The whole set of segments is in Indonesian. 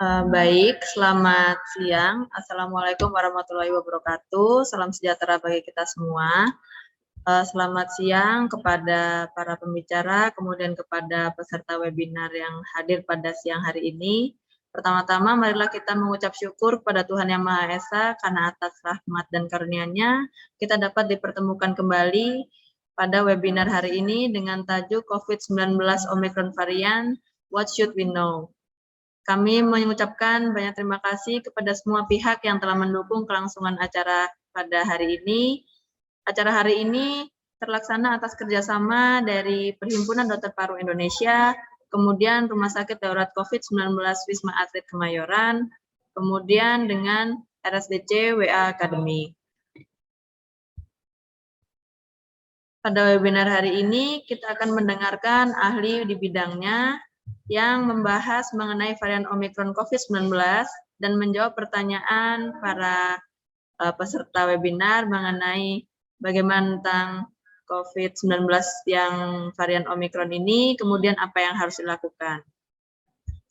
Baik, selamat siang. Assalamualaikum warahmatullahi wabarakatuh. Salam sejahtera bagi kita semua. Selamat siang kepada para pembicara, kemudian kepada peserta webinar yang hadir pada siang hari ini. Pertama-tama, marilah kita mengucap syukur kepada Tuhan Yang Maha Esa karena atas rahmat dan karunia-Nya kita dapat dipertemukan kembali pada webinar hari ini dengan tajuk COVID-19 Omicron Varian, What Should We Know? Kami mengucapkan banyak terima kasih kepada semua pihak yang telah mendukung kelangsungan acara pada hari ini. Acara hari ini terlaksana atas kerjasama dari Perhimpunan Dokter Paru Indonesia, kemudian Rumah Sakit Darurat COVID-19 Wisma Atlet Kemayoran, kemudian dengan RSDC WA Academy. Pada webinar hari ini, kita akan mendengarkan ahli di bidangnya yang membahas mengenai varian Omicron COVID-19 dan menjawab pertanyaan para peserta webinar mengenai bagaimana tentang COVID-19 yang varian Omicron ini, kemudian apa yang harus dilakukan.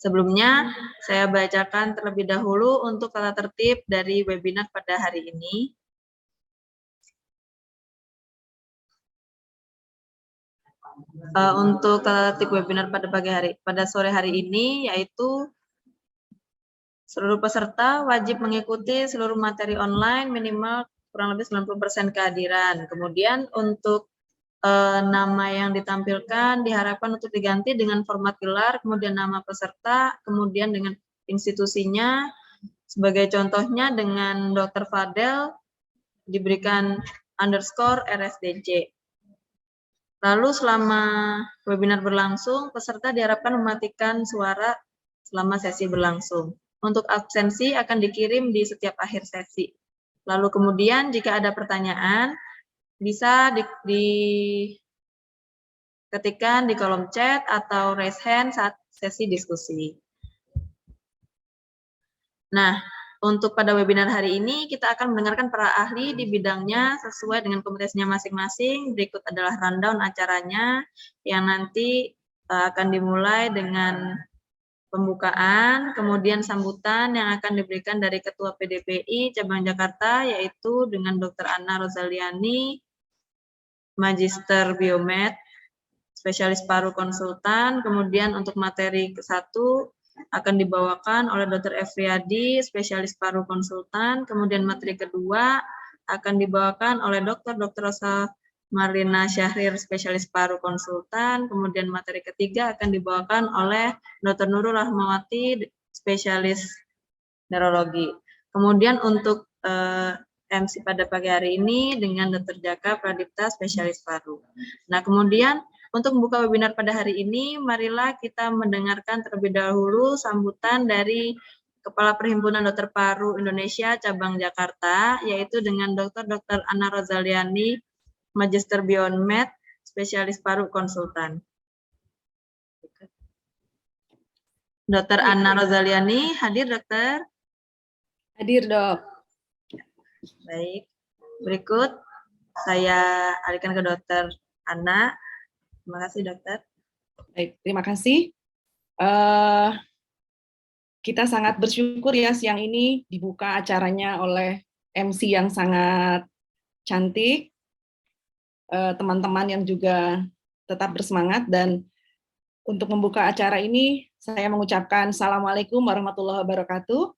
Sebelumnya, saya bacakan terlebih dahulu untuk tata tertib dari webinar pada hari ini. Untuk tata tertib webinar pada sore hari ini, yaitu seluruh peserta wajib mengikuti seluruh materi online minimal kurang lebih 90% kehadiran. Kemudian untuk nama yang ditampilkan diharapkan untuk diganti dengan format gelar, kemudian nama peserta, kemudian dengan institusinya. Sebagai contohnya dengan Dr. Fadel diberikan _RSDC. Lalu selama webinar berlangsung, peserta diharapkan mematikan suara selama sesi berlangsung. Untuk absensi akan dikirim di setiap akhir sesi. Lalu kemudian jika ada pertanyaan, bisa diketikkan di kolom chat atau raise hand saat sesi diskusi. Nah, untuk pada webinar hari ini, kita akan mendengarkan para ahli di bidangnya sesuai dengan kompetensinya masing-masing. Berikut adalah rundown acaranya yang nanti akan dimulai dengan pembukaan, kemudian sambutan yang akan diberikan dari Ketua PDPI Cabang Jakarta, yaitu dengan Dr. Anna Rozaliani, Magister Biomed, Spesialis Paru Konsultan. Kemudian untuk materi ke-1 akan dibawakan oleh Dr. Efriadi, Spesialis Paru Konsultan. Kemudian materi kedua akan dibawakan oleh Dr. Rosa Marlina Syahrir, Spesialis Paru Konsultan. Kemudian materi ketiga akan dibawakan oleh Dr. Nurul Rahmawati, Spesialis Neurologi. Kemudian untuk MC pada pagi hari ini dengan Dr. Jaka Pradipta, Spesialis Paru. Nah, kemudian untuk membuka webinar pada hari ini, marilah kita mendengarkan terlebih dahulu sambutan dari Kepala Perhimpunan Dokter Paru Indonesia Cabang Jakarta, yaitu dengan Dr. Anna Rozaliani, Magister Biomed, Spesialis Paru Konsultan. Dr. Anna Rozaliani, hadir dokter? Hadir dok. Baik, berikut saya alihkan ke Dr. Anna. Terima kasih dokter. Baik, terima kasih. Kita sangat bersyukur ya siang ini dibuka acaranya oleh MC yang sangat cantik, teman-teman yang juga tetap bersemangat, dan untuk membuka acara ini saya mengucapkan Assalamualaikum warahmatullahi wabarakatuh.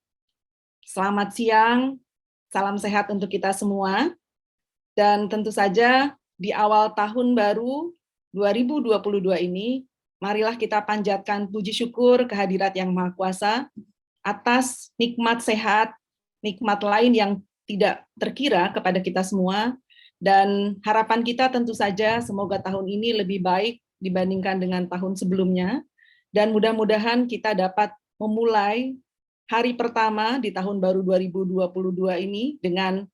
Selamat siang, salam sehat untuk kita semua, dan tentu saja di awal tahun baru 2022 ini, marilah kita panjatkan puji syukur kehadirat Yang Maha Kuasa atas nikmat sehat, nikmat lain yang tidak terkira kepada kita semua, dan harapan kita tentu saja semoga tahun ini lebih baik dibandingkan dengan tahun sebelumnya, dan mudah-mudahan kita dapat memulai hari pertama di tahun baru 2022 ini dengan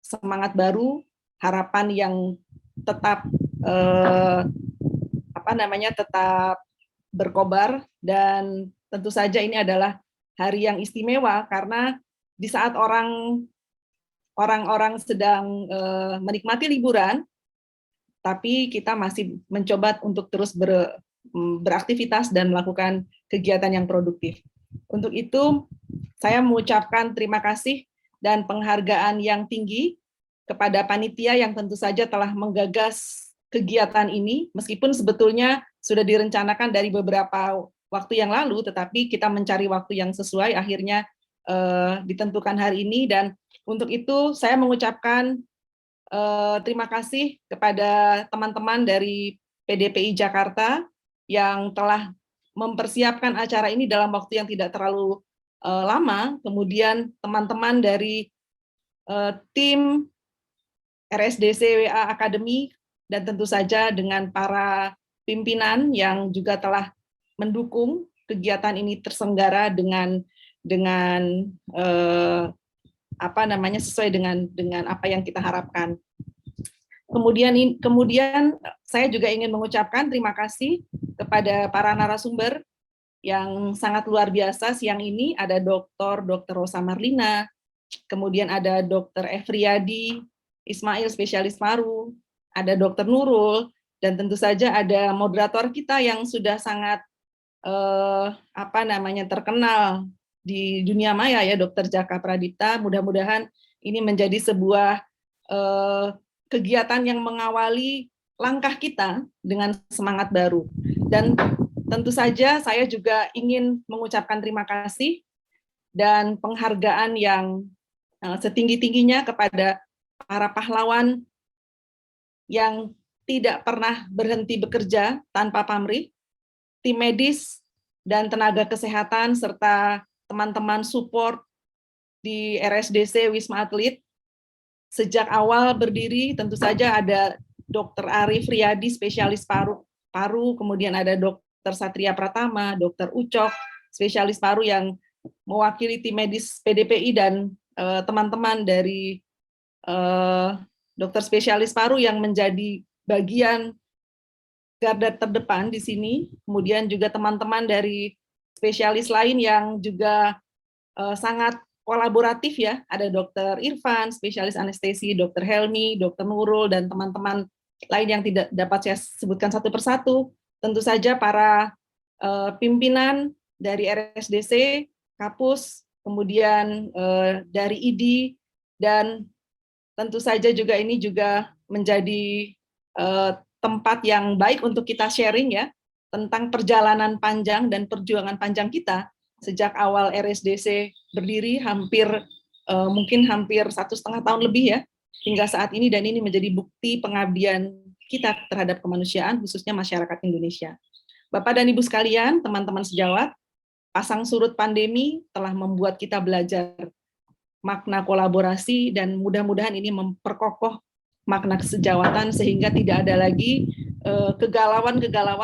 semangat baru, harapan yang tetap tetap berkobar, dan tentu saja ini adalah hari yang istimewa karena di saat orang-orang sedang menikmati liburan, tapi kita masih mencoba untuk terus beraktivitas dan melakukan kegiatan yang produktif. Untuk itu, saya mengucapkan terima kasih dan penghargaan yang tinggi kepada panitia yang tentu saja telah menggagas kegiatan ini, meskipun sebetulnya sudah direncanakan dari beberapa waktu yang lalu, tetapi kita mencari waktu yang sesuai, akhirnya ditentukan hari ini. Dan untuk itu saya mengucapkan terima kasih kepada teman-teman dari PDPI Jakarta yang telah mempersiapkan acara ini dalam waktu yang tidak terlalu lama. Kemudian teman-teman dari tim RSDC WA Academy, dan tentu saja dengan para pimpinan yang juga telah mendukung kegiatan ini terselenggara dengan sesuai dengan apa yang kita harapkan. Kemudian saya juga ingin mengucapkan terima kasih kepada para narasumber yang sangat luar biasa siang ini. Ada Dr. Rosa Marlina, kemudian ada Dr. Efriyadi Ismail, spesialis paru, ada Dr. Nurul, dan tentu saja ada moderator kita yang sudah sangat terkenal di dunia maya ya, Dr. Jaka Pradipta. Mudah-mudahan ini menjadi sebuah kegiatan yang mengawali langkah kita dengan semangat baru. Dan tentu saja saya juga ingin mengucapkan terima kasih dan penghargaan yang setinggi-tingginya kepada para pahlawan yang tidak pernah berhenti bekerja tanpa pamrih, tim medis dan tenaga kesehatan, serta teman-teman support di RSDC Wisma Atlet. Sejak awal berdiri, tentu saja ada Dr. Arif Riyadi, spesialis paru, kemudian ada Dr. Satria Pratama, Dr. Ucok, spesialis paru yang mewakili tim medis PDPI, dan teman-teman dari dokter spesialis paru yang menjadi bagian garda terdepan di sini. Kemudian juga teman-teman dari spesialis lain yang juga sangat kolaboratif ya, ada Dr. Irfan, spesialis anestesi, Dr. Helmi, Dr. Nurul, dan teman-teman lain yang tidak dapat saya sebutkan satu persatu. Tentu saja para pimpinan dari RSDC, Kapus, kemudian dari ID, dan tentu saja juga ini juga menjadi tempat yang baik untuk kita sharing ya, tentang perjalanan panjang dan perjuangan panjang kita sejak awal RSDC berdiri mungkin hampir 1,5 tahun lebih ya, hingga saat ini, dan ini menjadi bukti pengabdian kita terhadap kemanusiaan, khususnya masyarakat Indonesia. Bapak dan Ibu sekalian, teman-teman sejawat, pasang surut pandemi telah membuat kita belajar makna kolaborasi, dan mudah-mudahan ini memperkokoh makna kesejawatan sehingga tidak ada lagi kegalauan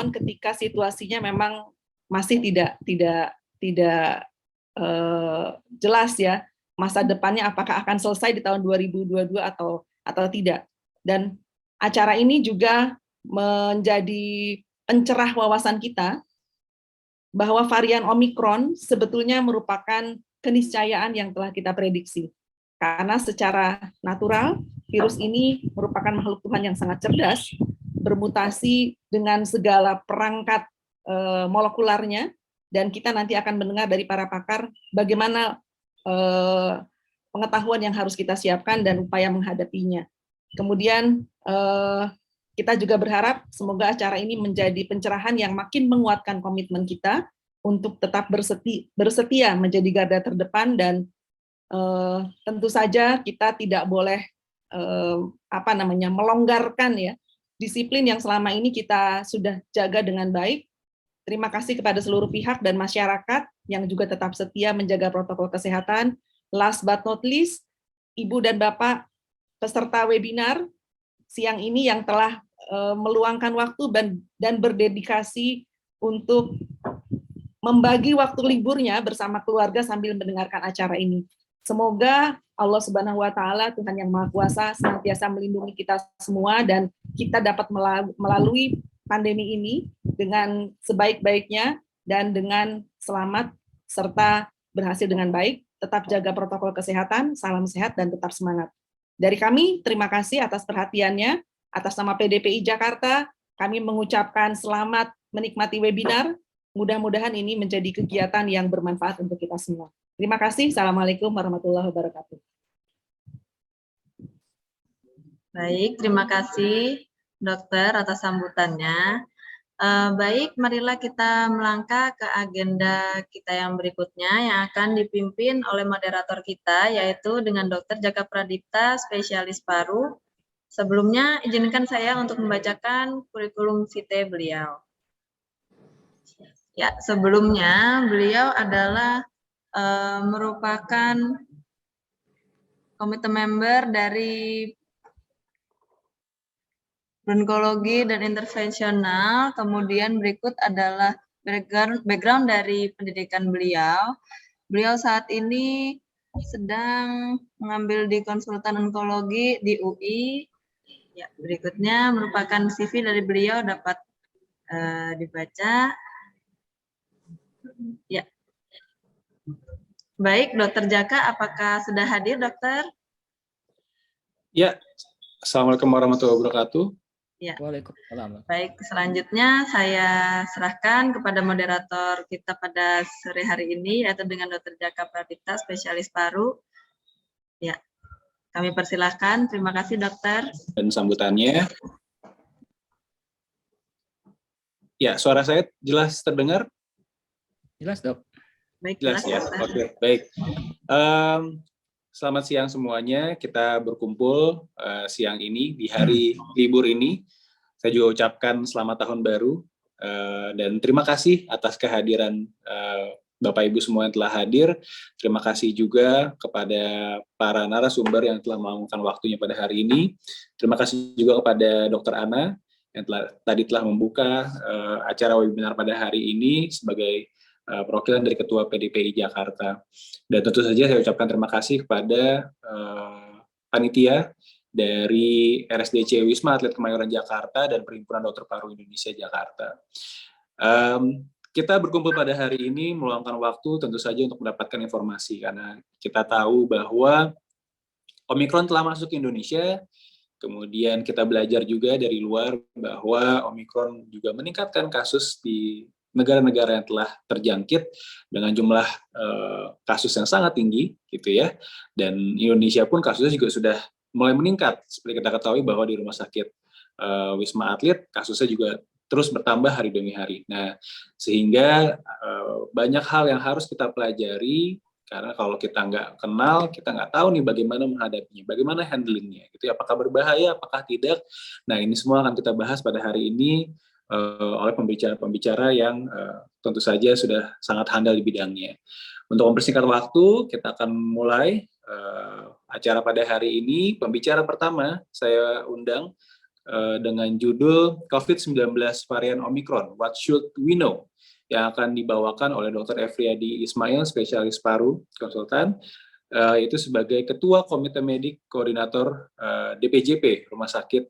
ketika situasinya memang masih tidak jelas ya, masa depannya apakah akan selesai di tahun 2022 atau tidak. Dan acara ini juga menjadi pencerah wawasan kita bahwa varian Omikron sebetulnya merupakan keniscayaan yang telah kita prediksi. Karena secara natural, virus ini merupakan makhluk Tuhan yang sangat cerdas, bermutasi dengan segala perangkat molekularnya, dan kita nanti akan mendengar dari para pakar bagaimana pengetahuan yang harus kita siapkan dan upaya menghadapinya. Kemudian kita juga berharap semoga acara ini menjadi pencerahan yang makin menguatkan komitmen kita untuk tetap bersetia menjadi garda terdepan, dan tentu saja kita tidak boleh melonggarkan ya disiplin yang selama ini kita sudah jaga dengan baik. Terima kasih kepada seluruh pihak dan masyarakat yang juga tetap setia menjaga protokol kesehatan. Last but not least, Ibu dan Bapak peserta webinar siang ini yang telah meluangkan waktu dan berdedikasi untuk membagi waktu liburnya bersama keluarga sambil mendengarkan acara ini. Semoga Allah Subhanahu wa Ta'ala, Tuhan yang Maha Kuasa, senantiasa melindungi kita semua, dan kita dapat melalui pandemi ini dengan sebaik-baiknya dan dengan selamat serta berhasil dengan baik. Tetap jaga protokol kesehatan, salam sehat dan tetap semangat. Dari kami, terima kasih atas perhatiannya. Atas nama PDPI Jakarta, kami mengucapkan selamat menikmati webinar. mudah-mudahan ini menjadi kegiatan yang bermanfaat untuk kita semua. Terima kasih. Assalamualaikum warahmatullahi wabarakatuh. Baik, terima kasih dokter atas sambutannya. Baik, marilah kita melangkah ke agenda kita yang berikutnya yang akan dipimpin oleh moderator kita, yaitu dengan Dr. Jaka Pradipta, spesialis paru. Sebelumnya, izinkan saya untuk membacakan kurikulum vitae beliau. Ya, sebelumnya beliau adalah merupakan komite member dari bronkologi dan intervensional. Kemudian berikut adalah background dari pendidikan beliau. Beliau saat ini sedang mengambil di konsultan onkologi di UI. Ya, berikutnya merupakan CV dari beliau dapat dibaca. Ya. Baik, Dokter Jaka, apakah sudah hadir, Dokter? Ya, Assalamualaikum warahmatullahi wabarakatuh. Ya. Waalaikumsalam. Baik, selanjutnya saya serahkan kepada moderator kita pada sore hari ini, yaitu dengan Dr. Jaka Pradipta, spesialis paru. Ya, kami persilahkan. Terima kasih, dokter. Dan sambutannya. Ya, suara saya jelas terdengar? Jelas, Dok. Baik, Jelas ya. dokter. Oke, baik. Selamat siang semuanya. Kita berkumpul siang ini di hari libur ini. Saya juga ucapkan selamat tahun baru dan terima kasih atas kehadiran Bapak Ibu semua yang telah hadir. Terima kasih juga kepada para narasumber yang telah meluangkan waktunya pada hari ini. Terima kasih juga kepada Dr. Ana yang tadi telah membuka acara webinar pada hari ini sebagai perwakilan dari Ketua PDPI Jakarta. Dan tentu saja saya ucapkan terima kasih kepada panitia dari RSDC Wisma Atlet Kemayoran Jakarta dan Perhimpunan Dokter Paru Indonesia Jakarta. Kita berkumpul pada hari ini meluangkan waktu tentu saja untuk mendapatkan informasi karena kita tahu bahwa Omikron telah masuk ke Indonesia. Kemudian kita belajar juga dari luar bahwa Omikron juga meningkatkan kasus di negara-negara yang telah terjangkit dengan jumlah kasus yang sangat tinggi, gitu ya. Dan Indonesia pun kasusnya juga sudah mulai meningkat. Seperti kita ketahui bahwa di Rumah Sakit Wisma Atlet kasusnya juga terus bertambah hari demi hari. Nah, sehingga banyak hal yang harus kita pelajari. Karena kalau kita nggak kenal, kita nggak tahu nih bagaimana menghadapinya, bagaimana handlingnya, gitu ya. Apakah berbahaya, apakah tidak. Nah, ini semua akan kita bahas pada hari ini oleh pembicara-pembicara yang tentu saja sudah sangat handal di bidangnya. Untuk mempersingkat waktu, kita akan mulai acara pada hari ini. Pembicara pertama saya undang dengan judul COVID-19 varian Omicron, What Should We Know? Yang akan dibawakan oleh Dr. Efriadi Ismail, spesialis paru, konsultan, itu sebagai Ketua Komite Medik Koordinator DPJP, Rumah Sakit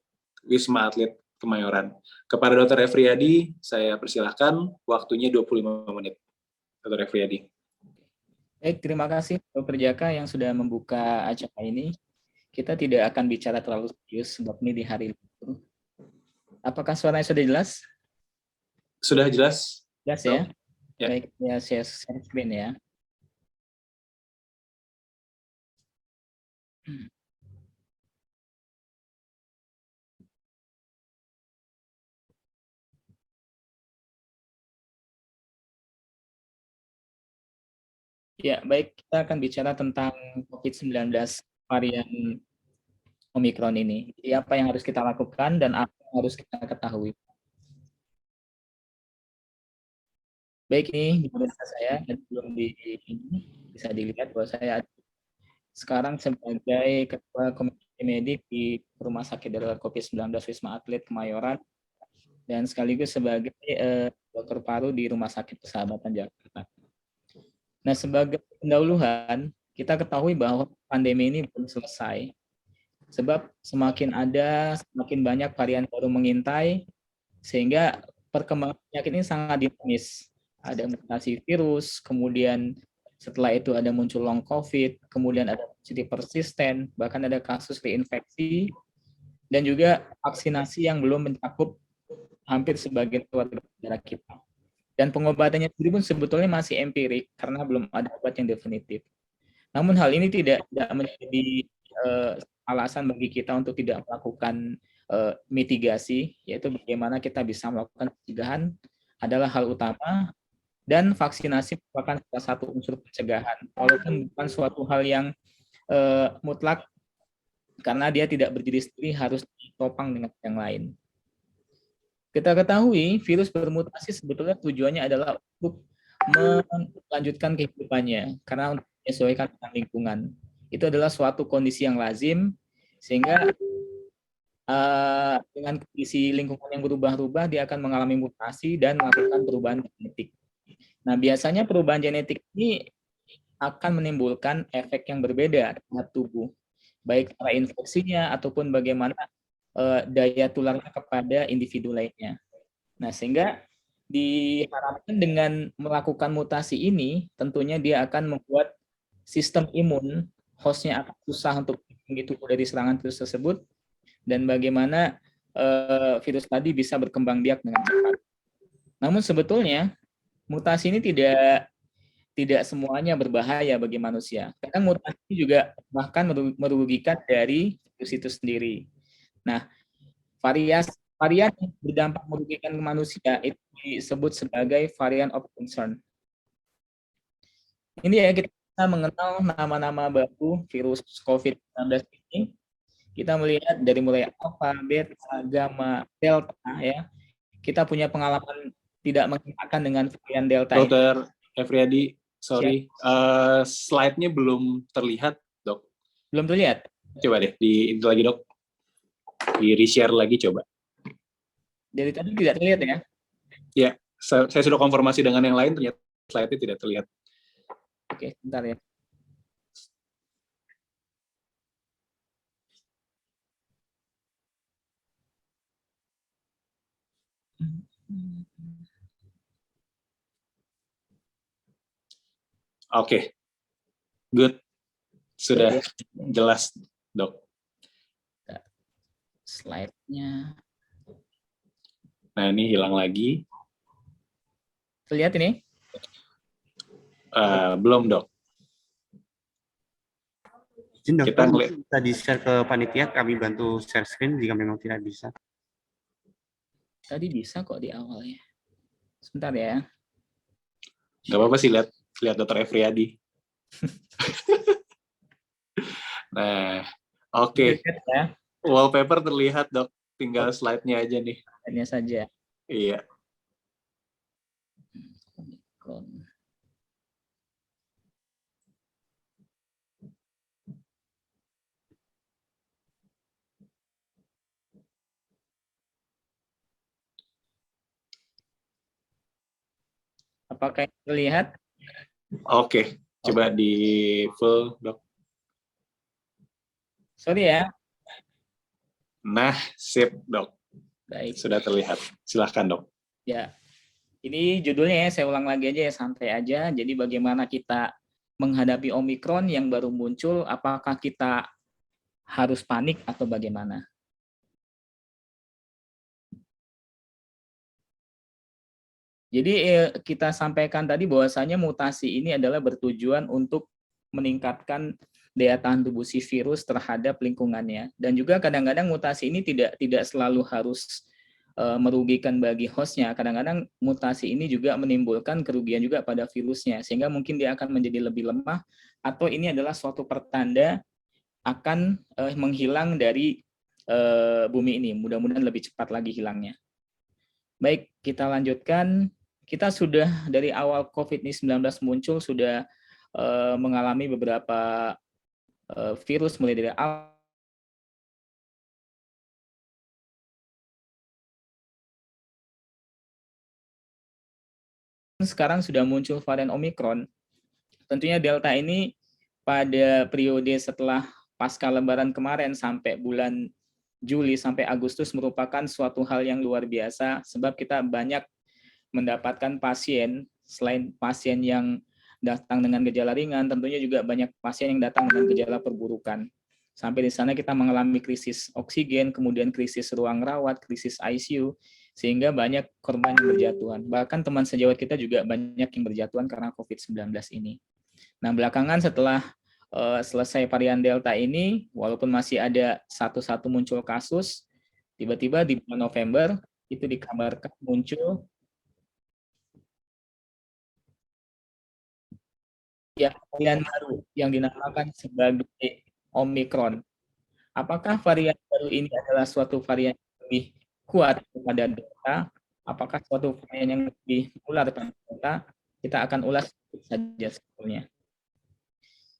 Wisma Atlet Kemayoran. Kepada Dr. Efriadi, saya persilahkan waktunya 25 menit. Dr. Efriadi. Baik, terima kasih Dr. Jaka yang sudah membuka acara ini. Kita tidak akan bicara terlalu serius sebab ini di hari libur. Apakah suaranya sudah jelas? Sudah jelas? Jelas ya? Ya. Baik, ya saya share screen ya. Ya, baik, kita akan bicara tentang COVID-19 varian Omicron ini. Jadi apa yang harus kita lakukan dan apa yang harus kita ketahui. Baik, ini data saya dan belum bisa dilihat bahwa saya sekarang sebagai Ketua Komite Medik di Rumah Sakit Darurat COVID-19 Wisma Atlet Kemayoran dan sekaligus sebagai dokter paru di Rumah Sakit Persahabatan Jakarta. Nah, sebagai pendahuluan, kita ketahui bahwa pandemi ini belum selesai. Sebab semakin banyak varian baru mengintai, sehingga perkembangan penyakit ini sangat dinamis. Ada mutasi virus, kemudian setelah itu ada muncul long COVID, kemudian ada positif persisten, bahkan ada kasus reinfeksi, dan juga vaksinasi yang belum mencakup hampir sebagian keluarga kita. Dan pengobatannya sendiri pun sebetulnya masih empirik karena belum ada obat yang definitif. Namun hal ini tidak menjadi alasan bagi kita untuk tidak melakukan mitigasi, yaitu bagaimana kita bisa melakukan pencegahan adalah hal utama, dan vaksinasi merupakan salah satu unsur pencegahan, walaupun bukan suatu hal yang mutlak karena dia tidak berdiri sendiri, harus ditopang dengan yang lain. Kita ketahui virus bermutasi sebetulnya tujuannya adalah untuk melanjutkan kehidupannya karena untuk menyesuaikan dengan lingkungan. Itu adalah suatu kondisi yang lazim, sehingga dengan kondisi lingkungan yang berubah-ubah, dia akan mengalami mutasi dan melakukan perubahan genetik. Nah, biasanya perubahan genetik ini akan menimbulkan efek yang berbeda terhadap tubuh, baik cara infeksinya ataupun bagaimana daya tularnya kepada individu lainnya. Nah, sehingga diharapkan dengan melakukan mutasi ini, tentunya dia akan membuat sistem imun hostnya akan susah untuk melindungi tubuh dari serangan virus tersebut, dan bagaimana virus tadi bisa berkembang biak dengan cepat. Namun sebetulnya mutasi ini tidak semuanya berbahaya bagi manusia. Kadang mutasi juga bahkan merugikan dari virus itu sendiri. Nah, varian yang berdampak merugikan manusia itu disebut sebagai variant of concern. Ini ya, kita mengenal nama-nama baru virus COVID-19 ini. Kita melihat dari mulai alfa, beta, gamma, delta, ya. Kita punya pengalaman tidak mengenakan dengan varian delta. Dr. Efriadi, sorry, slide-nya belum terlihat, Dok. Belum terlihat? Coba deh, itu lagi, Dok. Di reshare lagi, coba. Dari tadi tidak terlihat ya? Ya, saya sudah konfirmasi dengan yang lain, ternyata slide-nya tidak terlihat. Oke, sebentar ya. Oke, good. Sudah jelas, Dok. Slide-nya. Nah, ini hilang lagi. Terlihat ini? Belum, Dok. Kita bisa di-share ke panitia, kami bantu share screen jika memang tidak bisa. Tadi bisa kok di awal ya. Sebentar ya. Nggak apa-apa sih, lihat Dr. Efriadi. Nah, oke. Ya. Wallpaper terlihat, Dok. Tinggal slide-nya aja nih. Slide-nya saja. Iya. Apakah terlihat? Oke, coba di full, Dok. Sorry ya. Nah, sip, Dok. Baik. Sudah terlihat. Silahkan, Dok. Ya, ini judulnya ya, saya ulang lagi aja ya, santai aja. Jadi bagaimana kita menghadapi Omikron yang baru muncul, apakah kita harus panik atau bagaimana? Jadi kita sampaikan tadi bahwasanya mutasi ini adalah bertujuan untuk meningkatkan daya tahan tubuh si virus terhadap lingkungannya, dan juga kadang-kadang mutasi ini tidak selalu harus merugikan bagi hostnya. Kadang-kadang mutasi ini juga menimbulkan kerugian juga pada virusnya, sehingga mungkin dia akan menjadi lebih lemah, atau ini adalah suatu pertanda akan menghilang dari bumi ini. Mudah-mudahan lebih cepat lagi hilangnya. Baik, kita lanjutkan. Kita sudah dari awal COVID-19 muncul sudah mengalami beberapa virus, mulai dari sekarang sudah muncul varian Omikron. Tentunya Delta ini pada periode setelah pasca Lebaran kemarin sampai bulan Juli sampai Agustus merupakan suatu hal yang luar biasa, sebab kita banyak mendapatkan pasien, selain pasien yang datang dengan gejala ringan, tentunya juga banyak pasien yang datang dengan gejala perburukan. Sampai di sana kita mengalami krisis oksigen, kemudian krisis ruang rawat, krisis ICU, sehingga banyak korban yang berjatuhan. Bahkan teman sejawat kita juga banyak yang berjatuhan karena COVID-19 ini. Nah, belakangan setelah selesai varian Delta ini, walaupun masih ada satu-satu muncul kasus, tiba-tiba di bulan November itu dikabarkan muncul varian baru yang dinamakan sebagai Omicron. Apakah varian baru ini adalah suatu varian yang lebih kuat daripada Delta? Apakah suatu varian yang lebih menular daripada Delta? Kita akan ulas saja sebetulnya.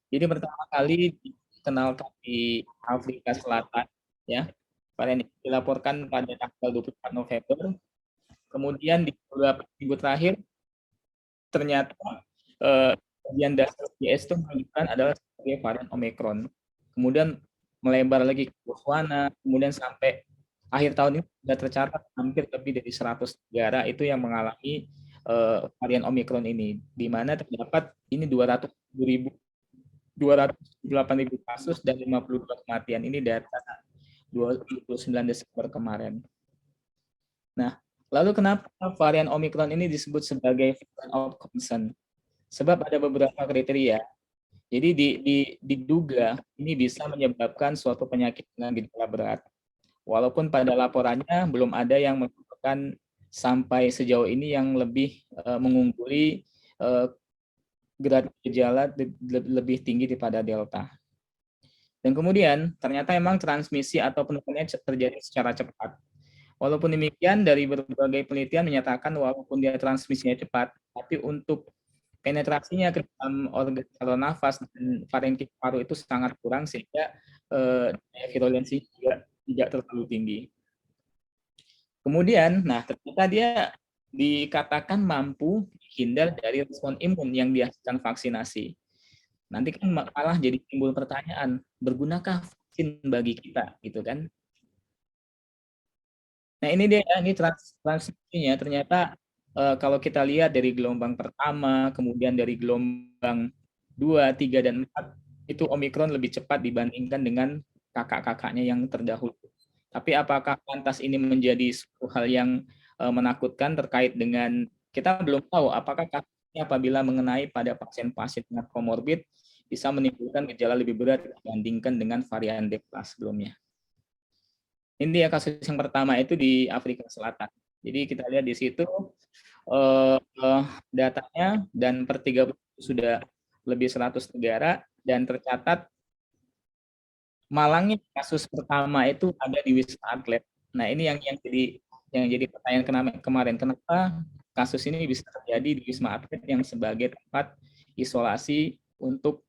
Jadi pertama kali dikenalkan di Afrika Selatan, ya. Varian ini dilaporkan pada tanggal 24 November. Kemudian di beberapa minggu terakhir ternyata bagian dasar GS itu menunjukkan adalah sebagai varian Omicron. Kemudian melebar lagi ke Botswana, kemudian sampai akhir tahun ini sudah tercatat hampir lebih dari 100 negara itu yang mengalami varian Omicron ini, di mana terdapat ini 278.000 kasus dan 52 kematian. Ini data 29 Desember kemarin. Nah, lalu kenapa varian Omicron ini disebut sebagai variant of concern? Sebab ada beberapa kriteria. Jadi diduga ini bisa menyebabkan suatu penyakit dengan gejala berat. Walaupun pada laporannya belum ada yang menemukan sampai sejauh ini yang lebih mengungguli grad gejala lebih tinggi daripada Delta. Dan kemudian ternyata memang transmisi atau penularannya terjadi secara cepat. Walaupun demikian, dari berbagai penelitian menyatakan walaupun dia transmisinya cepat, tapi untuk penetrasinya ke dalam organ saluran nafas dan parenkim paru itu sangat kurang, sehingga virulensi juga tidak terlalu tinggi. Kemudian, nah ternyata dia dikatakan mampu hindar dari respon imun yang dihasilkan vaksinasi. Nanti kan malah jadi timbul pertanyaan, bergunakah vaksin bagi kita, gitu kan? Nah ini dia, ini transmisinya ternyata kalau kita lihat dari gelombang pertama, kemudian dari gelombang 2, 3, dan 4, itu Omicron lebih cepat dibandingkan dengan kakak-kakaknya yang terdahulu. Tapi apakah lantas ini menjadi suatu hal yang menakutkan terkait dengan, kita belum tahu apakah kasusnya apabila mengenai pada pasien-pasien dengan komorbid bisa menimbulkan gejala lebih berat dibandingkan dengan varian Delta sebelumnya. Ini ya kasus yang pertama itu di Afrika Selatan. Jadi kita lihat di situ datanya, dan per 30 sudah lebih 100 negara, dan tercatat malangnya kasus pertama itu ada di Wisma Atlet. Nah ini yang jadi pertanyaan kemarin, kenapa kasus ini bisa terjadi di Wisma Atlet yang sebagai tempat isolasi untuk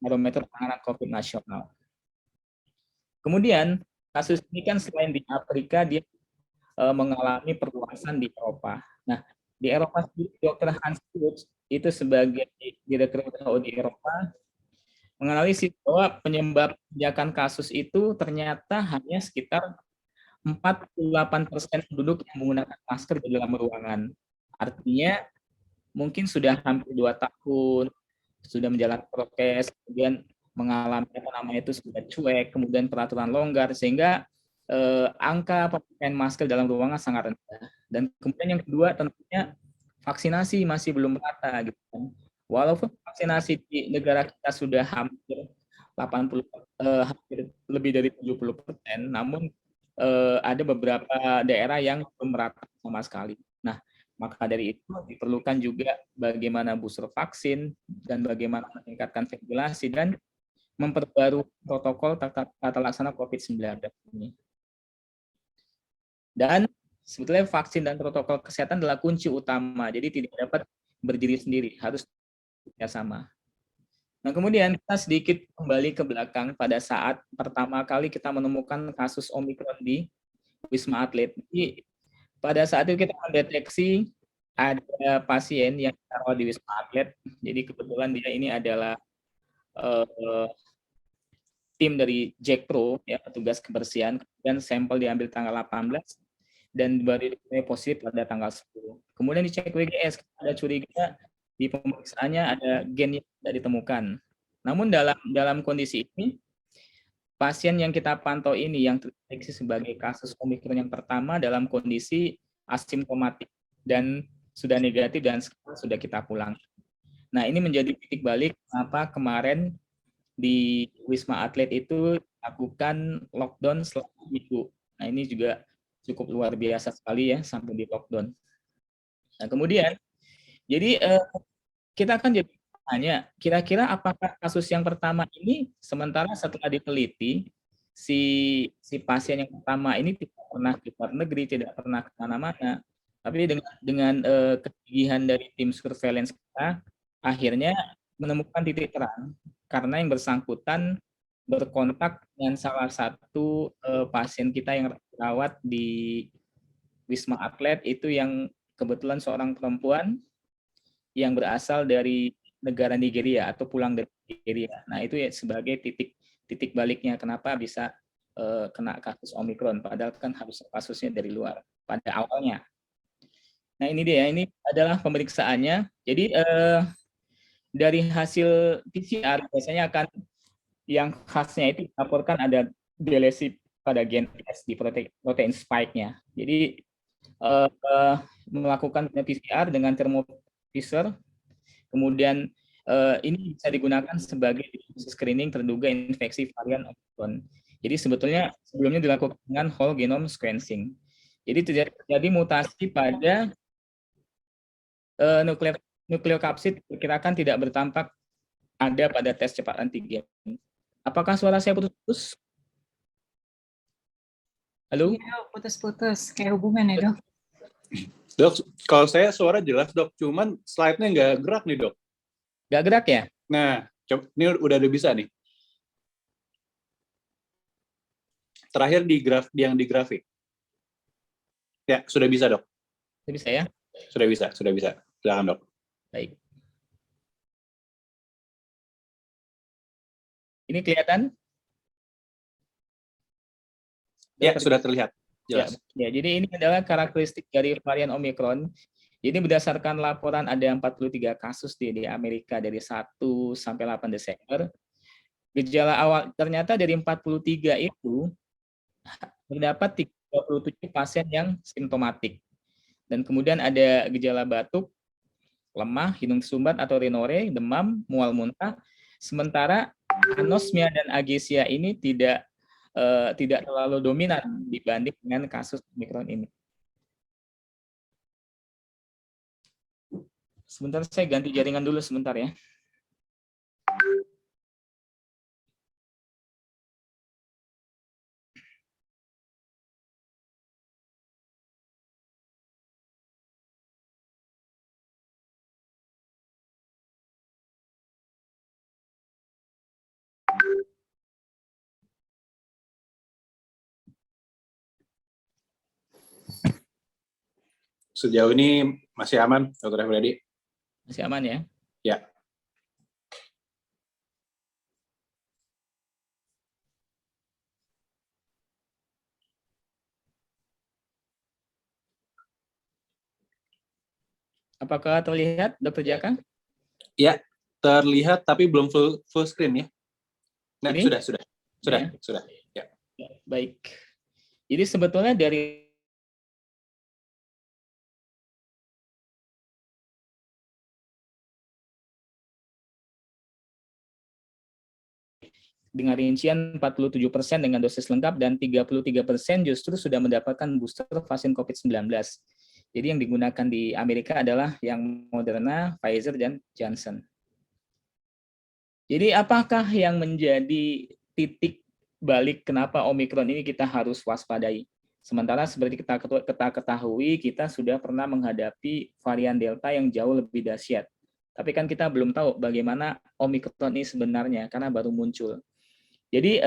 barometer penanganan COVID nasional. Kemudian kasus ini kan selain di Afrika, dia mengalami perluasan di Eropa. Nah, di Eropa sendiri, Dr. Hans Kluge itu sebagai Direktur WHO di Eropa menganalisis bahwa penyebab lonjakan kasus itu ternyata hanya sekitar 48% penduduk yang menggunakan masker di dalam ruangan. Artinya mungkin sudah hampir 2 tahun, sudah menjalankan prokes, kemudian mengalami sudah cuek, kemudian peraturan longgar, sehingga angka pemakaian masker dalam ruangan sangat rendah. Dan kemudian yang kedua tentunya vaksinasi masih belum merata, gitu kan. Walaupun vaksinasi di negara kita sudah hampir hampir lebih dari 70%, namun ada beberapa daerah yang belum merata sama sekali. Nah, maka dari itu diperlukan juga bagaimana booster vaksin dan bagaimana meningkatkan ventilasi dan memperbarui protokol tata laksana COVID-19 ini. Dan sebetulnya vaksin dan protokol kesehatan adalah kunci utama, jadi tidak dapat berdiri sendiri, harus bekerjasama. Nah, kemudian kita sedikit kembali ke belakang pada saat pertama kali kita menemukan kasus Omicron di Wisma Atlet. Jadi, pada saat itu kita mendeteksi ada pasien yang dirawat di Wisma Atlet. Jadi kebetulan dia ini adalah tim dari Jackpro, ya, petugas kebersihan. Kemudian sampel diambil tanggal 18 dan baru diketahui positif pada tanggal 10. Kemudian dicek WGS, ada curiga di pemeriksaannya ada gen yang tidak ditemukan. Namun dalam kondisi ini pasien yang kita pantau ini yang terdeteksi sebagai kasus Omikron yang pertama dalam kondisi asimptomatik dan sudah negatif dan sekarang sudah kita pulang. Nah, ini menjadi titik balik kenapa kemarin di Wisma Atlet itu lakukan lockdown selama minggu. Nah, ini juga cukup luar biasa sekali ya sampai di lockdown. Nah, kemudian jadi kita akan jadi tanya, kira-kira apakah kasus yang pertama ini sementara setelah diteliti si pasien yang pertama ini tidak pernah ke luar negeri, tidak pernah ke mana-mana, tapi dengan kegigihan dari tim surveillance kita akhirnya menemukan titik terang karena yang bersangkutan berkontak dengan salah satu pasien kita yang dirawat di Wisma Atlet itu yang kebetulan seorang perempuan yang berasal dari negara Nigeria atau pulang dari Nigeria. Nah, itu ya sebagai titik baliknya kenapa bisa kena kasus Omikron, padahal kan harus kasusnya dari luar pada awalnya. Nah, ini dia, ini adalah pemeriksaannya. Jadi dari hasil PCR biasanya akan yang khasnya itu dilaporkan ada delesi pada gen S di protein spike-nya. Jadi melakukan PCR dengan thermovisor, kemudian ini bisa digunakan sebagai screening terduga infeksi varian Omicron. Jadi sebetulnya sebelumnya dilakukan dengan whole genome sequencing. Jadi terjadi mutasi pada nukleokapsid diperkirakan tidak bertampak ada pada tes cepat antigen. Apakah suara saya putus-putus? Halo? Iya, putus-putus. Kayak hubungan ya, Dok? Dok, kalau saya suara jelas, Dok. Cuman slide-nya nggak gerak nih, Dok. Nggak gerak ya? Nah, coba, ini udah ada bisa nih. Terakhir yang di grafik. Ya, sudah bisa, Dok. Sudah bisa ya? Sudah bisa. Silakan, Dok. Baik. Ini kelihatan? Ya, sudah terlihat. Jelas. Ya, jadi ini adalah karakteristik dari varian Omicron. Jadi berdasarkan laporan ada 43 kasus di Amerika dari 1 sampai 8 Desember. Gejala awal ternyata dari 43 itu terdapat 37 pasien yang simptomatik. Dan kemudian ada gejala batuk, lemah, hidung sumbat atau rhinore, demam, mual muntah. Sementara anosmia dan agesia ini tidak terlalu dominan dibanding dengan kasus Omicron ini. Sebentar, saya ganti jaringan dulu sebentar ya. Sejauh ini masih aman, Dr. Efriadi? Masih aman ya? Ya. Apakah terlihat, Dr. Jaka? Ya, terlihat tapi belum full screen ya. Nah, Ini? sudah. Ya. Baik. Jadi sebetulnya dari dengan rincian 47% dengan dosis lengkap dan 33% justru sudah mendapatkan booster vaksin COVID-19. Jadi yang digunakan di Amerika adalah yang Moderna, Pfizer, dan Johnson. Jadi apakah yang menjadi titik balik kenapa Omicron ini kita harus waspadai? Sementara seperti kita ketahui, kita sudah pernah menghadapi varian Delta yang jauh lebih dahsyat. Tapi kan kita belum tahu bagaimana Omicron ini sebenarnya karena baru muncul. Jadi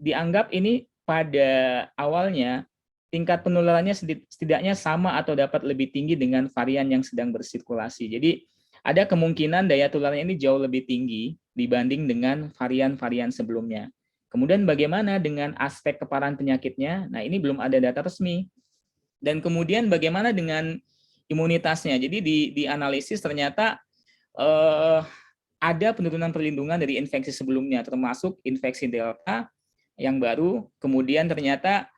dianggap ini pada awalnya tingkat penularannya setidaknya sama atau dapat lebih tinggi dengan varian yang sedang bersirkulasi. Jadi ada kemungkinan daya tularnya ini jauh lebih tinggi dibanding dengan varian-varian sebelumnya. Kemudian bagaimana dengan aspek keparahan penyakitnya? Nah, ini belum ada data resmi. Dan kemudian bagaimana dengan imunitasnya? Jadi di analisis ternyata ada penurunan perlindungan dari infeksi sebelumnya, termasuk infeksi Delta yang baru, kemudian ternyata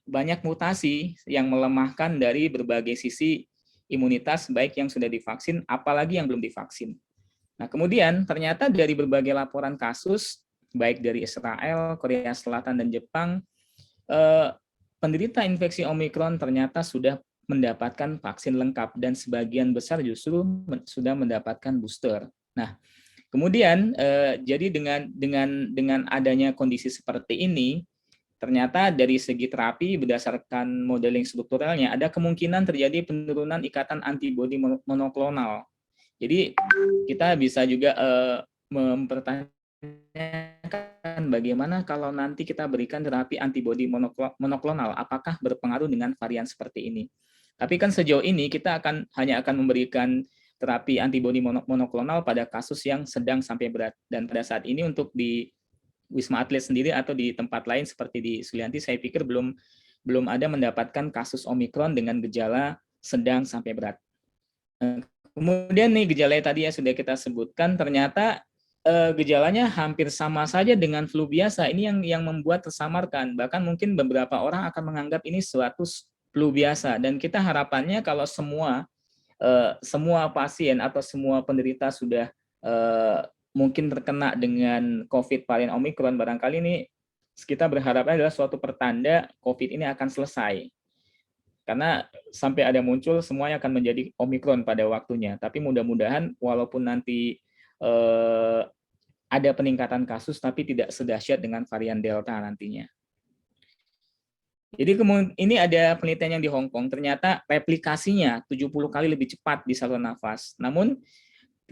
banyak mutasi yang melemahkan dari berbagai sisi imunitas, baik yang sudah divaksin, apalagi yang belum divaksin. Nah, kemudian ternyata dari berbagai laporan kasus, baik dari Israel, Korea Selatan, dan Jepang, penderita infeksi Omikron ternyata sudah mendapatkan vaksin lengkap dan sebagian besar justru sudah mendapatkan booster. Nah, kemudian jadi dengan adanya kondisi seperti ini, ternyata dari segi terapi berdasarkan modeling strukturalnya ada kemungkinan terjadi penurunan ikatan antibodi monoklonal. Jadi kita bisa juga mempertanyakan bagaimana kalau nanti kita berikan terapi antibodi monoklonal, apakah berpengaruh dengan varian seperti ini. Tapi kan sejauh ini kita hanya akan memberikan terapi antibodi monoklonal pada kasus yang sedang sampai berat. Dan pada saat ini untuk di Wisma Atlet sendiri atau di tempat lain seperti di Sulianti, saya pikir belum ada mendapatkan kasus Omikron dengan gejala sedang sampai berat. Kemudian nih gejala tadi yang sudah kita sebutkan, ternyata gejalanya hampir sama saja dengan flu biasa. Ini yang membuat tersamarkan. Bahkan mungkin beberapa orang akan menganggap ini suatu flu biasa. Dan kita harapannya kalau semua pasien atau semua penderita sudah mungkin terkena dengan COVID varian Omikron, barangkali ini kita berharapnya adalah suatu pertanda COVID ini akan selesai. Karena sampai ada muncul semuanya akan menjadi Omikron pada waktunya. Tapi mudah-mudahan walaupun nanti ada peningkatan kasus, tapi tidak sedahsyat dengan varian Delta nantinya. Jadi ini ada penelitian yang di Hong Kong, ternyata replikasinya 70 kali lebih cepat di saluran nafas. Namun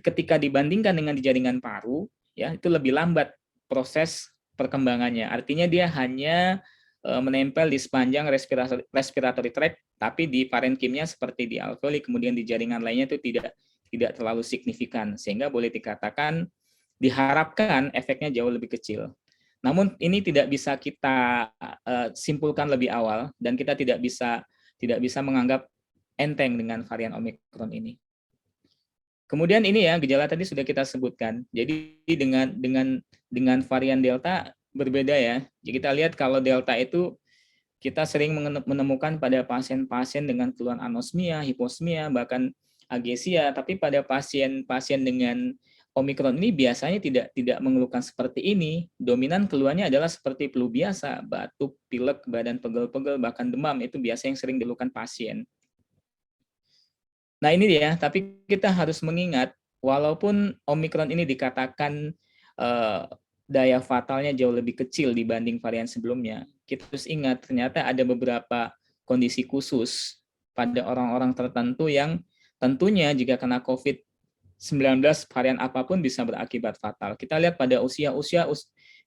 ketika dibandingkan dengan di jaringan paru, ya itu lebih lambat proses perkembangannya. Artinya dia hanya menempel di sepanjang respiratory tract, tapi di parenkimnya seperti di alveoli, kemudian di jaringan lainnya itu tidak terlalu signifikan, sehingga boleh dikatakan diharapkan efeknya jauh lebih kecil. Namun ini tidak bisa kita simpulkan lebih awal, dan kita tidak bisa menganggap enteng dengan varian Omikron ini. Kemudian ini ya gejala tadi sudah kita sebutkan. Jadi dengan varian Delta berbeda ya. Jadi kita lihat kalau Delta itu kita sering menemukan pada pasien-pasien dengan keluhan anosmia, hiposmia, bahkan agesia. Tapi pada pasien-pasien dengan Omikron ini biasanya tidak mengeluhkan seperti ini. Dominan keluhannya adalah seperti flu biasa, batuk, pilek, badan pegel-pegel, bahkan demam. Itu biasa yang sering diluhkan pasien. Nah ini dia, tapi kita harus mengingat, walaupun Omikron ini dikatakan daya fatalnya jauh lebih kecil dibanding varian sebelumnya, kita harus ingat ternyata ada beberapa kondisi khusus pada orang-orang tertentu yang tentunya jika kena COVID-19 varian apapun bisa berakibat fatal. Kita lihat pada usia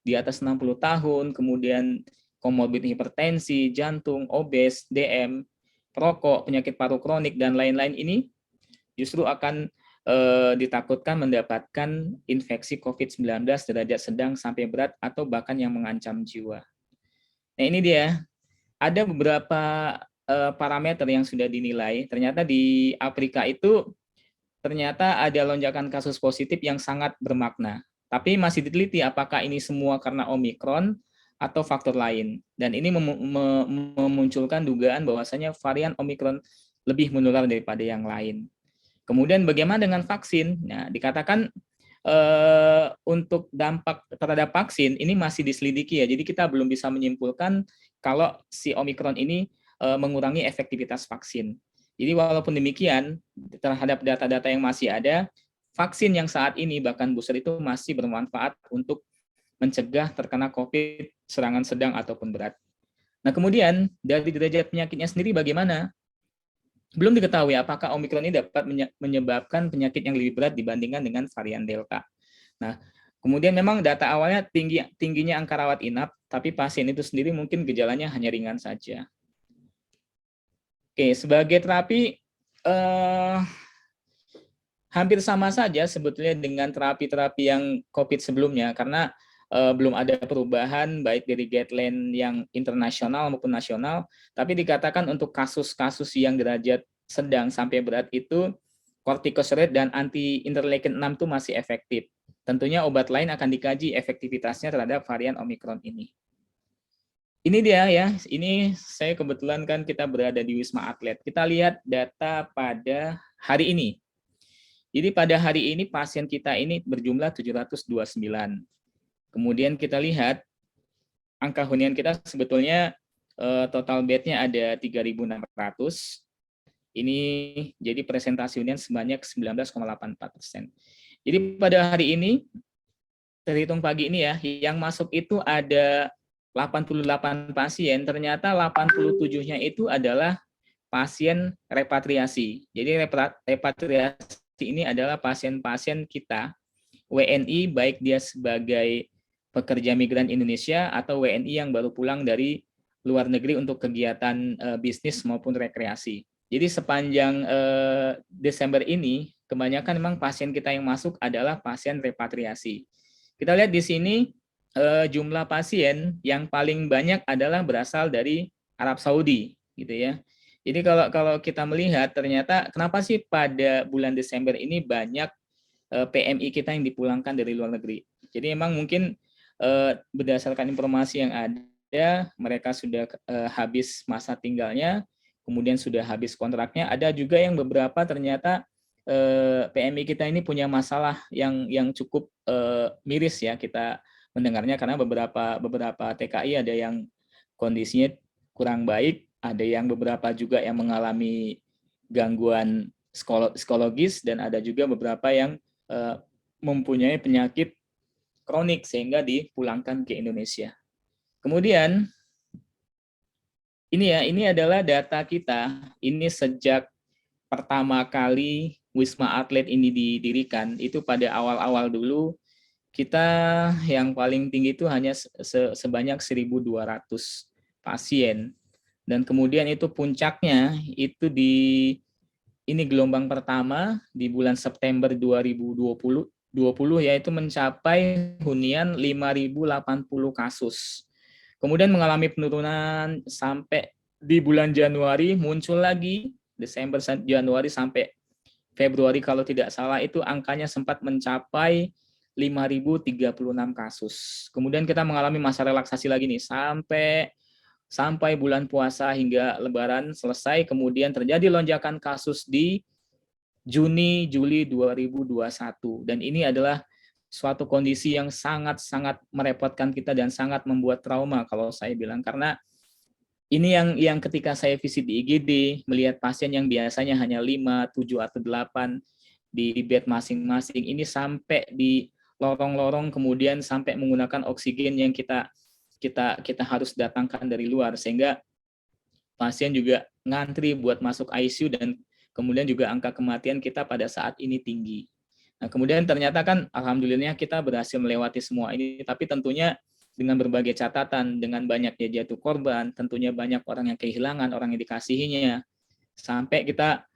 di atas 60 tahun, kemudian komorbid hipertensi, jantung, obes, DM, perokok, penyakit paru kronik, dan lain-lain ini justru akan ditakutkan mendapatkan infeksi COVID-19 derajat sedang sampai berat atau bahkan yang mengancam jiwa. Nah ini dia, ada beberapa parameter yang sudah dinilai. Ternyata di Afrika itu ternyata ada lonjakan kasus positif yang sangat bermakna. Tapi masih diteliti apakah ini semua karena Omikron atau faktor lain. Dan ini memunculkan dugaan bahwasanya varian Omikron lebih menular daripada yang lain. Kemudian bagaimana dengan vaksin? Nah, dikatakan untuk dampak terhadap vaksin ini masih diselidiki ya. Jadi kita belum bisa menyimpulkan kalau si Omikron ini mengurangi efektivitas vaksin. Jadi walaupun demikian, terhadap data-data yang masih ada, vaksin yang saat ini bahkan booster itu masih bermanfaat untuk mencegah terkena COVID serangan sedang ataupun berat. Nah kemudian dari derajat penyakitnya sendiri bagaimana? Belum diketahui apakah Omikron ini dapat menyebabkan penyakit yang lebih berat dibandingkan dengan varian Delta. Nah kemudian memang data awalnya tingginya angka rawat inap, tapi pasien itu sendiri mungkin gejalanya hanya ringan saja. Oke, sebagai terapi hampir sama saja sebetulnya dengan terapi-terapi yang COVID sebelumnya, karena belum ada perubahan baik dari guideline yang internasional maupun nasional, tapi dikatakan untuk kasus-kasus yang derajat sedang sampai berat itu kortikosteroid dan anti-interleukin 6 itu masih efektif. Tentunya obat lain akan dikaji efektivitasnya terhadap varian Omikron ini. Ini dia ya, ini saya kebetulan kan kita berada di Wisma Atlet. Kita lihat data pada hari ini. Jadi pada hari ini pasien kita ini berjumlah 729. Kemudian kita lihat angka hunian kita sebetulnya total bednya ada 3.600. Ini jadi presentasi hunian sebanyak 19,84%. Jadi pada hari ini, terhitung pagi ini ya, yang masuk itu ada 88 pasien, ternyata 87-nya itu adalah pasien repatriasi. Jadi repatriasi ini adalah pasien-pasien kita, WNI, baik dia sebagai pekerja migran Indonesia atau WNI yang baru pulang dari luar negeri untuk kegiatan bisnis maupun rekreasi. Jadi sepanjang Desember ini, kebanyakan memang pasien kita yang masuk adalah pasien repatriasi. Kita lihat di sini jumlah pasien yang paling banyak adalah berasal dari Arab Saudi, gitu ya. Jadi kalau kita melihat ternyata kenapa sih pada bulan Desember ini banyak PMI kita yang dipulangkan dari luar negeri. Jadi memang mungkin berdasarkan informasi yang ada, mereka sudah habis masa tinggalnya, kemudian sudah habis kontraknya. Ada juga yang beberapa ternyata PMI kita ini punya masalah yang cukup miris ya kita mendengarnya, karena beberapa TKI ada yang kondisinya kurang baik, ada yang beberapa juga yang mengalami gangguan psikologis, dan ada juga beberapa yang mempunyai penyakit kronik sehingga dipulangkan ke Indonesia. Kemudian ini adalah data kita. Ini sejak pertama kali Wisma Atlet ini didirikan, itu pada awal-awal dulu kita yang paling tinggi itu hanya sebanyak 1.200 pasien. Dan kemudian itu puncaknya itu ini gelombang pertama di bulan September 2020 yaitu mencapai hunian 5.080 kasus. Kemudian mengalami penurunan sampai di bulan Januari, muncul lagi Desember, Januari sampai Februari kalau tidak salah itu angkanya sempat mencapai 5.036 kasus. Kemudian kita mengalami masa relaksasi lagi nih sampai bulan puasa hingga Lebaran selesai. Kemudian terjadi lonjakan kasus di Juni, Juli 2021. Dan ini adalah suatu kondisi yang sangat-sangat merepotkan kita dan sangat membuat trauma kalau saya bilang. Karena ini yang ketika saya visit di IGD, melihat pasien yang biasanya hanya 5, 7, atau 8 di bed masing-masing, ini sampai di lorong-lorong, kemudian sampai menggunakan oksigen yang kita harus datangkan dari luar, sehingga pasien juga ngantri buat masuk ICU, dan kemudian juga angka kematian kita pada saat ini tinggi. Nah, kemudian ternyata kan alhamdulillah kita berhasil melewati semua ini, tapi tentunya dengan berbagai catatan, dengan banyaknya jatuh korban, tentunya banyak orang yang kehilangan, orang yang dikasihinya, sampai kita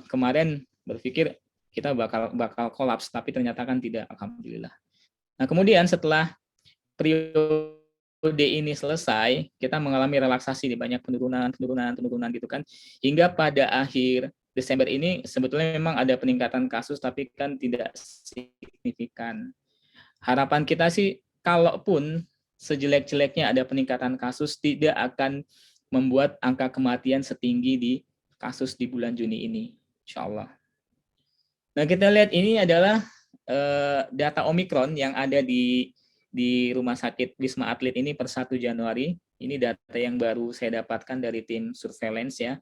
kemarin berpikir kita bakal kolaps, tapi ternyata kan tidak, alhamdulillah. Nah, kemudian setelah periode ini selesai, kita mengalami relaksasi di banyak penurunan gitu kan, hingga pada akhir Desember ini sebetulnya memang ada peningkatan kasus, tapi kan tidak signifikan. Harapan kita sih, kalaupun sejelek-jeleknya ada peningkatan kasus, tidak akan membuat angka kematian setinggi di kasus di bulan Juni ini, insya Allah. Nah, kita lihat ini adalah data Omikron yang ada di Rumah Sakit Wisma Atlet ini per 1 Januari. Ini data yang baru saya dapatkan dari tim surveillance ya.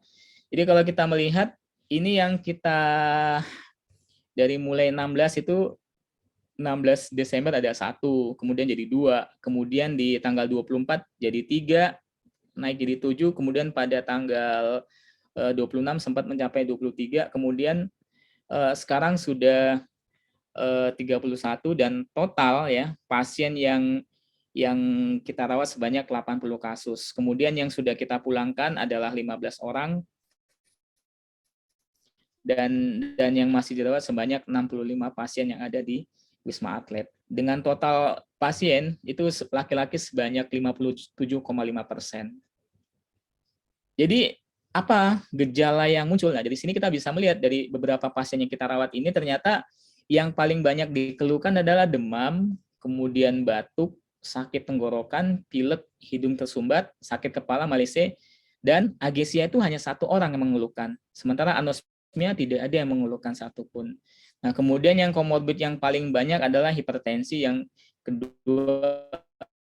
Jadi kalau kita melihat, ini yang kita dari mulai 16 itu, 16 Desember ada 1, kemudian jadi 2, kemudian di tanggal 24 jadi 3, naik jadi 7, kemudian pada tanggal 26 sempat mencapai 23, kemudian sekarang sudah 31, dan total ya pasien yang kita rawat sebanyak 80 kasus. Kemudian yang sudah kita pulangkan adalah 15 orang, dan yang masih dirawat sebanyak 65 pasien yang ada di Wisma Atlet. Dengan total pasien itu laki-laki sebanyak 57,5%. Jadi apa gejala yang muncul? Nah, dari sini kita bisa melihat dari beberapa pasien yang kita rawat ini, ternyata yang paling banyak dikeluhkan adalah demam, kemudian batuk, sakit tenggorokan, pilek, hidung tersumbat, sakit kepala, malese, dan agesia itu hanya 1 orang yang mengeluhkan. Sementara anosmia tidak ada yang mengeluhkan satupun. Nah, kemudian yang komorbid yang paling banyak adalah hipertensi, yang kedua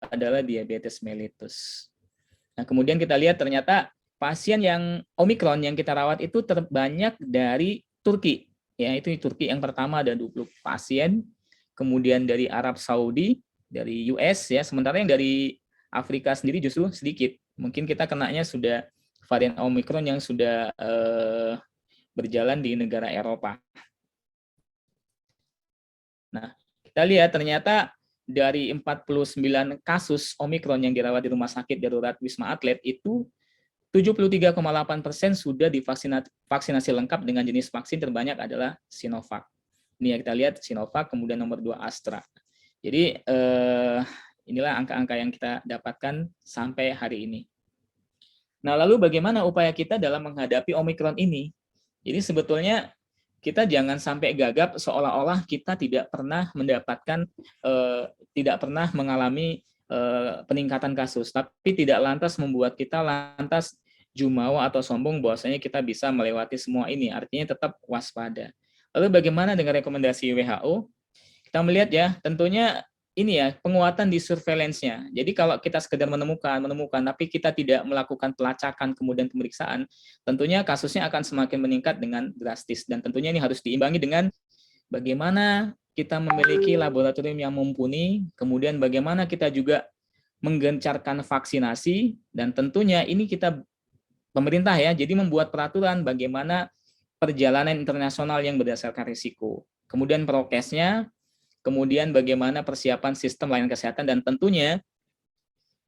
adalah diabetes mellitus. Nah, kemudian kita lihat ternyata pasien yang Omikron yang kita rawat itu terbanyak dari Turki. Ya, itu di Turki yang pertama ada 20 pasien, kemudian dari Arab Saudi, dari US ya, sementara yang dari Afrika sendiri justru sedikit. Mungkin kita kenanya sudah varian Omikron yang sudah berjalan di negara Eropa. Nah, kita lihat ternyata dari 49 kasus Omikron yang dirawat di Rumah Sakit Darurat Wisma Atlet itu 73,8% sudah divaksinasi lengkap dengan jenis vaksin terbanyak adalah Sinovac. Ini yang kita lihat Sinovac, kemudian nomor 2 Astra. Jadi inilah angka-angka yang kita dapatkan sampai hari ini. Nah, lalu bagaimana upaya kita dalam menghadapi Omikron ini? Jadi sebetulnya kita jangan sampai gagap seolah-olah kita tidak pernah mendapatkan, tidak pernah mengalami peningkatan kasus, tapi tidak lantas membuat kita lantas jumawa atau sombong bahwasanya kita bisa melewati semua ini. Artinya tetap waspada. Lalu bagaimana dengan rekomendasi WHO? Kita melihat ya, tentunya ini ya, penguatan di surveillance-nya. Jadi kalau kita sekedar menemukan, tapi kita tidak melakukan pelacakan kemudian pemeriksaan, tentunya kasusnya akan semakin meningkat dengan drastis. Dan tentunya ini harus diimbangi dengan bagaimana kita memiliki laboratorium yang mumpuni, kemudian bagaimana kita juga menggencarkan vaksinasi, dan tentunya ini kita pemerintah ya, jadi membuat peraturan bagaimana perjalanan internasional yang berdasarkan risiko. Kemudian prokesnya, kemudian bagaimana persiapan sistem layanan kesehatan, dan tentunya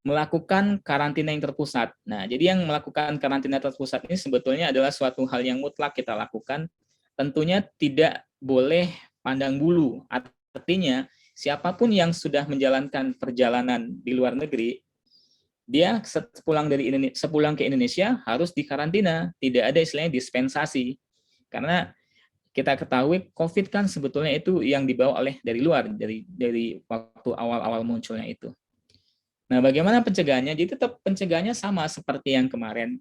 melakukan karantina yang terpusat. Nah, jadi yang melakukan karantina terpusat ini sebetulnya adalah suatu hal yang mutlak kita lakukan. Tentunya tidak boleh pandang bulu. Artinya, siapapun yang sudah menjalankan perjalanan di luar negeri, dia sepulang ke Indonesia harus dikarantina. Tidak ada istilahnya dispensasi. Karena kita ketahui COVID kan sebetulnya itu yang dibawa oleh dari luar, dari waktu awal-awal munculnya itu. Nah, bagaimana pencegahannya? Jadi tetap pencegahannya sama seperti yang kemarin,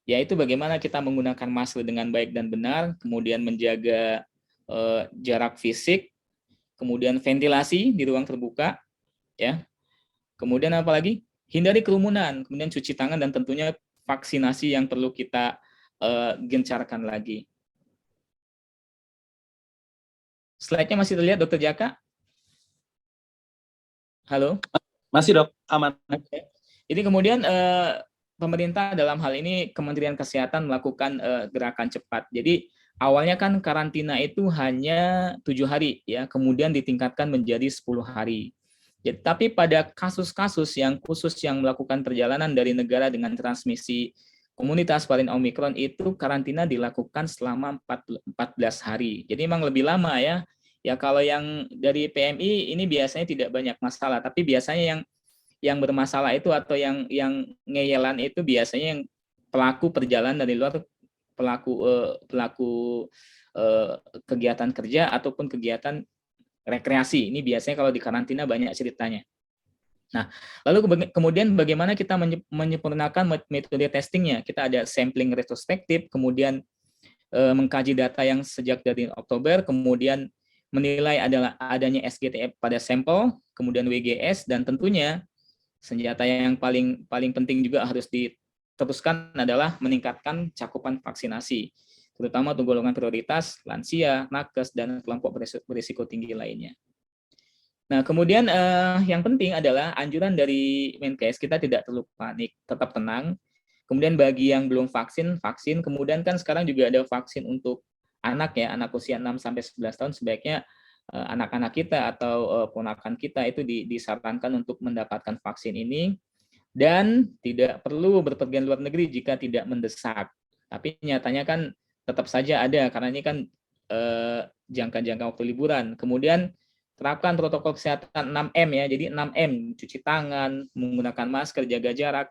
yaitu bagaimana kita menggunakan masker dengan baik dan benar, kemudian menjaga jarak fisik, kemudian ventilasi di ruang terbuka, ya. Kemudian apa lagi? Hindari kerumunan, kemudian cuci tangan, dan tentunya vaksinasi yang perlu kita gencarkan lagi. Slide-nya masih terlihat, Dr. Jaka? Halo? Masih, Dok, aman. Oke. Jadi kemudian pemerintah dalam hal ini Kementerian Kesehatan melakukan gerakan cepat. Jadi awalnya kan karantina itu hanya 7 hari, ya, kemudian ditingkatkan menjadi 10 hari. Jadi, tapi pada kasus-kasus yang khusus yang melakukan perjalanan dari negara dengan transmisi komunitas varian Omikron itu karantina dilakukan selama 14 hari. Jadi memang lebih lama ya. Ya kalau yang dari PMI ini biasanya tidak banyak masalah, tapi biasanya yang bermasalah itu atau yang ngeyelan itu biasanya yang pelaku perjalanan dari luar, pelaku kegiatan kerja ataupun kegiatan rekreasi. Ini biasanya kalau di karantina banyak ceritanya. Nah, lalu kemudian bagaimana kita menyempurnakan metode testingnya? Kita ada sampling retrospektif, kemudian mengkaji data yang sejak dari Oktober, kemudian menilai adanya SGTF pada sampel, kemudian WGS, dan tentunya senjata yang paling penting juga harus diteruskan adalah meningkatkan cakupan vaksinasi, terutama untuk golongan prioritas, lansia, nakes, dan kelompok berisiko tinggi lainnya. Nah, kemudian yang penting adalah anjuran dari Menkes, kita tidak perlu panik, tetap tenang. Kemudian bagi yang belum vaksin, kemudian kan sekarang juga ada vaksin untuk anak ya, anak usia 6-11 tahun, sebaiknya anak-anak kita atau ponakan kita itu disarankan untuk mendapatkan vaksin ini, dan tidak perlu berpergian luar negeri jika tidak mendesak. Tapi nyatanya kan tetap saja ada, karena ini kan jangka-jangka waktu liburan. Kemudian terapkan protokol kesehatan 6M ya, jadi 6M, cuci tangan, menggunakan masker, jaga jarak,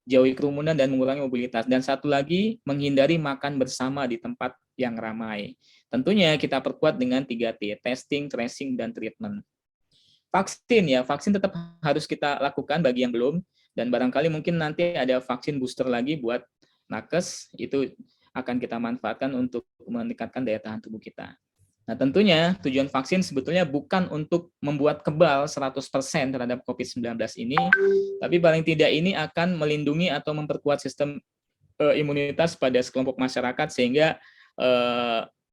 jauhi kerumunan, dan mengurangi mobilitas. Dan satu lagi, menghindari makan bersama di tempat yang ramai. Tentunya kita perkuat dengan 3T, testing, tracing, dan treatment. vaksin ya, vaksin tetap harus kita lakukan bagi yang belum, dan barangkali mungkin nanti ada vaksin booster lagi buat nakes, itu akan kita manfaatkan untuk meningkatkan daya tahan tubuh kita. Nah, tentunya tujuan vaksin sebetulnya bukan untuk membuat kebal 100% terhadap COVID-19 ini, tapi paling tidak ini akan melindungi atau memperkuat sistem imunitas pada sekelompok masyarakat, sehingga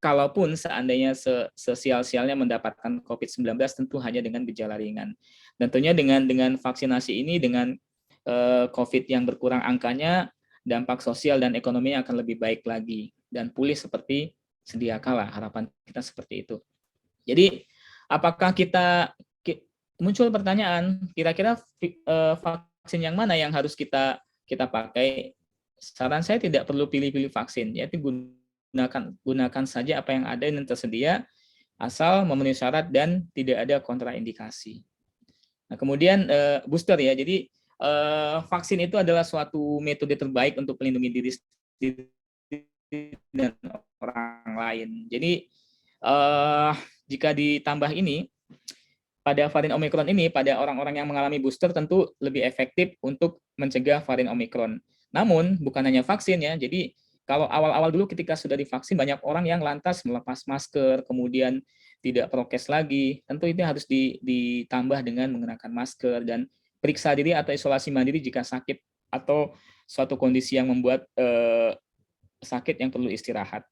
kalaupun seandainya sesial-sialnya mendapatkan COVID-19 tentu hanya dengan gejala ringan. Dan tentunya dengan vaksinasi ini, dengan COVID yang berkurang angkanya, dampak sosial dan ekonomi akan lebih baik lagi dan pulih seperti sedia kala, harapan kita seperti itu. Jadi, apakah muncul pertanyaan, kira-kira vaksin yang mana yang harus kita pakai? Saran saya tidak perlu pilih-pilih vaksin, yaitu gunakan saja apa yang ada yang tersedia, asal memenuhi syarat dan tidak ada kontraindikasi. Nah, kemudian booster ya, jadi vaksin itu adalah suatu metode terbaik untuk melindungi diri sendiri dan orang lain. Jadi jika ditambah ini, pada varian Omicron ini, pada orang-orang yang mengalami booster tentu lebih efektif untuk mencegah varian Omicron. Namun bukan hanya vaksin ya, jadi kalau awal-awal dulu ketika sudah divaksin, banyak orang yang lantas melepas masker, kemudian tidak prokes lagi. Tentu itu harus ditambah dengan menggunakan masker dan periksa diri atau isolasi mandiri jika sakit atau suatu kondisi yang membuat sakit yang perlu istirahat.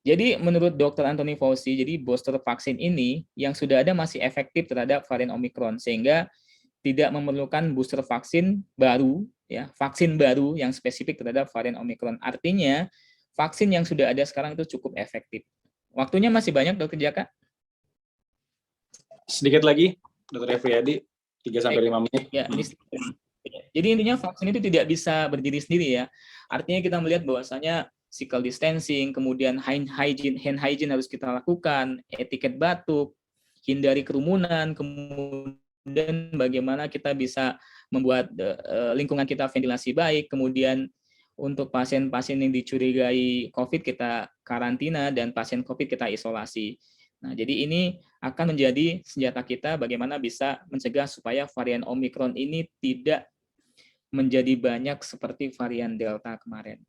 Jadi menurut Dr. Anthony Fauci, jadi booster vaksin ini yang sudah ada masih efektif terhadap varian Omicron, sehingga tidak memerlukan booster vaksin baru, ya, vaksin baru yang spesifik terhadap varian Omicron. Artinya vaksin yang sudah ada sekarang itu cukup efektif. Waktunya masih banyak, Dr. Jaka? Sedikit lagi, Dr. Efriadi, 3-5 menit. Ya, jadi intinya vaksin itu tidak bisa berdiri sendiri ya. Artinya kita melihat bahwasanya physical distancing, kemudian hand hygiene harus kita lakukan, etiket batuk, hindari kerumunan, kemudian bagaimana kita bisa membuat lingkungan kita ventilasi baik, kemudian untuk pasien-pasien yang dicurigai COVID kita karantina dan pasien COVID kita isolasi. Nah, jadi ini akan menjadi senjata kita bagaimana bisa mencegah supaya varian Omicron ini tidak menjadi banyak seperti varian Delta kemarin.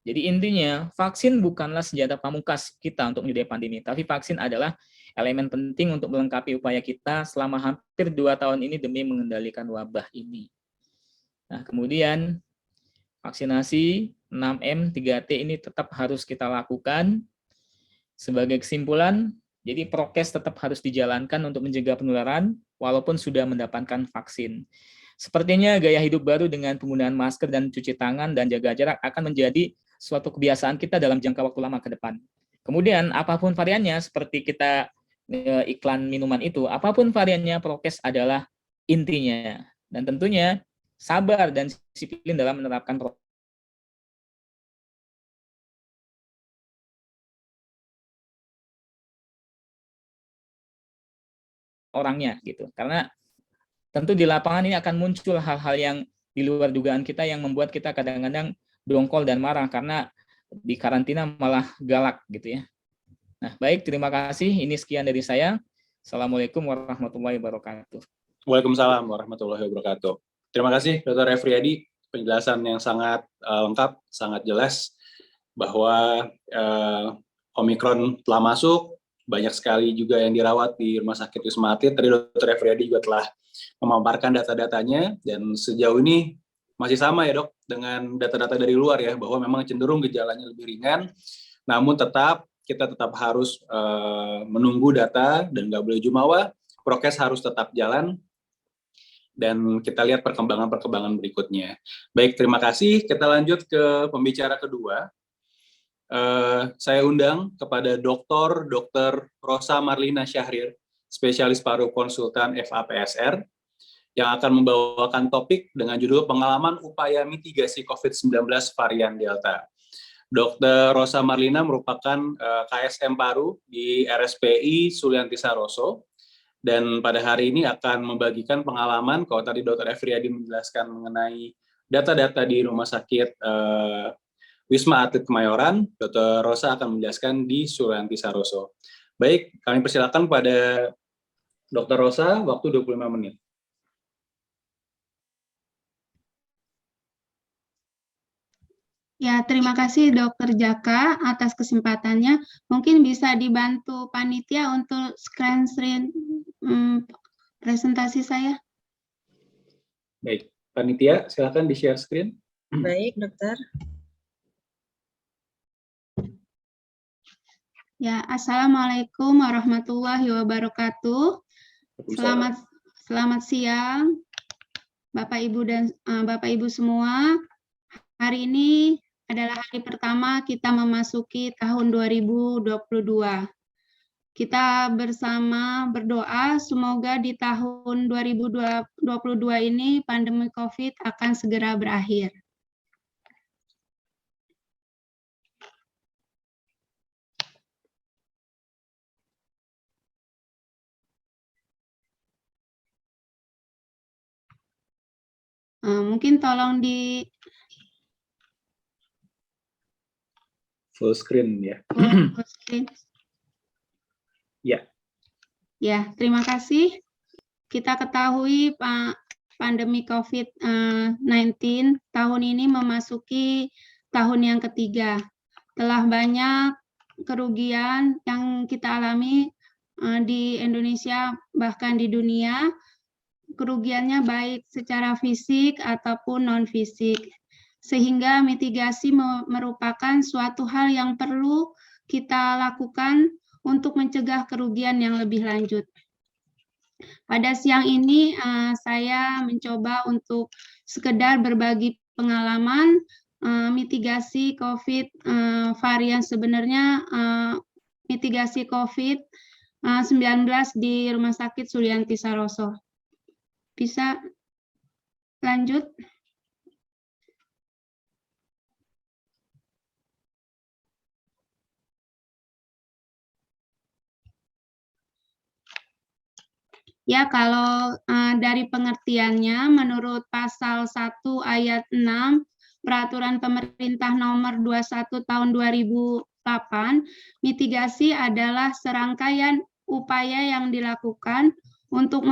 Jadi intinya, vaksin bukanlah senjata pamungkas kita untuk menyudahi pandemi, tapi vaksin adalah elemen penting untuk melengkapi upaya kita selama hampir 2 tahun ini demi mengendalikan wabah ini. Nah, kemudian vaksinasi 6M, 3T ini tetap harus kita lakukan. Sebagai kesimpulan, jadi prokes tetap harus dijalankan untuk mencegah penularan walaupun sudah mendapatkan vaksin. Sepertinya gaya hidup baru dengan penggunaan masker dan cuci tangan dan jaga jarak akan menjadi suatu kebiasaan kita dalam jangka waktu lama ke depan. Kemudian apapun variannya, seperti kita iklan minuman itu, apapun variannya, prokes adalah intinya. Dan tentunya sabar dan disiplin dalam menerapkan prokes. Orangnya gitu, karena tentu di lapangan ini akan muncul hal-hal yang di luar dugaan kita yang membuat kita kadang-kadang dongkol dan marah karena di karantina malah galak gitu ya. Nah, baik, terima kasih. Ini sekian dari saya. Assalamualaikum warahmatullahi wabarakatuh. Waalaikumsalam warahmatullahi wabarakatuh. Terima kasih Dr. Efriadi, penjelasan yang sangat lengkap, sangat jelas bahwa Omicron telah masuk. Banyak sekali juga yang dirawat di Rumah Sakit Wisma Atlet. Tadi Dr. Efriadi juga telah memaparkan data-datanya, dan sejauh ini masih sama ya dok, dengan data-data dari luar ya, bahwa memang cenderung gejalanya lebih ringan, namun kita tetap harus menunggu data dan nggak boleh jumawa, prokes harus tetap jalan, dan kita lihat perkembangan-perkembangan berikutnya. Baik, terima kasih. Kita lanjut ke pembicara kedua. Saya undang kepada Dr. Rosa Marlina Syahrir, spesialis paru konsultan FAPSR, yang akan membawakan topik dengan judul pengalaman upaya mitigasi COVID-19 varian Delta. Dr. Rosa Marlina merupakan KSM Paru di RSPI Sulianti Saroso, dan pada hari ini akan membagikan pengalaman. Kalau tadi Dr. Efriadi menjelaskan mengenai data-data di Rumah Sakit Wisma Atlet Kemayoran, Dr. Rosa akan menjelaskan di Sulianti Saroso. Baik, kami persilakan pada Dr. Rosa, waktu 25 menit. Ya, terima kasih Dr. Jaka atas kesempatannya. Mungkin bisa dibantu panitia untuk screen presentasi saya. Baik, panitia silakan di-share screen. Baik, dokter. Ya, Assalamualaikum warahmatullahi wabarakatuh. Selamat siang, Bapak Ibu dan Bapak Ibu semua. Hari ini adalah hari pertama kita memasuki tahun 2022. Kita bersama berdoa semoga di tahun 2022 ini pandemi COVID akan segera berakhir. Mungkin tolong di Full screen ya. full screen. Ya. Ya, terima kasih. Kita ketahui pandemi COVID-19 tahun ini memasuki tahun yang ketiga. Telah banyak kerugian yang kita alami di Indonesia bahkan di dunia. Kerugiannya baik secara fisik ataupun non-fisik. Sehingga mitigasi merupakan suatu hal yang perlu kita lakukan untuk mencegah kerugian yang lebih lanjut. Pada siang ini saya mencoba untuk sekedar berbagi pengalaman mitigasi COVID varian sebenarnya mitigasi COVID-19 di Rumah Sakit Sulianti Saroso. Bisa lanjut? Ya, kalau dari pengertiannya, menurut pasal 1 ayat 6 Peraturan Pemerintah Nomor 21 Tahun 2008, mitigasi adalah serangkaian upaya yang dilakukan untuk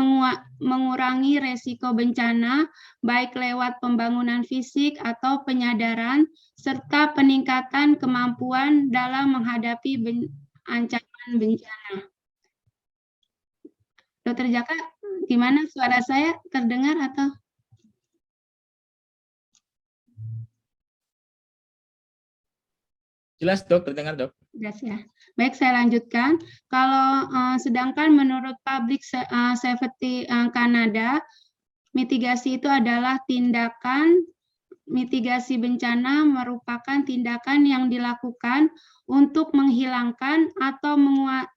mengurangi resiko bencana, baik lewat pembangunan fisik atau penyadaran, serta peningkatan kemampuan dalam menghadapi ancaman bencana. Dokter Jaka, gimana suara saya terdengar atau? Jelas dok, terdengar dok. Jelas ya. Baik, saya lanjutkan. Kalau sedangkan menurut Public Safety Kanada, mitigasi itu adalah tindakan mitigasi bencana merupakan tindakan yang dilakukan untuk menghilangkan atau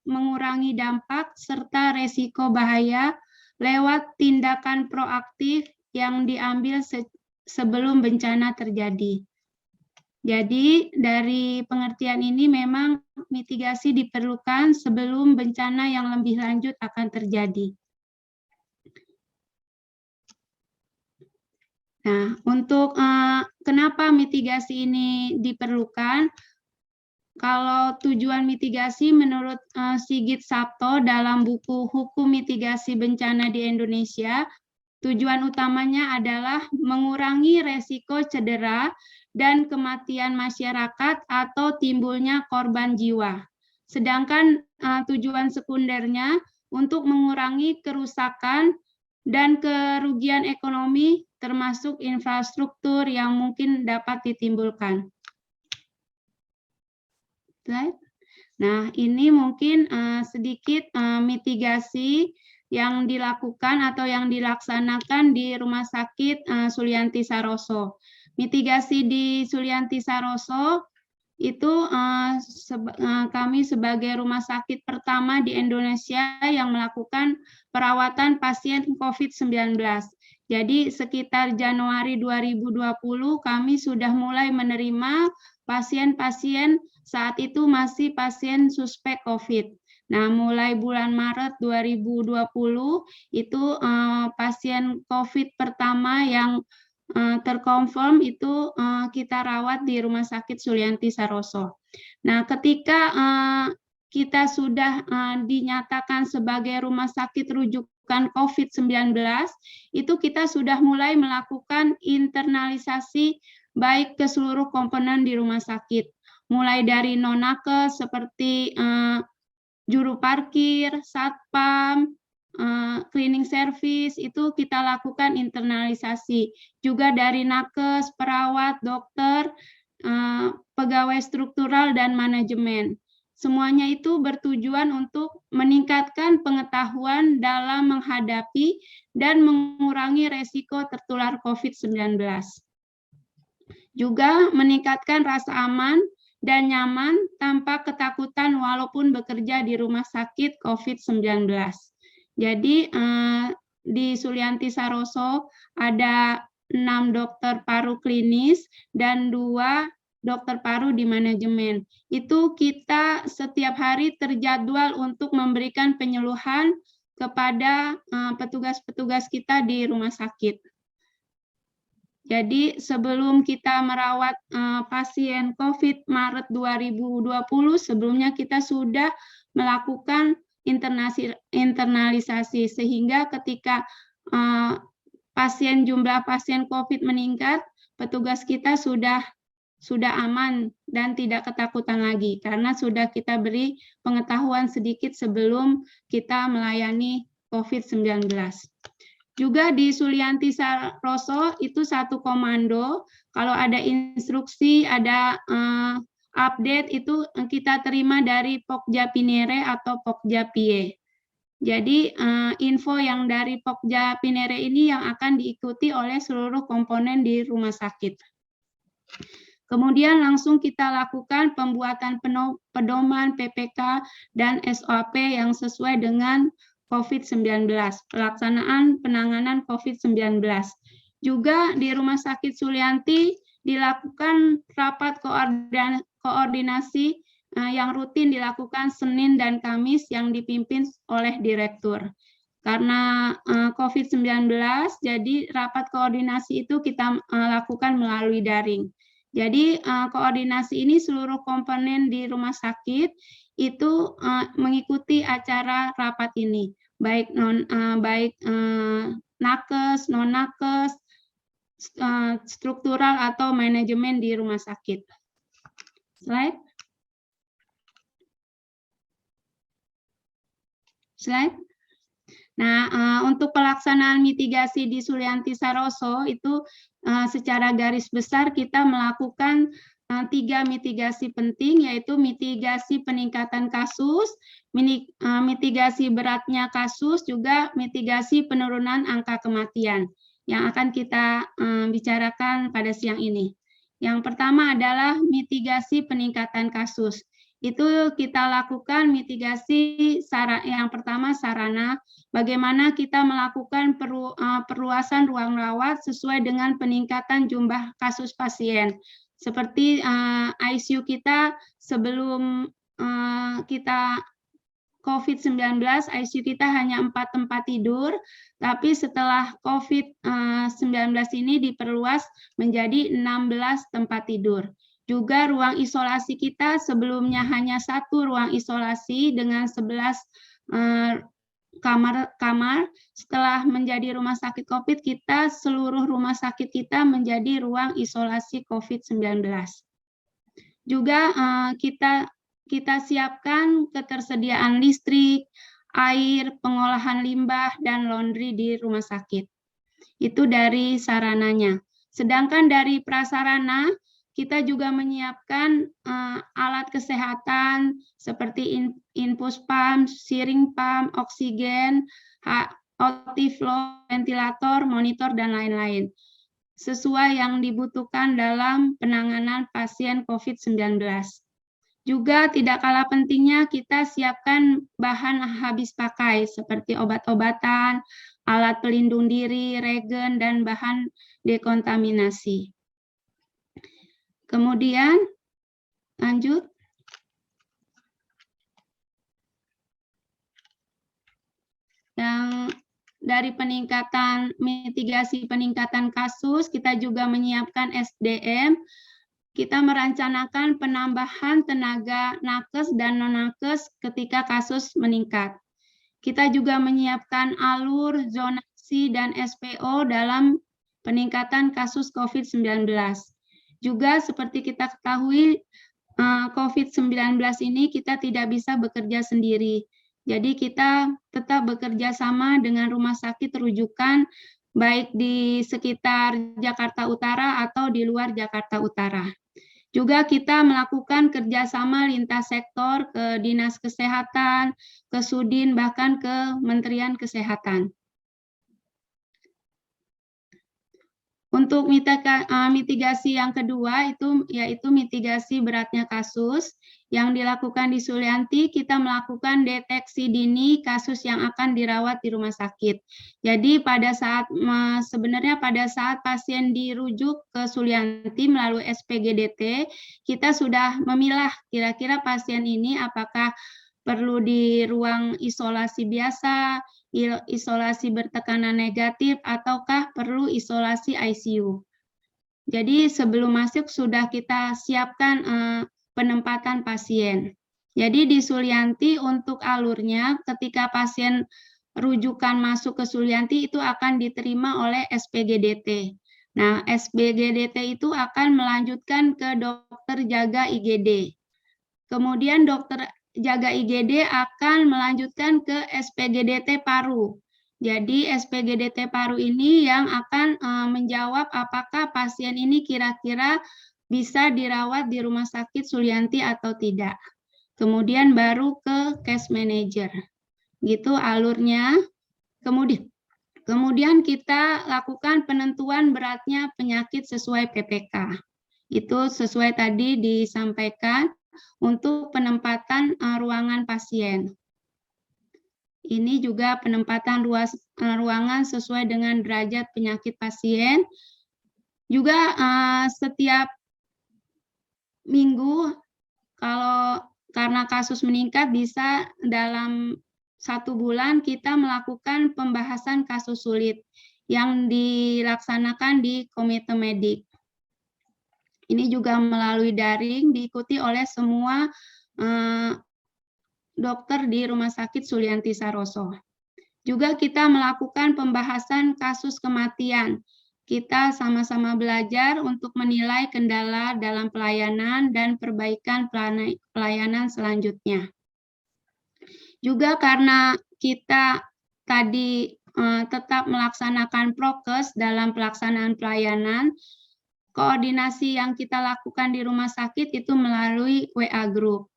mengurangi dampak serta resiko bahaya lewat tindakan proaktif yang diambil sebelum bencana terjadi. Jadi dari pengertian ini memang mitigasi diperlukan sebelum bencana yang lebih lanjut akan terjadi. Nah, untuk kenapa mitigasi ini diperlukan? Kalau tujuan mitigasi menurut Sigit Sabto dalam buku Hukum Mitigasi Bencana di Indonesia, tujuan utamanya adalah mengurangi resiko cedera dan kematian masyarakat atau timbulnya korban jiwa. Sedangkan tujuan sekundernya untuk mengurangi kerusakan dan kerugian ekonomi termasuk infrastruktur yang mungkin dapat ditimbulkan. Nah, ini mungkin sedikit mitigasi yang dilakukan atau yang dilaksanakan di Rumah Sakit Sulianti Saroso. Mitigasi di Sulianti Saroso itu kami sebagai rumah sakit pertama di Indonesia yang melakukan perawatan pasien COVID-19. Jadi sekitar Januari 2020 kami sudah mulai menerima pasien-pasien saat itu masih pasien suspek COVID. Nah, mulai bulan Maret 2020 itu pasien COVID pertama yang terkonfirm itu kita rawat di Rumah Sakit Sulianti Saroso. Nah, ketika kita sudah dinyatakan sebagai rumah sakit rujukan COVID-19, itu kita sudah mulai melakukan internalisasi baik ke seluruh komponen di rumah sakit, mulai dari non-nakes seperti juru parkir, satpam, cleaning service, itu kita lakukan internalisasi. Juga dari nakes, perawat, dokter, pegawai struktural, dan manajemen. Semuanya itu bertujuan untuk meningkatkan pengetahuan dalam menghadapi dan mengurangi resiko tertular COVID-19. Juga meningkatkan rasa aman dan nyaman tanpa ketakutan walaupun bekerja di rumah sakit COVID-19. Jadi di Sulianti Saroso ada 6 dokter paru klinis dan 2 dokter paru di manajemen. Itu kita setiap hari terjadwal untuk memberikan penyuluhan kepada petugas-petugas kita di rumah sakit. Jadi sebelum kita merawat pasien COVID Maret 2020, sebelumnya kita sudah melakukan internalisasi, sehingga ketika jumlah pasien COVID meningkat, petugas kita sudah aman dan tidak ketakutan lagi, karena sudah kita beri pengetahuan sedikit sebelum kita melayani COVID-19. Juga di Sulianti Saroso itu satu komando, kalau ada instruksi, ada update, itu kita terima dari Pokja Pinere atau Pokja PIE. Jadi info yang dari Pokja Pinere ini yang akan diikuti oleh seluruh komponen di rumah sakit. Kemudian langsung kita lakukan pembuatan pedoman PPK dan SOP yang sesuai dengan COVID-19, pelaksanaan penanganan COVID-19. Juga di Rumah Sakit Sulianti dilakukan rapat koordinasi yang rutin dilakukan Senin dan Kamis yang dipimpin oleh Direktur. Karena COVID-19, jadi rapat koordinasi itu kita lakukan melalui daring. Jadi koordinasi ini seluruh komponen di rumah sakit itu mengikuti acara rapat ini, baik nakes, non nakes, struktural atau manajemen di rumah sakit. Slide. Nah, untuk pelaksanaan mitigasi di Sulianti Saroso itu secara garis besar kita melakukan 3 mitigasi penting, yaitu mitigasi peningkatan kasus, mitigasi beratnya kasus, juga mitigasi penurunan angka kematian yang akan kita bicarakan pada siang ini. Yang pertama adalah mitigasi peningkatan kasus. Itu kita lakukan mitigasi yang pertama sarana, bagaimana kita melakukan perluasan ruang rawat sesuai dengan peningkatan jumlah kasus pasien. Seperti ICU kita sebelum kita COVID-19, ICU kita hanya 4 tempat tidur, tapi setelah COVID-19 ini diperluas menjadi 16 tempat tidur. Juga ruang isolasi kita sebelumnya hanya 1 ruang isolasi dengan 11 kamar. Setelah menjadi rumah sakit COVID, kita seluruh rumah sakit kita menjadi ruang isolasi COVID-19. Juga kita siapkan ketersediaan listrik, air, pengolahan limbah, dan laundry di rumah sakit. Itu dari sarananya. Sedangkan dari prasarana, kita juga menyiapkan alat kesehatan seperti infus pump, syring pump, oksigen, Optiflow, ventilator, monitor, dan lain-lain. Sesuai yang dibutuhkan dalam penanganan pasien COVID-19. Juga tidak kalah pentingnya kita siapkan bahan habis pakai seperti obat-obatan, alat pelindung diri, regen, dan bahan dekontaminasi. Kemudian lanjut. Yang dari mitigasi peningkatan kasus, kita juga menyiapkan SDM. kita merencanakan penambahan tenaga nakes dan non-nakes ketika kasus meningkat. Kita juga menyiapkan alur, zonasi, dan SPO dalam peningkatan kasus COVID-19. Juga seperti kita ketahui, COVID-19 ini kita tidak bisa bekerja sendiri. Jadi kita tetap bekerja sama dengan rumah sakit rujukan, baik di sekitar Jakarta Utara atau di luar Jakarta Utara. Juga kita melakukan kerjasama lintas sektor ke Dinas Kesehatan, ke Sudin, bahkan ke Kementerian Kesehatan. Untuk mitigasi yang kedua itu yaitu mitigasi beratnya kasus. Yang dilakukan di Sulianti, kita melakukan deteksi dini kasus yang akan dirawat di rumah sakit. Jadi sebenarnya pada saat pasien dirujuk ke Sulianti melalui SPGDT, kita sudah memilah kira-kira pasien ini apakah perlu di ruang isolasi biasa, isolasi bertekanan negatif, ataukah perlu isolasi ICU. Jadi sebelum masuk sudah kita siapkan penempatan pasien. Jadi di Sulianti untuk alurnya ketika pasien rujukan masuk ke Sulianti itu akan diterima oleh SPGDT. Nah, SPGDT itu akan melanjutkan ke dokter jaga IGD. Kemudian dokter jaga IGD akan melanjutkan ke SPGDT paru. Jadi SPGDT paru ini yang akan menjawab apakah pasien ini kira-kira bisa dirawat di rumah sakit Sulianti atau tidak. Kemudian baru ke case manager. Gitu alurnya. Kemudian kita lakukan penentuan beratnya penyakit sesuai PPK. Itu sesuai tadi disampaikan untuk penempatan ruangan pasien. Ini juga penempatan ruangan sesuai dengan derajat penyakit pasien. Juga setiap minggu karena kasus meningkat bisa dalam 1 bulan kita melakukan pembahasan kasus sulit yang dilaksanakan di Komite Medik. Ini juga melalui daring diikuti oleh semua dokter di Rumah Sakit Sulianti Saroso. Juga kita melakukan pembahasan kasus kematian. Kita sama-sama belajar untuk menilai kendala dalam pelayanan dan perbaikan pelayanan selanjutnya. Juga karena kita tadi tetap melaksanakan prokes dalam pelaksanaan pelayanan, koordinasi yang kita lakukan di rumah sakit itu melalui WA Group.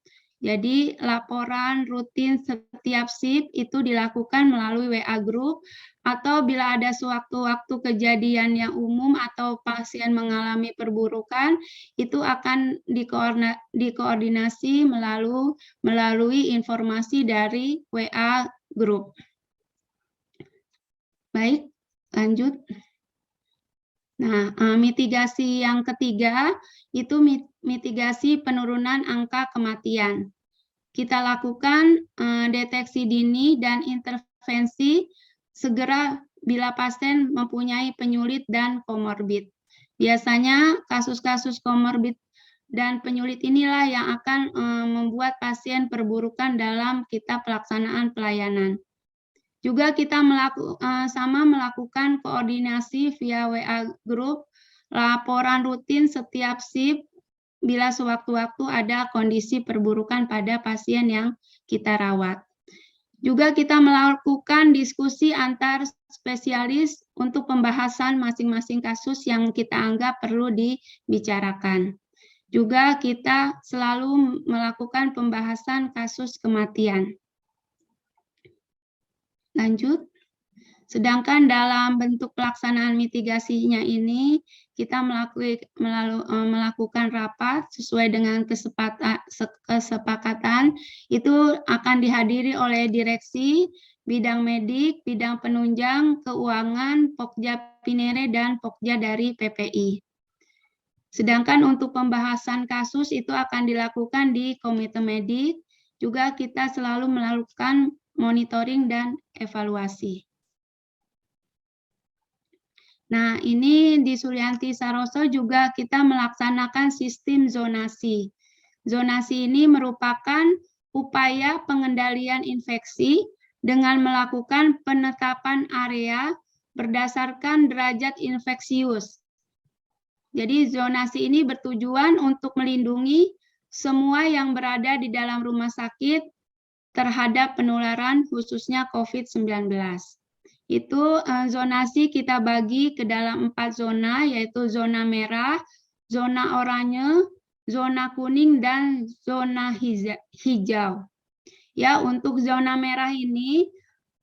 Jadi laporan rutin setiap shift itu dilakukan melalui WA Group, atau bila ada sewaktu-waktu kejadian yang umum atau pasien mengalami perburukan, itu akan dikoordinasi melalui informasi dari WA Group. Baik, lanjut. Nah, mitigasi yang ketiga itu mitigasi penurunan angka kematian. Kita lakukan deteksi dini dan intervensi segera bila pasien mempunyai penyulit dan komorbid. Biasanya kasus-kasus komorbid dan penyulit inilah yang akan membuat pasien perburukan dalam kita pelaksanaan pelayanan. Juga kita melakukan koordinasi via WA Group, laporan rutin setiap shift bila sewaktu-waktu ada kondisi perburukan pada pasien yang kita rawat. Juga kita melakukan diskusi antar spesialis untuk pembahasan masing-masing kasus yang kita anggap perlu dibicarakan. Juga kita selalu melakukan pembahasan kasus kematian. Lanjut. Sedangkan dalam bentuk pelaksanaan mitigasinya ini, kita melakukan rapat sesuai dengan kesepakatan, itu akan dihadiri oleh direksi, bidang medik, bidang penunjang, keuangan, Pokja Pinere, dan Pokja dari PPI. Sedangkan untuk pembahasan kasus itu akan dilakukan di Komite Medik, juga kita selalu melakukan monitoring dan evaluasi. Nah, ini di Sulianti Saroso juga kita melaksanakan sistem zonasi. Zonasi ini merupakan upaya pengendalian infeksi dengan melakukan penetapan area berdasarkan derajat infeksius. Jadi zonasi ini bertujuan untuk melindungi semua yang berada di dalam rumah sakit terhadap penularan khususnya COVID-19. Itu zonasi kita bagi ke dalam 4 zona, yaitu zona merah, zona oranye, zona kuning, dan zona hijau. Ya, untuk zona merah ini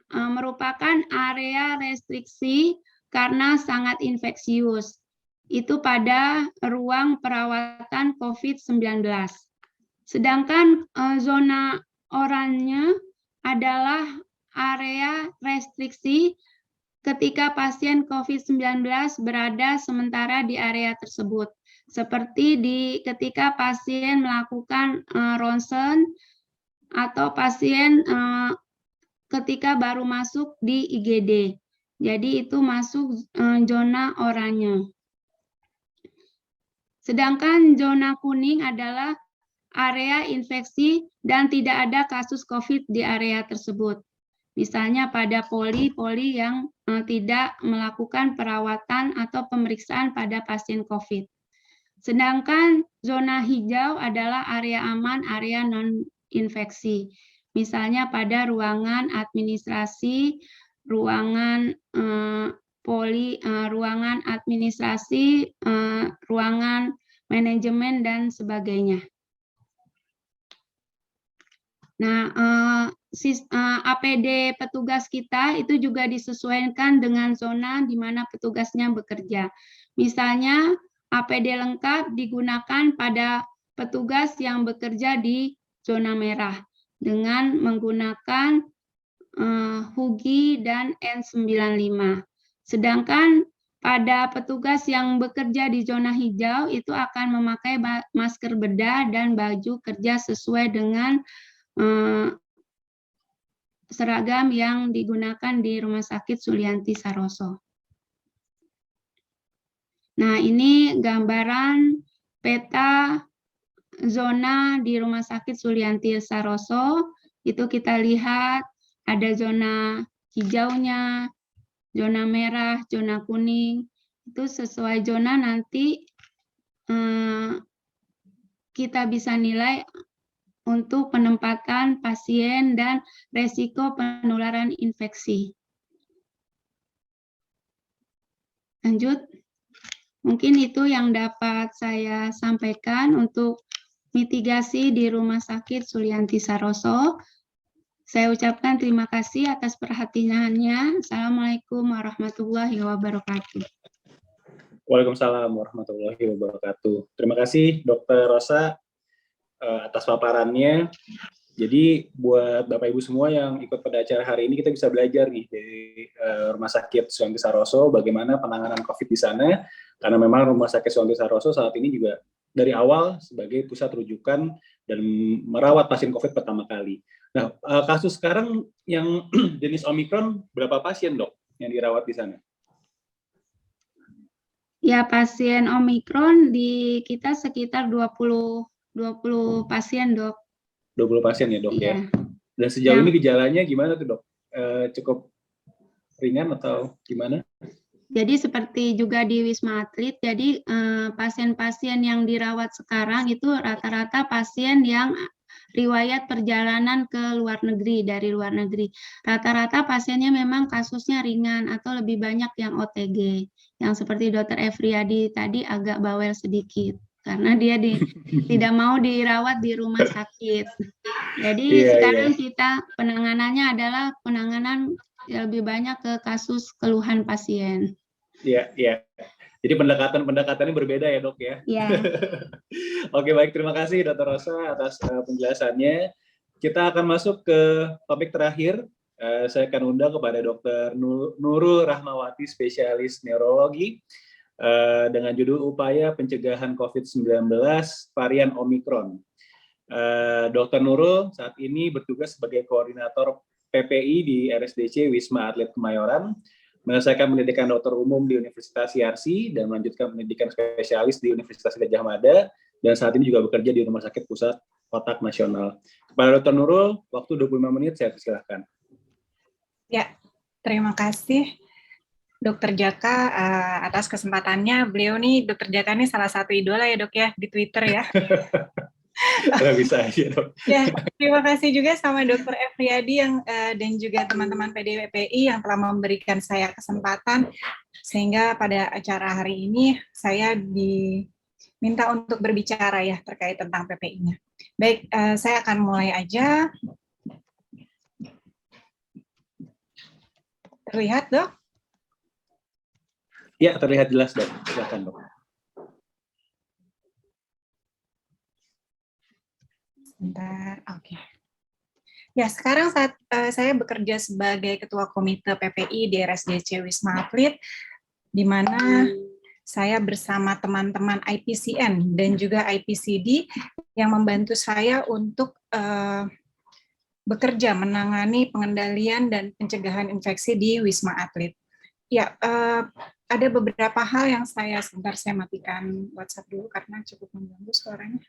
merupakan area restriksi karena sangat infeksius. Itu pada ruang perawatan COVID-19. Sedangkan zona oranye adalah area restriksi ketika pasien COVID-19 berada sementara di area tersebut, seperti ketika pasien melakukan ronsen atau pasien ketika baru masuk di IGD. Jadi itu masuk zona oranye. Sedangkan zona kuning adalah area infeksi dan tidak ada kasus COVID di area tersebut. Misalnya pada poli yang tidak melakukan perawatan atau pemeriksaan pada pasien COVID. Sedangkan zona hijau adalah area aman, area non-infeksi. Misalnya pada ruangan administrasi, ruangan ruangan administrasi, ruangan manajemen, dan sebagainya. Nah, APD petugas kita itu juga disesuaikan dengan zona di mana petugasnya bekerja. Misalnya, APD lengkap digunakan pada petugas yang bekerja di zona merah dengan menggunakan HUGI dan N95. Sedangkan pada petugas yang bekerja di zona hijau itu akan memakai masker bedah dan baju kerja sesuai dengan seragam yang digunakan di Rumah Sakit Sulianti Saroso. Nah, ini gambaran peta zona di Rumah Sakit Sulianti Saroso. Itu kita lihat ada zona hijaunya, zona merah, zona kuning. Itu sesuai zona nanti kita bisa nilai untuk penempatan pasien dan resiko penularan infeksi. Lanjut. Mungkin itu yang dapat saya sampaikan untuk mitigasi di Rumah Sakit Sulianti Saroso. Saya ucapkan terima kasih atas perhatiannya. Assalamualaikum warahmatullahi wabarakatuh. Waalaikumsalam warahmatullahi wabarakatuh. Terima kasih Dr. Rosa atas paparannya. Jadi buat Bapak Ibu semua yang ikut pada acara hari ini, kita bisa belajar nih dari Rumah Sakit Sulianti Saroso bagaimana penanganan COVID di sana, karena memang Rumah Sakit Sulianti Saroso saat ini juga dari awal sebagai pusat rujukan dan merawat pasien COVID pertama kali. Nah, kasus sekarang yang jenis Omikron, berapa pasien dok yang dirawat di sana? Ya, pasien Omikron di kita sekitar 20 pasien, dok. 20 pasien ya, dok, ya. Dan sejauh ini gejalanya gimana tuh, dok? Cukup ringan atau gimana? Jadi seperti juga di Wisma Atlet, jadi pasien-pasien yang dirawat sekarang itu rata-rata pasien yang riwayat perjalanan ke luar negeri, dari luar negeri. Rata-rata pasiennya memang kasusnya ringan atau lebih banyak yang OTG. Yang seperti Dr. Efriadi tadi agak bawel sedikit. Karena dia tidak mau dirawat di rumah sakit. Jadi sekarang kita penanganannya adalah penanganan lebih banyak ke kasus keluhan pasien. Iya. Jadi pendekatannya berbeda ya dok ya? Iya. Oke, baik, terima kasih Dr. Rosa atas penjelasannya. Kita akan masuk ke topik terakhir. Saya akan undang kepada Dr. Nurul Rahmawati, spesialis neurologi, dengan judul Upaya Pencegahan COVID-19 Varian Omikron. Dr. Nurul saat ini bertugas sebagai koordinator PPI di RSDC Wisma Atlet Kemayoran, menyelesaikan pendidikan dokter umum di Universitas Yarsi dan melanjutkan pendidikan spesialis di Universitas Gadjah Mada, dan saat ini juga bekerja di Rumah Sakit Pusat Otak Nasional. Kepada Dr. Nurul, waktu 25 menit, saya persilahkan. Ya, terima kasih Dr. Jaka atas kesempatannya. Beliau nih, Dr. Jaka ini salah satu idola ya dok ya, di Twitter ya. Kalau bisa aja dok. Ya, terima kasih juga sama Dr. Efriadi dan juga teman-teman PDWPI yang telah memberikan saya kesempatan sehingga pada acara hari ini saya diminta untuk berbicara ya terkait tentang PPI-nya. Baik, saya akan mulai aja. Terlihat dok? Ya, terlihat jelas dok. Silakan dok. Sebentar, oke. Ya, sekarang saat saya bekerja sebagai Ketua Komite PPI di RSDC Wisma Atlet, di mana saya bersama teman-teman IPCN dan juga IPCD yang membantu saya untuk bekerja menangani pengendalian dan pencegahan infeksi di Wisma Atlet. Ya, ada beberapa hal yang sebentar saya matikan WhatsApp dulu karena cukup mengganggu suaranya.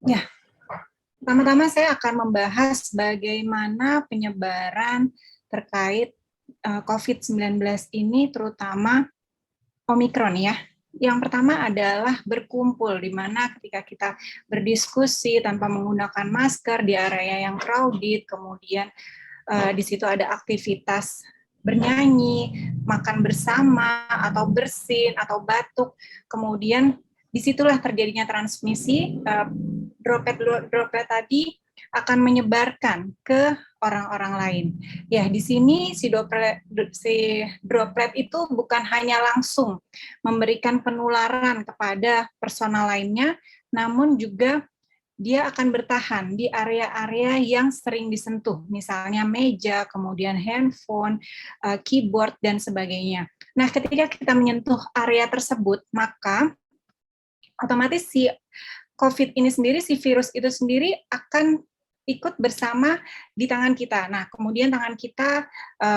Ya, pertama-tama saya akan membahas bagaimana penyebaran terkait COVID-19 ini, terutama Omikron ya. Yang pertama adalah berkumpul, di mana ketika kita berdiskusi tanpa menggunakan masker di area yang crowded, kemudian di situ ada aktivitas bernyanyi, makan bersama, atau bersin, atau batuk, kemudian disitulah terjadinya transmisi, droplet tadi akan menyebarkan ke orang-orang lain. Ya, di sini si droplet itu bukan hanya langsung memberikan penularan kepada personal lainnya, namun juga dia akan bertahan di area-area yang sering disentuh, misalnya meja, kemudian handphone, keyboard, dan sebagainya. Nah, ketika kita menyentuh area tersebut, maka otomatis si COVID ini sendiri, si virus itu sendiri akan ikut bersama di tangan kita. Nah, kemudian tangan kita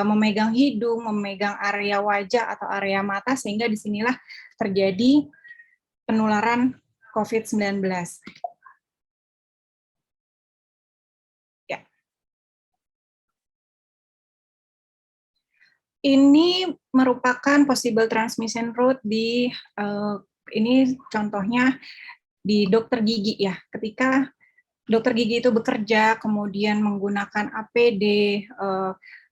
memegang hidung, memegang area wajah atau area mata, sehingga disinilah terjadi penularan COVID-19. Ya. Ini merupakan possible transmission route di, ini contohnya di dokter gigi ya, ketika dokter gigi itu bekerja, kemudian menggunakan APD,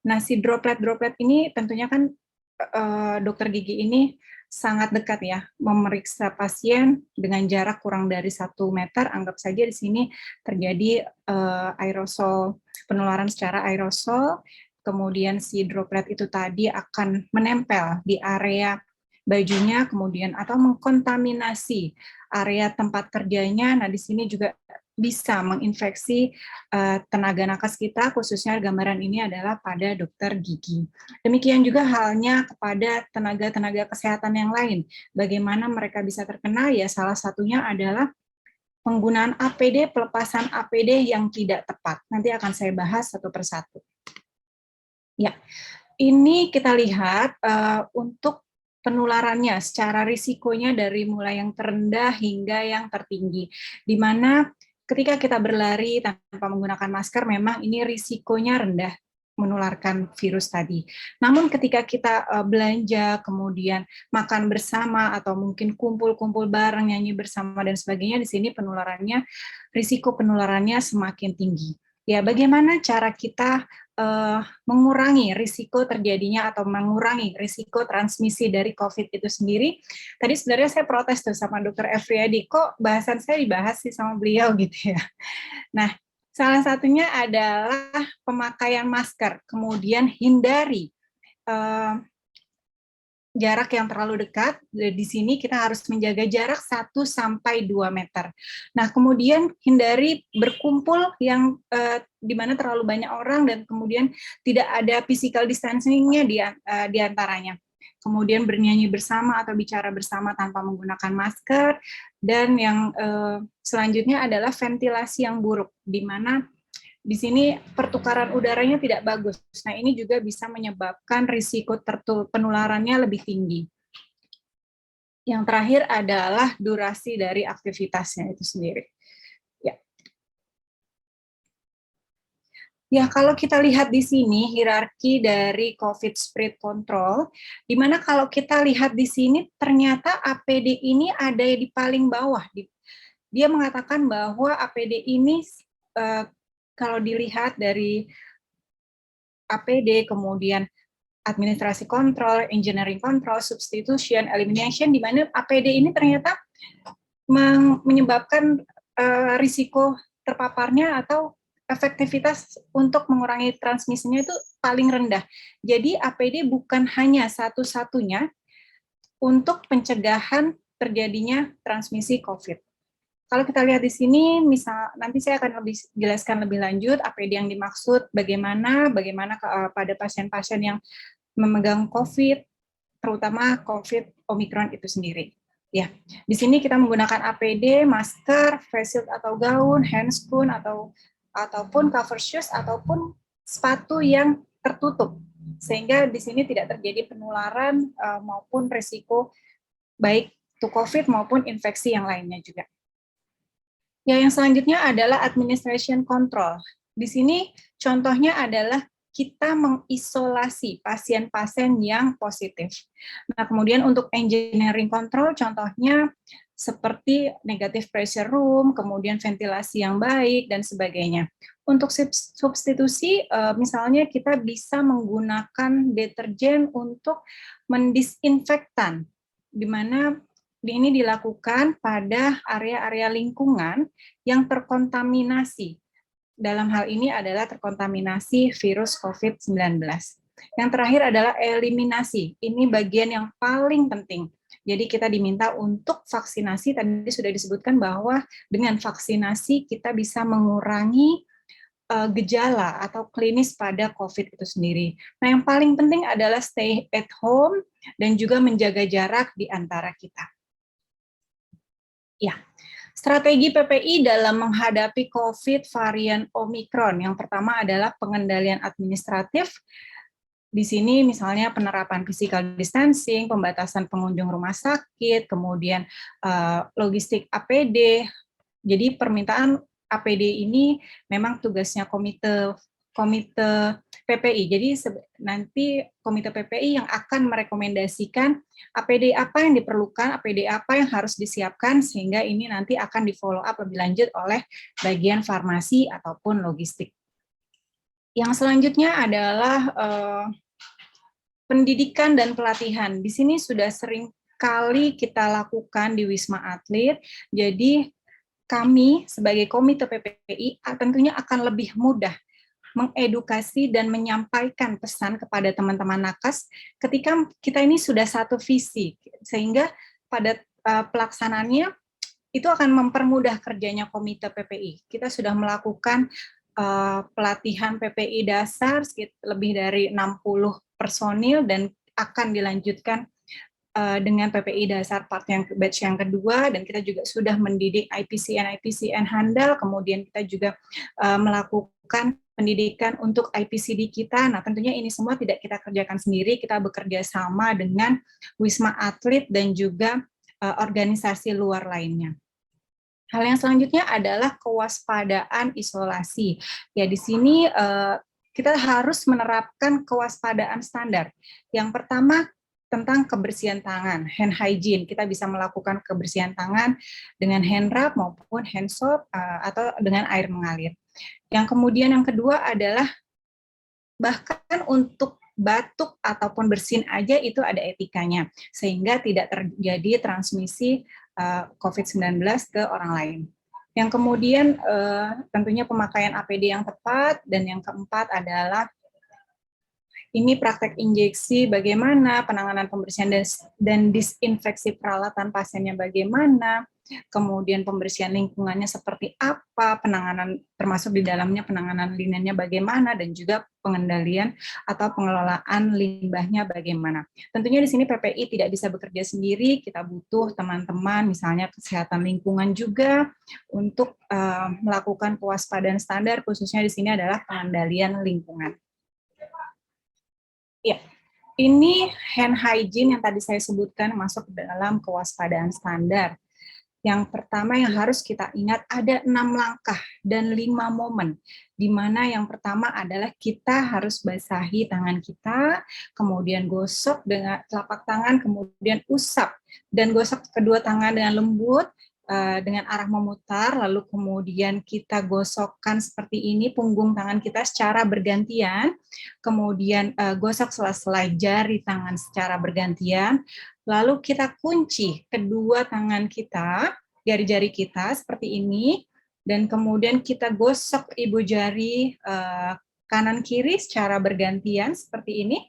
nah si droplet-droplet ini tentunya kan dokter gigi ini sangat dekat ya, memeriksa pasien dengan jarak kurang dari 1 meter, anggap saja di sini terjadi aerosol, penularan secara aerosol, kemudian si droplet itu tadi akan menempel di area bajunya, kemudian atau mengkontaminasi area tempat kerjanya. Nah, di sini juga bisa menginfeksi tenaga nakes kita, khususnya gambaran ini adalah pada dokter gigi. Demikian juga halnya kepada tenaga-tenaga kesehatan yang lain. Bagaimana mereka bisa terkena? Ya, salah satunya adalah penggunaan APD, pelepasan APD yang tidak tepat. Nanti akan saya bahas satu persatu. Ya, ini kita lihat untuk penularannya secara risikonya dari mulai yang terendah hingga yang tertinggi, di mana ketika kita berlari tanpa menggunakan masker memang ini risikonya rendah menularkan virus tadi. Namun ketika kita belanja, kemudian makan bersama atau mungkin kumpul-kumpul bareng, nyanyi bersama dan sebagainya, di sini penularannya, risiko penularannya semakin tinggi. Ya, bagaimana cara kita mengurangi risiko terjadinya atau mengurangi risiko transmisi dari COVID itu sendiri? Tadi sebenarnya saya protes tuh sama Dr. Efriadi, kok bahasan saya dibahas sih sama beliau gitu ya. Nah, salah satunya adalah pemakaian masker, kemudian hindari jarak yang terlalu dekat. Di sini kita harus menjaga jarak 1-2 meter. Nah, kemudian hindari berkumpul yang di mana terlalu banyak orang dan kemudian tidak ada physical distancing-nya di antaranya. Kemudian bernyanyi bersama atau bicara bersama tanpa menggunakan masker, dan yang selanjutnya adalah ventilasi yang buruk, di mana di sini pertukaran udaranya tidak bagus. Nah, ini juga bisa menyebabkan risiko penularannya lebih tinggi. Yang terakhir adalah durasi dari aktivitasnya itu sendiri. Ya, kalau kita lihat di sini hierarki dari COVID spread control, di mana kalau kita lihat di sini ternyata APD ini ada di paling bawah. Dia mengatakan bahwa APD ini kalau dilihat dari APD, kemudian administrasi kontrol, engineering control, substitution, elimination, di mana APD ini ternyata menyebabkan risiko terpaparnya atau efektivitas untuk mengurangi transmisinya itu paling rendah. Jadi APD bukan hanya satu-satunya untuk pencegahan terjadinya transmisi COVID. Kalau kita lihat di sini, misal nanti saya akan jelaskan lebih lanjut APD yang dimaksud, bagaimana pada pasien-pasien yang memegang COVID, terutama COVID Omicron itu sendiri. Ya, di sini kita menggunakan APD, masker, face shield atau gaun, handscoon ataupun cover shoes ataupun sepatu yang tertutup, sehingga di sini tidak terjadi penularan maupun risiko baik itu COVID maupun infeksi yang lainnya juga. Ya, yang selanjutnya adalah administration control. Di sini contohnya adalah kita mengisolasi pasien-pasien yang positif. Nah, kemudian untuk engineering control contohnya seperti negative pressure room, kemudian ventilasi yang baik, dan sebagainya. Untuk substitusi, misalnya kita bisa menggunakan deterjen untuk mendisinfektan, di mana ini dilakukan pada area-area lingkungan yang terkontaminasi. Dalam hal ini adalah terkontaminasi virus COVID-19. Yang terakhir adalah eliminasi. Ini bagian yang paling penting. Jadi kita diminta untuk vaksinasi, tadi sudah disebutkan bahwa dengan vaksinasi kita bisa mengurangi gejala atau klinis pada COVID itu sendiri. Nah, yang paling penting adalah stay at home dan juga menjaga jarak di antara kita. Ya, strategi PPI dalam menghadapi COVID varian Omicron. Yang pertama adalah pengendalian administratif. Di sini misalnya penerapan physical distancing, pembatasan pengunjung rumah sakit, kemudian logistik APD. Jadi permintaan APD ini memang tugasnya komite PPI. Jadi nanti komite PPI yang akan merekomendasikan APD apa yang diperlukan, APD apa yang harus disiapkan, sehingga ini nanti akan di-follow up lebih lanjut oleh bagian farmasi ataupun logistik. Yang selanjutnya adalah pendidikan dan pelatihan. Di sini sudah sering kali kita lakukan di Wisma Atlet, jadi kami sebagai komite PPI tentunya akan lebih mudah mengedukasi dan menyampaikan pesan kepada teman-teman nakes ketika kita ini sudah satu visi, sehingga pada pelaksanaannya itu akan mempermudah kerjanya komite PPI. Kita sudah melakukan pelatihan PPI dasar lebih dari 60 personil dan akan dilanjutkan dengan PPI dasar batch yang kedua, dan kita juga sudah mendidik IPCN handal, kemudian kita juga melakukan pendidikan untuk IPCD kita. Nah, tentunya ini semua tidak kita kerjakan sendiri, kita bekerja sama dengan Wisma Atlet dan juga organisasi luar lainnya. Hal yang selanjutnya adalah kewaspadaan isolasi. Ya, di sini kita harus menerapkan kewaspadaan standar. Yang pertama, tentang kebersihan tangan, hand hygiene. Kita bisa melakukan kebersihan tangan dengan hand rub maupun hand soap atau dengan air mengalir. Yang kemudian yang kedua adalah bahkan untuk batuk ataupun bersin aja itu ada etikanya, sehingga tidak terjadi transmisi COVID-19 ke orang lain. Yang kemudian tentunya pemakaian APD yang tepat, dan yang keempat adalah Ini praktek injeksi bagaimana, penanganan pembersihan dan disinfeksi peralatan pasiennya bagaimana, kemudian pembersihan lingkungannya seperti apa, penanganan termasuk di dalamnya penanganan linennya bagaimana, dan juga pengendalian atau pengelolaan limbahnya bagaimana. Tentunya di sini PPI tidak bisa bekerja sendiri, kita butuh teman-teman, misalnya kesehatan lingkungan juga, untuk melakukan kewaspadaan standar, khususnya di sini adalah pengendalian lingkungan. Ya, ini hand hygiene yang tadi saya sebutkan masuk dalam kewaspadaan standar. Yang pertama yang harus kita ingat ada 6 langkah dan 5 momen, di mana yang pertama adalah kita harus basahi tangan kita, kemudian gosok dengan telapak tangan, kemudian usap, dan gosok kedua tangan dengan lembut, dengan arah memutar, lalu kemudian kita gosokkan seperti ini punggung tangan kita secara bergantian, kemudian gosok sela-sela jari tangan secara bergantian, lalu kita kunci kedua tangan kita, jari-jari kita seperti ini, dan kemudian kita gosok ibu jari kanan kiri secara bergantian seperti ini,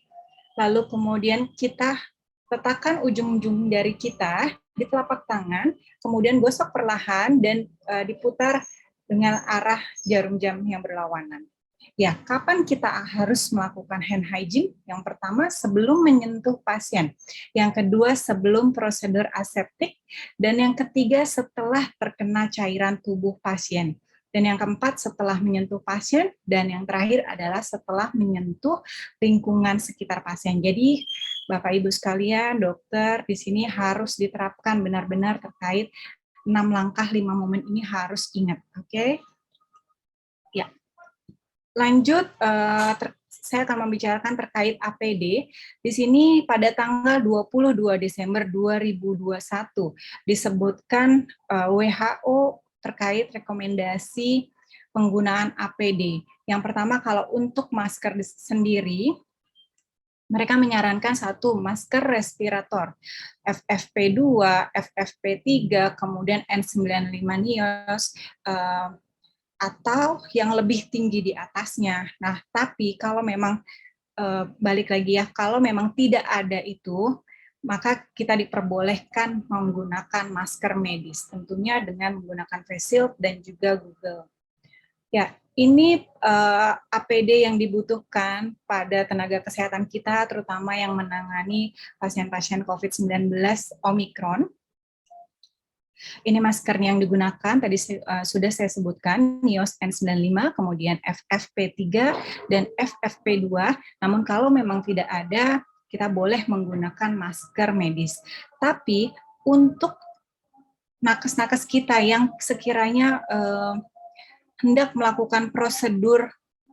lalu kemudian kita letakkan ujung-ujung jari kita di telapak tangan, kemudian gosok perlahan dan diputar dengan arah jarum jam yang berlawanan. Ya, kapan kita harus melakukan hand hygiene? Yang pertama, sebelum menyentuh pasien. Yang kedua, sebelum prosedur aseptik. Dan yang ketiga, setelah terkena cairan tubuh pasien. Dan yang keempat, setelah menyentuh pasien. Dan yang terakhir adalah setelah menyentuh lingkungan sekitar pasien. Jadi, Bapak Ibu sekalian, dokter, di sini harus diterapkan benar-benar terkait 6 langkah 5 momen ini harus ingat, oke? Ya. Lanjut, saya akan membicarakan terkait APD. Di sini pada tanggal 22 Desember 2021 disebutkan WHO terkait rekomendasi penggunaan APD. Yang pertama, kalau untuk masker sendiri, mereka menyarankan satu masker respirator FFP2, FFP3, kemudian N95 NIOS, atau yang lebih tinggi di atasnya. Nah, tapi kalau memang balik lagi ya, kalau memang tidak ada itu, maka kita diperbolehkan menggunakan masker medis, tentunya dengan menggunakan face shield dan juga Google. Ya, ini APD yang dibutuhkan pada tenaga kesehatan kita, terutama yang menangani pasien-pasien COVID-19 Omikron. Ini masker yang digunakan, tadi sudah saya sebutkan, NIOS N95, kemudian FFP3 dan FFP2, namun kalau memang tidak ada, kita boleh menggunakan masker medis. Tapi untuk nakes-nakes kita yang sekiranya hendak melakukan prosedur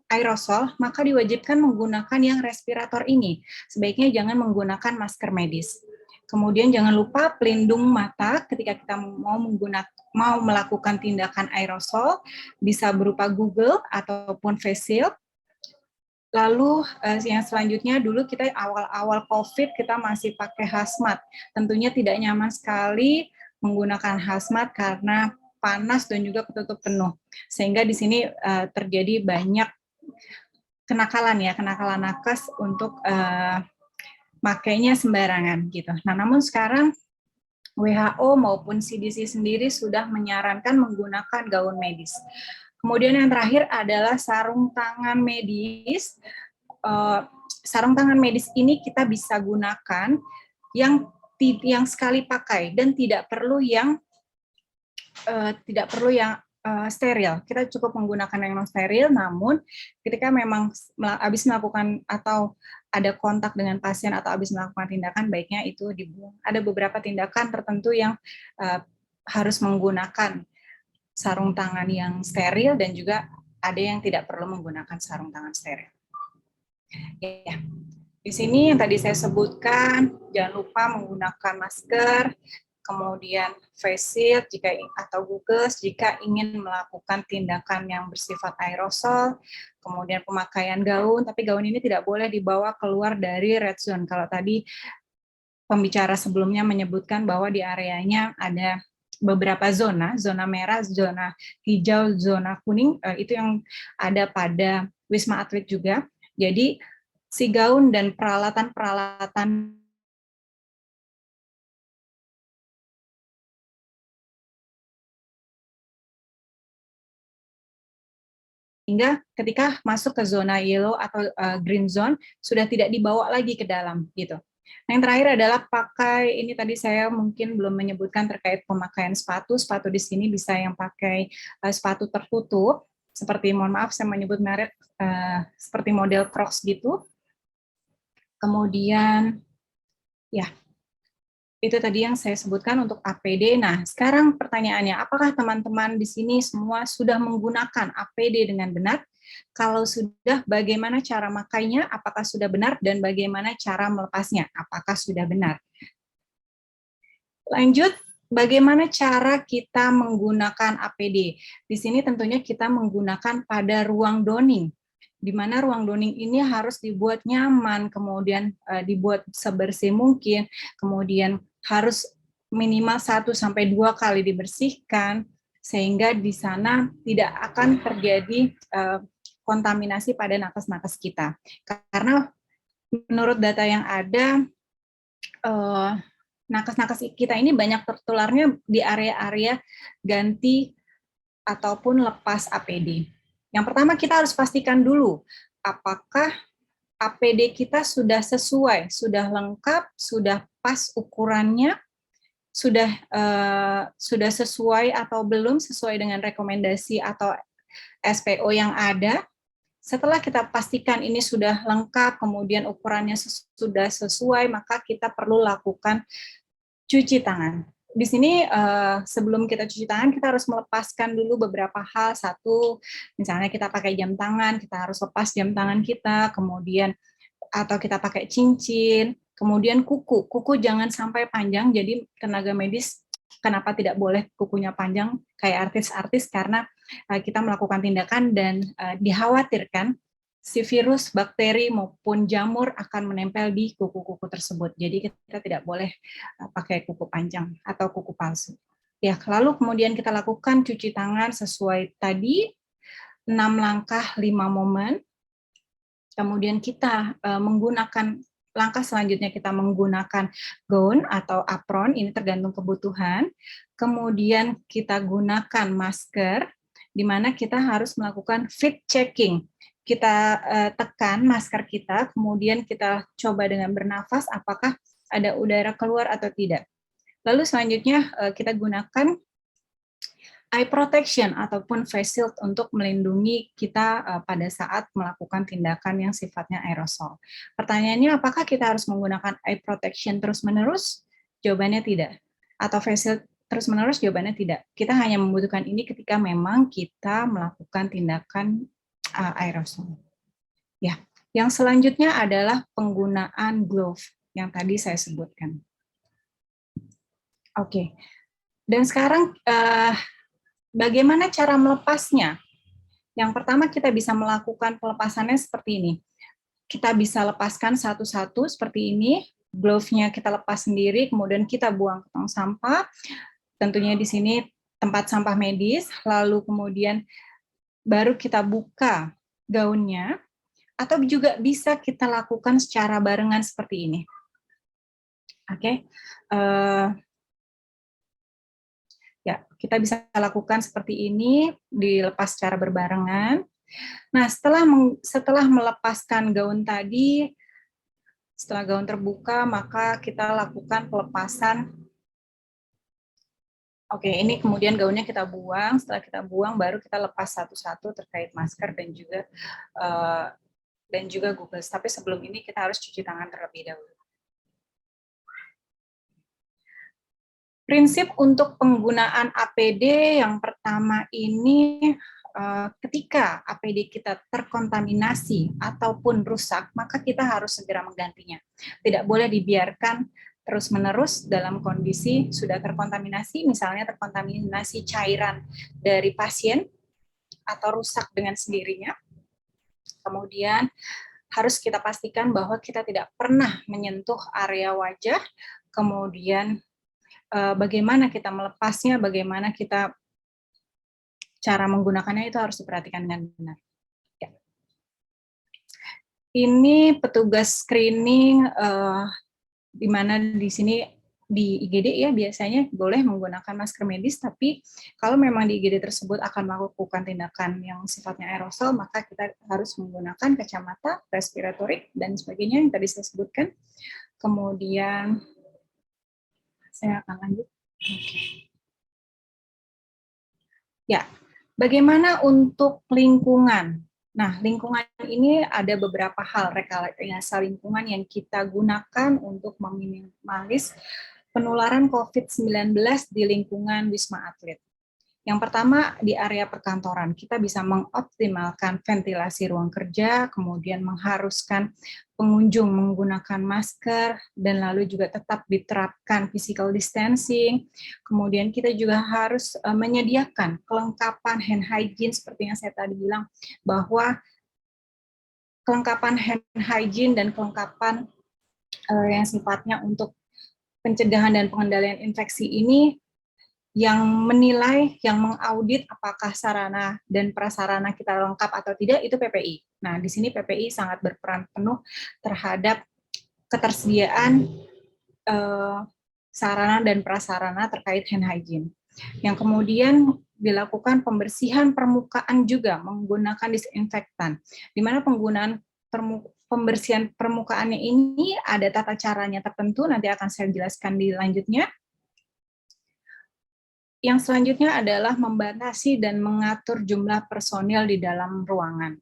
aerosol, maka diwajibkan menggunakan yang respirator ini. Sebaiknya jangan menggunakan masker medis. Kemudian jangan lupa pelindung mata ketika kita mau melakukan tindakan aerosol, bisa berupa Google ataupun face shield. Lalu yang selanjutnya, dulu kita awal-awal COVID kita masih pakai hazmat. Tentunya tidak nyaman sekali menggunakan hazmat karena panas dan juga ketutup penuh, sehingga di sini terjadi banyak kenakalan nakes untuk makainya sembarangan gitu. Nah, namun sekarang WHO maupun CDC sendiri sudah menyarankan menggunakan gaun medis. Kemudian yang terakhir adalah sarung tangan medis. Sarung tangan medis ini kita bisa gunakan yang sekali pakai dan tidak perlu yang steril. Kita cukup menggunakan yang non steril, namun ketika memang habis melakukan atau ada kontak dengan pasien atau habis melakukan tindakan, baiknya itu dibuang. Ada beberapa tindakan tertentu yang harus menggunakan sarung tangan yang steril dan juga ada yang tidak perlu menggunakan sarung tangan steril. Ya. Di sini yang tadi saya sebutkan, jangan lupa menggunakan masker, kemudian face shield atau Google jika ingin melakukan tindakan yang bersifat aerosol, kemudian pemakaian gaun, tapi gaun ini tidak boleh dibawa keluar dari red zone. Kalau tadi pembicara sebelumnya menyebutkan bahwa di areanya ada beberapa zona merah, zona hijau, zona kuning, itu yang ada pada Wisma Atlet juga. Jadi si gaun dan peralatan-peralatan hingga ketika masuk ke zona yellow atau green zone sudah tidak dibawa lagi ke dalam gitu. Nah, yang terakhir adalah pakai, ini tadi saya mungkin belum menyebutkan terkait pemakaian sepatu. Sepatu di sini bisa yang pakai sepatu tertutup, seperti, mohon maaf saya menyebut merek, seperti model Crocs gitu. Kemudian, ya, itu tadi yang saya sebutkan untuk APD. Nah, sekarang pertanyaannya, apakah teman-teman di sini semua sudah menggunakan APD dengan benar? Kalau sudah, bagaimana cara makainya? Apakah sudah benar? Dan bagaimana cara melepasnya? Apakah sudah benar? Lanjut, bagaimana cara kita menggunakan APD? Di sini tentunya kita menggunakan pada ruang donning, di mana ruang donning ini harus dibuat nyaman, kemudian dibuat sebersih mungkin, kemudian harus minimal 1 sampai 2 kali dibersihkan, sehingga di sana tidak akan terjadi kontaminasi pada nakes-nakes kita. Karena menurut data yang ada, nakes-nakes kita ini banyak tertularnya di area-area ganti ataupun lepas APD. Yang pertama kita harus pastikan dulu, apakah APD kita sudah sesuai, sudah lengkap, sudah pas ukurannya, sudah sesuai atau belum sesuai dengan rekomendasi atau SPO yang ada. Setelah kita pastikan ini sudah lengkap, kemudian ukurannya sudah sesuai, maka kita perlu lakukan cuci tangan. Di sini sebelum kita cuci tangan, kita harus melepaskan dulu beberapa hal. Satu, misalnya kita pakai jam tangan, kita harus lepas jam tangan kita, kemudian atau kita pakai cincin, kemudian kuku. Kuku jangan sampai panjang, jadi tenaga medis kenapa tidak boleh kukunya panjang kayak artis-artis, karena kita melakukan tindakan dan dikhawatirkan si virus, bakteri, maupun jamur akan menempel di kuku-kuku tersebut. Jadi kita tidak boleh pakai kuku panjang atau kuku palsu. Ya, lalu kemudian kita lakukan cuci tangan sesuai tadi, 6 langkah, 5 momen. Kemudian kita menggunakan, langkah selanjutnya kita menggunakan gaun atau apron, ini tergantung kebutuhan. Kemudian kita gunakan masker, di mana kita harus melakukan fit checking. Kita tekan masker kita, kemudian kita coba dengan bernafas apakah ada udara keluar atau tidak. Lalu selanjutnya kita gunakan eye protection ataupun face shield untuk melindungi kita pada saat melakukan tindakan yang sifatnya aerosol. Pertanyaannya, apakah kita harus menggunakan eye protection terus-menerus? Jawabannya tidak. Atau face shield terus-menerus? Jawabannya tidak. Kita hanya membutuhkan ini ketika memang kita melakukan tindakan aerosol. Ya, yang selanjutnya adalah penggunaan glove yang tadi saya sebutkan. Oke, dan sekarang bagaimana cara melepasnya? Yang pertama kita bisa melakukan pelepasannya seperti ini. Kita bisa lepaskan satu-satu seperti ini. Glove-nya kita lepas sendiri, kemudian kita buang ke tong sampah. Tentunya di sini tempat sampah medis. Lalu kemudian baru kita buka gaunnya, atau juga bisa kita lakukan secara barengan seperti ini. Oke. Ya, kita bisa lakukan seperti ini, dilepas secara berbarengan. Nah, setelah melepaskan gaun tadi, setelah gaun terbuka, maka kita lakukan pelepasan. Oke, ini kemudian gaunnya kita buang. Setelah kita buang, baru kita lepas satu-satu terkait masker dan juga gubles. Tapi sebelum ini kita harus cuci tangan terlebih dahulu. Prinsip untuk penggunaan APD yang pertama ini, ketika APD kita terkontaminasi ataupun rusak, maka kita harus segera menggantinya. Tidak boleh dibiarkan terus-menerus dalam kondisi sudah terkontaminasi, misalnya terkontaminasi cairan dari pasien atau rusak dengan sendirinya. Kemudian harus kita pastikan bahwa kita tidak pernah menyentuh area wajah, kemudian bagaimana kita melepasnya, bagaimana kita cara menggunakannya itu harus diperhatikan dengan benar. Ya. Ini petugas screening di mana di sini di IGD ya biasanya boleh menggunakan masker medis, tapi kalau memang di IGD tersebut akan melakukan tindakan yang sifatnya aerosol, maka kita harus menggunakan kacamata, respiratorik, dan sebagainya yang tadi saya sebutkan. Kemudian saya akan lanjut. Ya, bagaimana untuk lingkungan? Nah, lingkungan ini ada beberapa hal rekayasa lingkungan yang kita gunakan untuk meminimalis penularan COVID-19 di lingkungan Wisma Atlet. Yang pertama, di area perkantoran, kita bisa mengoptimalkan ventilasi ruang kerja, kemudian mengharuskan pengunjung menggunakan masker, dan lalu juga tetap diterapkan physical distancing. Kemudian kita juga harus menyediakan kelengkapan hand hygiene, seperti yang saya tadi bilang, bahwa kelengkapan hand hygiene dan kelengkapan yang sifatnya untuk pencegahan dan pengendalian infeksi ini yang menilai, yang mengaudit apakah sarana dan prasarana kita lengkap atau tidak, itu PPI. Nah, di sini PPI sangat berperan penuh terhadap ketersediaan sarana dan prasarana terkait hand hygiene. Yang kemudian dilakukan pembersihan permukaan juga menggunakan disinfektan, di mana penggunaan pembersihan permukaannya ini ada tata caranya tertentu, nanti akan saya jelaskan di lanjutnya. Yang selanjutnya adalah membatasi dan mengatur jumlah personil di dalam ruangan.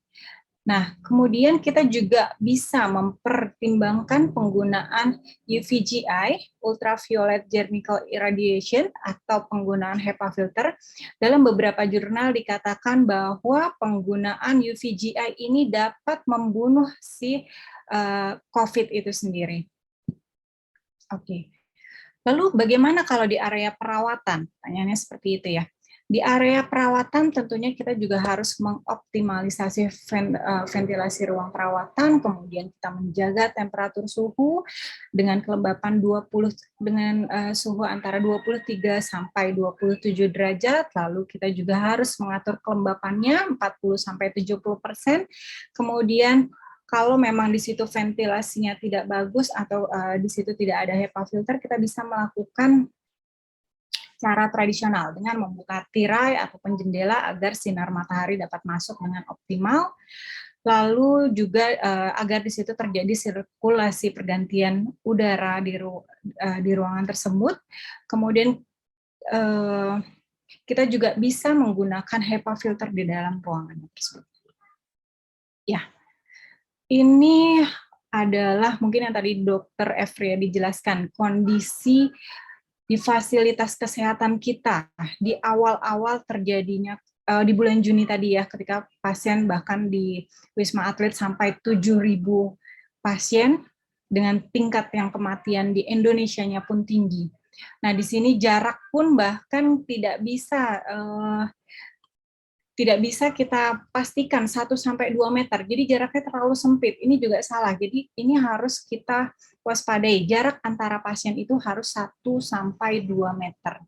Nah, kemudian kita juga bisa mempertimbangkan penggunaan UVGI, ultraviolet germical irradiation, atau penggunaan HEPA filter. Dalam beberapa jurnal dikatakan bahwa penggunaan UVGI ini dapat membunuh si COVID itu sendiri. Oke. Lalu bagaimana kalau di area perawatan? Pertanyaannya seperti itu ya. Di area perawatan tentunya kita juga harus mengoptimalisasi ventilasi ruang perawatan, kemudian kita menjaga temperatur suhu dengan kelembapan suhu antara 23 sampai 27 derajat, lalu kita juga harus mengatur kelembapannya 40 sampai 70%. Kemudian kalau memang di situ ventilasinya tidak bagus atau di situ tidak ada HEPA filter, kita bisa melakukan cara tradisional dengan membuka tirai ataupun jendela agar sinar matahari dapat masuk dengan optimal. Lalu juga agar di situ terjadi sirkulasi pergantian udara di ruangan tersebut. Kemudian kita juga bisa menggunakan HEPA filter di dalam ruangan tersebut. Ya. Ini adalah mungkin yang tadi Dr. Efria dijelaskan, kondisi di fasilitas kesehatan kita di awal-awal terjadinya di bulan Juni tadi ya, ketika pasien bahkan di Wisma Atlet sampai 7.000 pasien dengan tingkat yang kematian di Indonesianya pun tinggi. Nah, di sini jarak pun bahkan tidak bisa kita pastikan 1-2 meter, jadi jaraknya terlalu sempit, ini juga salah, jadi ini harus kita waspadai, jarak antara pasien itu harus 1-2 meter.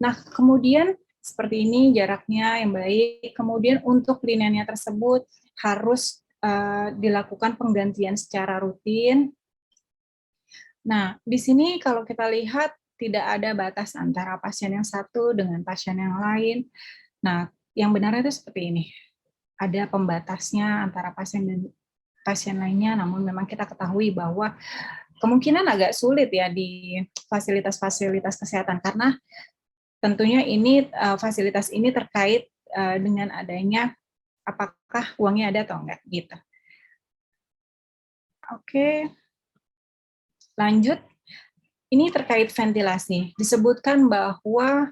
Nah, kemudian seperti ini jaraknya yang baik, kemudian untuk linennya tersebut harus dilakukan penggantian secara rutin. Nah, di sini kalau kita lihat tidak ada batas antara pasien yang satu dengan pasien yang lain. Nah, yang benar itu seperti ini. Ada pembatasnya antara pasien dan pasien lainnya, namun memang kita ketahui bahwa kemungkinan agak sulit ya di fasilitas-fasilitas kesehatan, karena tentunya ini fasilitas ini terkait dengan adanya apakah uangnya ada atau enggak gitu. Oke, lanjut. Ini terkait ventilasi. Disebutkan bahwa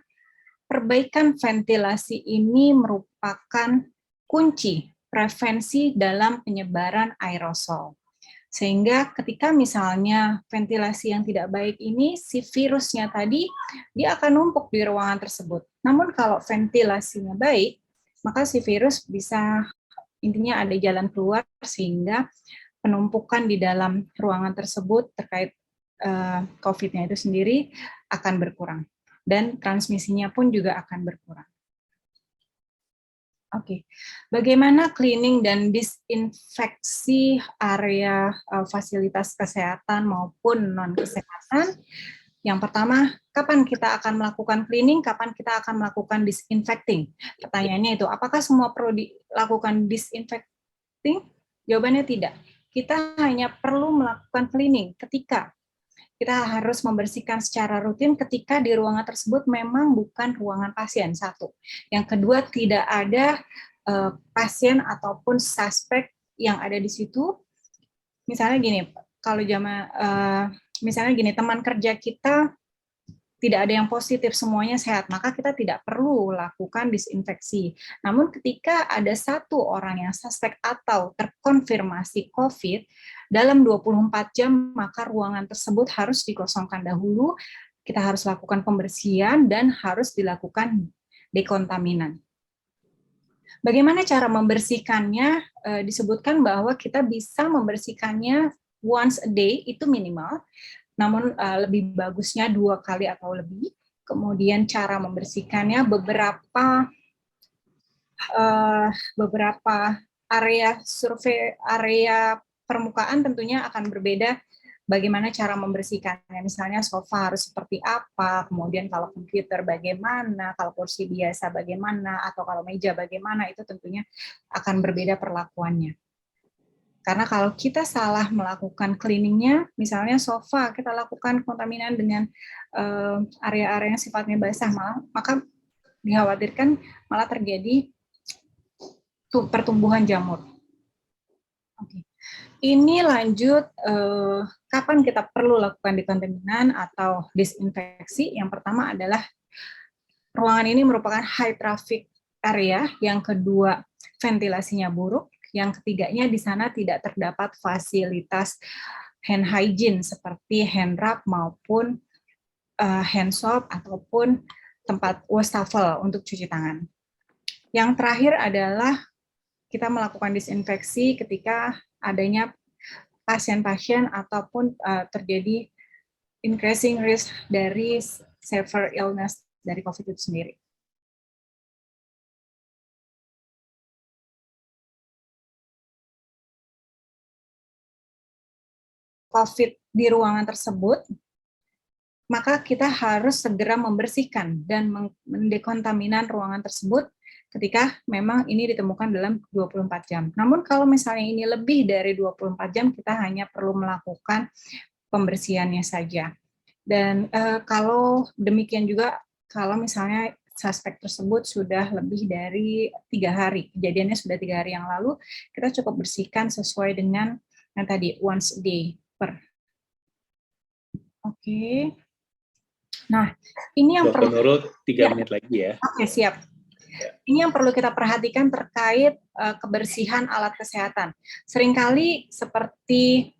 perbaikan ventilasi ini merupakan kunci prevensi dalam penyebaran aerosol. Sehingga ketika misalnya ventilasi yang tidak baik ini, si virusnya tadi, dia akan numpuk di ruangan tersebut. Namun kalau ventilasinya baik, maka si virus bisa, intinya ada jalan keluar, sehingga penumpukan di dalam ruangan tersebut terkait COVID-nya itu sendiri akan berkurang. Dan transmisinya pun juga akan berkurang. Oke, bagaimana cleaning dan disinfeksi area fasilitas kesehatan maupun non-kesehatan? Yang pertama, kapan kita akan melakukan cleaning, kapan kita akan melakukan disinfecting? Pertanyaannya itu, apakah semua perlu dilakukan disinfecting? Jawabannya tidak. Kita hanya perlu melakukan cleaning ketika kita harus membersihkan secara rutin ketika di ruangan tersebut memang bukan ruangan pasien, satu. Yang kedua, tidak ada pasien ataupun suspek yang ada di situ. Misalnya gini, kalau misalnya gini, teman kerja kita tidak ada yang positif, semuanya sehat, maka kita tidak perlu lakukan disinfeksi. Namun ketika ada satu orang yang suspek atau terkonfirmasi COVID, dalam 24 jam, maka ruangan tersebut harus dikosongkan dahulu, kita harus lakukan pembersihan, dan harus dilakukan dekontaminan. Bagaimana cara membersihkannya? Disebutkan bahwa kita bisa membersihkannya once a day, itu minimal, namun lebih bagusnya 2 kali atau lebih. Kemudian cara membersihkannya beberapa area survei, area permukaan tentunya akan berbeda bagaimana cara membersihkannya. Misalnya sofa harus seperti apa, kemudian kalau komputer bagaimana, kalau kursi biasa bagaimana, atau kalau meja bagaimana, itu tentunya akan berbeda perlakuannya. Karena kalau kita salah melakukan cleaningnya, misalnya sofa, kita lakukan kontaminan dengan area-area yang sifatnya basah, maka dikhawatirkan malah terjadi pertumbuhan jamur. Oke. Ini lanjut, kapan kita perlu lakukan dekontaminan atau disinfeksi. Yang pertama adalah ruangan ini merupakan high traffic area, yang kedua ventilasinya buruk, yang ketiganya di sana tidak terdapat fasilitas hand hygiene seperti hand rub maupun hand soap ataupun tempat wastafel untuk cuci tangan. Yang terakhir adalah kita melakukan disinfeksi ketika adanya pasien-pasien ataupun terjadi increasing risk dari severe illness dari COVID itu sendiri. COVID di ruangan tersebut, maka kita harus segera membersihkan dan mendekontaminan ruangan tersebut ketika memang ini ditemukan dalam 24 jam. Namun kalau misalnya ini lebih dari 24 jam, kita hanya perlu melakukan pembersihannya saja. Dan kalau demikian juga, kalau misalnya suspek tersebut sudah lebih dari 3 hari, kejadiannya sudah 3 hari yang lalu, kita cukup bersihkan sesuai dengan yang tadi, once a day. Oke. Nah, ini yang Dr. Nurul, 3 ya. menit lagi ya. Oke, siap. Ini yang perlu kita perhatikan terkait kebersihan alat kesehatan. Seringkali seperti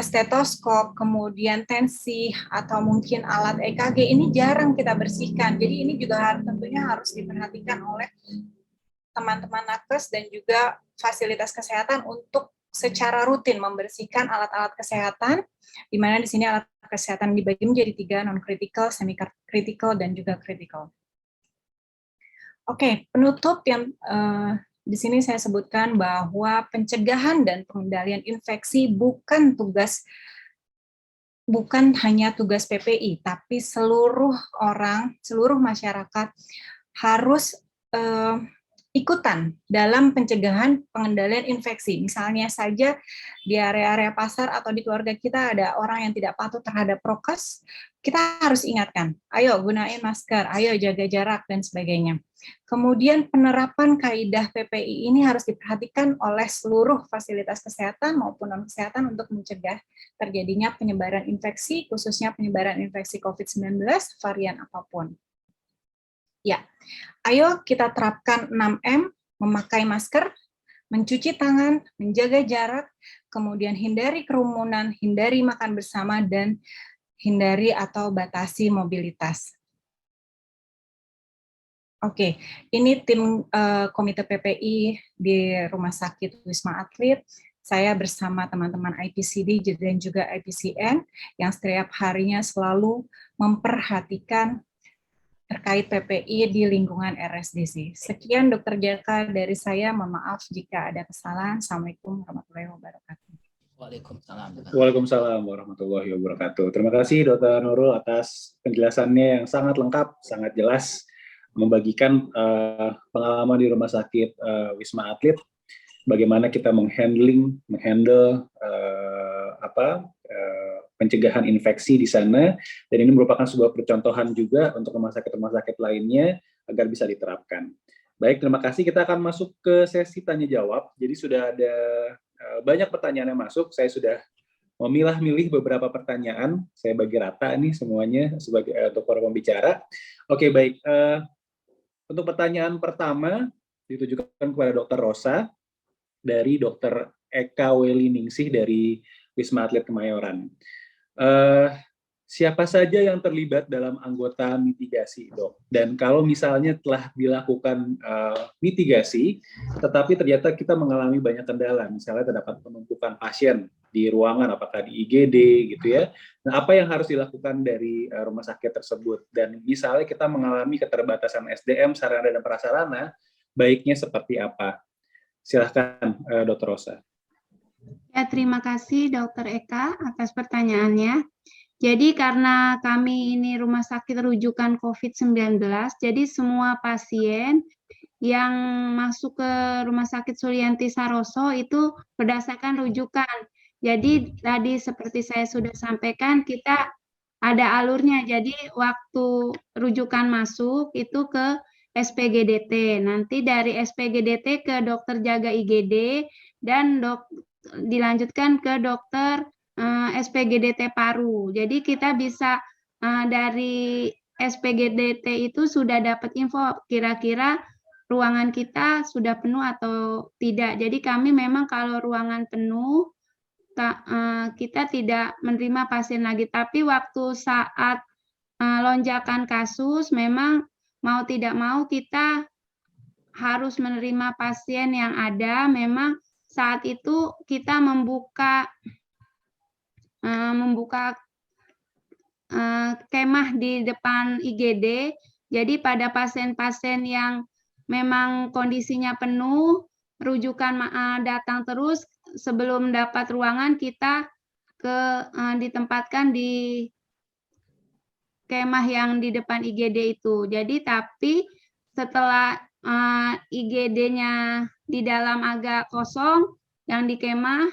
stetoskop, kemudian tensi, atau mungkin alat EKG, ini jarang kita bersihkan. Jadi ini juga tentunya harus diperhatikan oleh teman-teman nakes dan juga fasilitas kesehatan untuk secara rutin membersihkan alat-alat kesehatan, di mana di sini alat kesehatan dibagi menjadi 3, non-critical, semi-critical, dan juga critical. Oke, penutup yang di sini saya sebutkan bahwa pencegahan dan pengendalian infeksi bukan hanya tugas PPI, tapi seluruh orang, seluruh masyarakat harus ikutan dalam pencegahan pengendalian infeksi. Misalnya saja di area-area pasar atau di keluarga kita ada orang yang tidak patuh terhadap prokes, kita harus ingatkan, ayo gunain masker, ayo jaga jarak, dan sebagainya. Kemudian penerapan kaidah PPI ini harus diperhatikan oleh seluruh fasilitas kesehatan maupun non-kesehatan untuk mencegah terjadinya penyebaran infeksi, khususnya penyebaran infeksi COVID-19 varian apapun. Ya, ayo kita terapkan 6M, memakai masker, mencuci tangan, menjaga jarak, kemudian hindari kerumunan, hindari makan bersama, dan hindari atau batasi mobilitas. Oke, ini tim Komite PPI di Rumah Sakit Wisma Atlet. Saya bersama teman-teman IPCD dan juga IPCN yang setiap harinya selalu memperhatikan terkait PPI di lingkungan RSDC. Sekian Dr. Jaka dari saya, mohon maaf jika ada kesalahan. Assalamualaikum warahmatullahi wabarakatuh. Waalaikumsalam. Waalaikumsalam warahmatullahi wabarakatuh. Terima kasih Dr. Nurul atas penjelasannya yang sangat lengkap, sangat jelas, membagikan pengalaman di Rumah Sakit Wisma Atlet, bagaimana kita menghandle pencegahan infeksi di sana, dan ini merupakan sebuah percontohan juga untuk rumah sakit lainnya agar bisa diterapkan. Baik, terima kasih. Kita akan masuk ke sesi tanya jawab. Jadi sudah ada banyak pertanyaan yang masuk. Saya sudah memilah-milih beberapa pertanyaan. Saya bagi rata nih semuanya sebagai untuk para pembicara. Oke, baik. Untuk pertanyaan pertama ditujukan kepada Dr. Rosa dari Dr. Eka Weliningsih dari Wisma Atlet Kemayoran. Siapa saja yang terlibat dalam anggota mitigasi, Dok? Dan kalau misalnya telah dilakukan mitigasi, tetapi ternyata kita mengalami banyak kendala, misalnya terdapat penumpukan pasien di ruangan, apakah di IGD, gitu ya. Nah, apa yang harus dilakukan dari rumah sakit tersebut? Dan misalnya kita mengalami keterbatasan SDM, sarana dan prasarana, baiknya seperti apa? Silahkan, Dr. Rosa. Ya, terima kasih Dr. Eka atas pertanyaannya. Jadi karena kami ini rumah sakit rujukan COVID-19, jadi semua pasien yang masuk ke Rumah Sakit Sulianti Saroso itu berdasarkan rujukan. Jadi tadi seperti saya sudah sampaikan, kita ada alurnya. Jadi waktu rujukan masuk itu ke SPGDT. Nanti dari SPGDT ke dokter jaga IGD dan dilanjutkan ke dokter SPGDT paru. Jadi kita bisa dari SPGDT itu sudah dapat info kira-kira ruangan kita sudah penuh atau tidak. Jadi kami memang kalau ruangan penuh kita tidak menerima pasien lagi. Tapi waktu saat lonjakan kasus memang mau tidak mau kita harus menerima pasien yang ada. Memang saat itu kita membuka kemah di depan IGD. Jadi pada pasien-pasien yang memang kondisinya penuh, rujukan datang terus, sebelum dapat ruangan kita ditempatkan di kemah yang di depan IGD itu. Jadi tapi setelah IGD-nya di dalam agak kosong, yang di kemah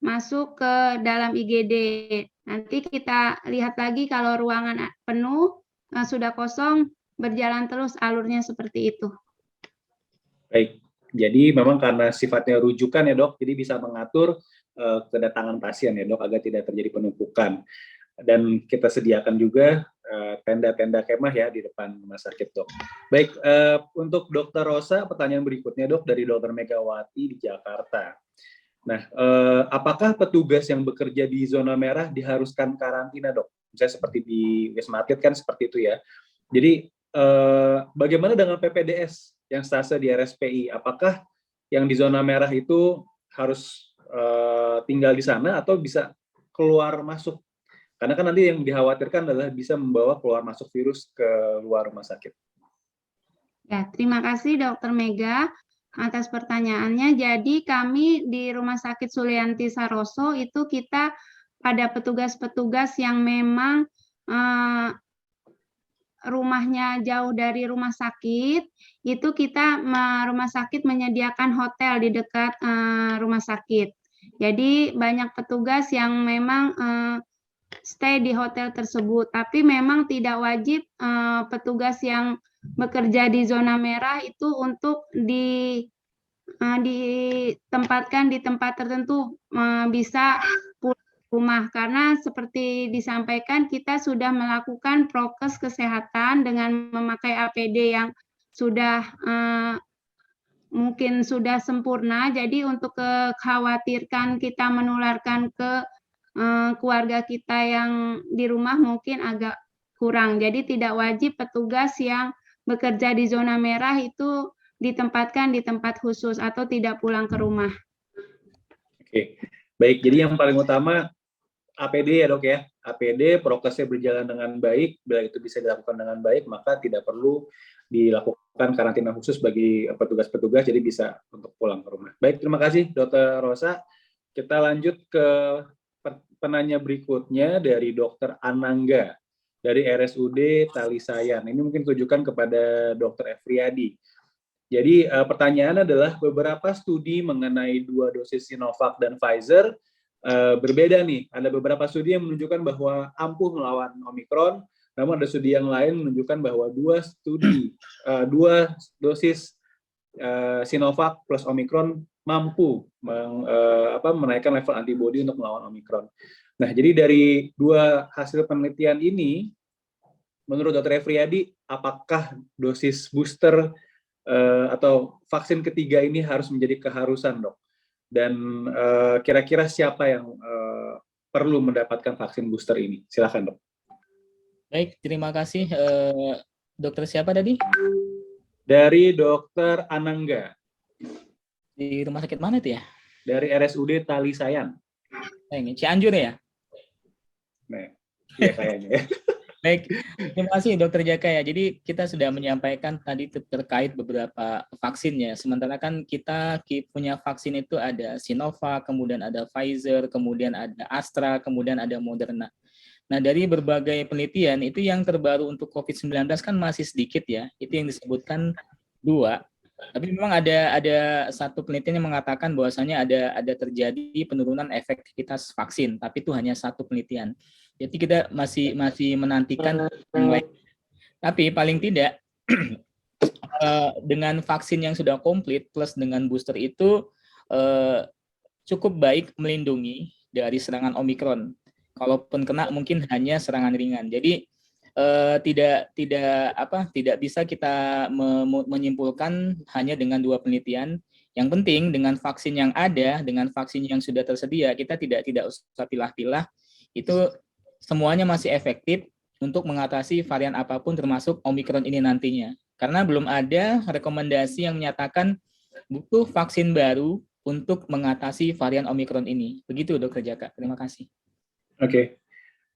masuk ke dalam IGD. Nanti kita lihat lagi kalau ruangan penuh, sudah kosong, berjalan terus alurnya seperti itu. Baik, jadi memang karena sifatnya rujukan ya Dok, jadi bisa mengatur kedatangan pasien ya Dok, agar tidak terjadi penumpukan. Dan kita sediakan juga tenda-tenda kemah ya di depan rumah sakit Dok. Baik, untuk Dr. Rosa, pertanyaan berikutnya Dok dari Dr. Megawati di Jakarta. Nah, apakah petugas yang bekerja di zona merah diharuskan karantina, Dok? Misalnya seperti di Wisma Atlet kan seperti itu ya. Jadi, bagaimana dengan PPDS yang stase di RSPI? Apakah yang di zona merah itu harus tinggal di sana atau bisa keluar masuk? Karena kan nanti yang dikhawatirkan adalah bisa membawa keluar masuk virus ke luar rumah sakit. Ya, terima kasih Dr. Mega atas pertanyaannya. Jadi kami di Rumah Sakit Sulianti Saroso itu kita pada petugas-petugas yang memang rumahnya jauh dari rumah sakit, itu kita rumah sakit menyediakan hotel di dekat rumah sakit. Jadi banyak petugas yang memang stay di hotel tersebut, tapi memang tidak wajib petugas yang bekerja di zona merah itu untuk ditempatkan di tempat tertentu, bisa pulang ke rumah, karena seperti disampaikan kita sudah melakukan prokes kesehatan dengan memakai APD yang sudah mungkin sudah sempurna. Jadi untuk kekhawatirkan kita menularkan ke keluarga kita yang di rumah mungkin agak kurang. Jadi tidak wajib petugas yang bekerja di zona merah itu ditempatkan di tempat khusus atau tidak pulang ke rumah. Oke, baik. Jadi yang paling utama APD ya Dok ya, APD, prokesnya berjalan dengan baik, bila itu bisa dilakukan dengan baik, maka tidak perlu dilakukan karantina khusus bagi petugas-petugas, jadi bisa untuk pulang ke rumah. Baik, terima kasih Dr. Rosa. Kita lanjut ke penanya berikutnya dari Dr. Anangga dari RSUD Talisayan. Ini mungkin tujukan kepada Dr. Efriadi. Jadi pertanyaan adalah beberapa studi mengenai 2 dosis Sinovac dan Pfizer berbeda nih. Ada beberapa studi yang menunjukkan bahwa ampuh melawan Omikron, namun ada studi yang lain menunjukkan bahwa 2 dosis Sinovac plus Omikron mampu menaikkan level antibodi untuk melawan Omikron. Nah, jadi dari 2 hasil penelitian ini, menurut Dr. Efriadi, apakah dosis booster atau vaksin ketiga ini harus menjadi keharusan, Dok? Dan kira-kira siapa yang perlu mendapatkan vaksin booster ini? Silakan, Dok. Baik, terima kasih. Dokter siapa tadi? Dari Dr. Anangga. Di rumah sakit mana itu ya? Dari RSUD Talisayan. Ini Cianjur ya? Nah, ya kayaknya ya. Baik, terima kasih Dokter Jaka ya. Jadi kita sudah menyampaikan tadi terkait beberapa vaksinnya. Sementara kan kita punya vaksin itu ada Sinovac, kemudian ada Pfizer, kemudian ada Astra, kemudian ada Moderna. Nah, dari berbagai penelitian itu yang terbaru untuk COVID-19 kan masih sedikit ya. Itu yang disebutkan 2. Tapi memang ada satu penelitian yang mengatakan bahwasanya ada terjadi penurunan efektivitas vaksin, tapi itu hanya satu penelitian. Jadi kita masih menantikan yang lain. Tapi paling tidak dengan vaksin yang sudah komplit plus dengan booster itu cukup baik melindungi dari serangan Omikron. Kalaupun kena mungkin hanya serangan ringan. Jadi tidak bisa kita menyimpulkan hanya dengan 2 penelitian. Yang penting dengan vaksin yang ada, dengan vaksin yang sudah tersedia, kita tidak usah pilah-pilah. Itu semuanya masih efektif untuk mengatasi varian apapun termasuk Omikron ini nantinya. Karena belum ada rekomendasi yang menyatakan butuh vaksin baru untuk mengatasi varian Omikron ini. Begitu Dr. Jaka. Terima kasih. Oke,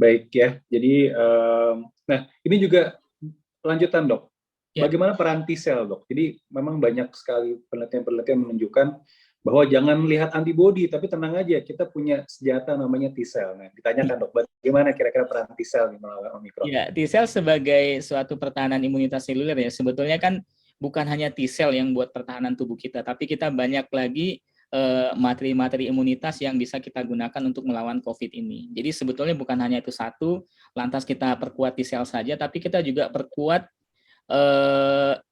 baik ya. Jadi, nah ini juga lanjutan, Dok. Ya. Bagaimana peran T-cell, Dok? Jadi memang banyak sekali penelitian menunjukkan bahwa jangan lihat antibodi, tapi tenang aja, kita punya senjata namanya T-cell. Nah, ditanyakan, Dok, bagaimana kira-kira peran T-cell melawan Omikron? Ya, T-cell sebagai suatu pertahanan imunitas seluler ya, sebetulnya kan bukan hanya T-cell yang buat pertahanan tubuh kita, tapi kita banyak lagi materi-materi imunitas yang bisa kita gunakan untuk melawan COVID ini. Jadi sebetulnya bukan hanya itu satu, lantas kita perkuat T-cell saja, tapi kita juga perkuat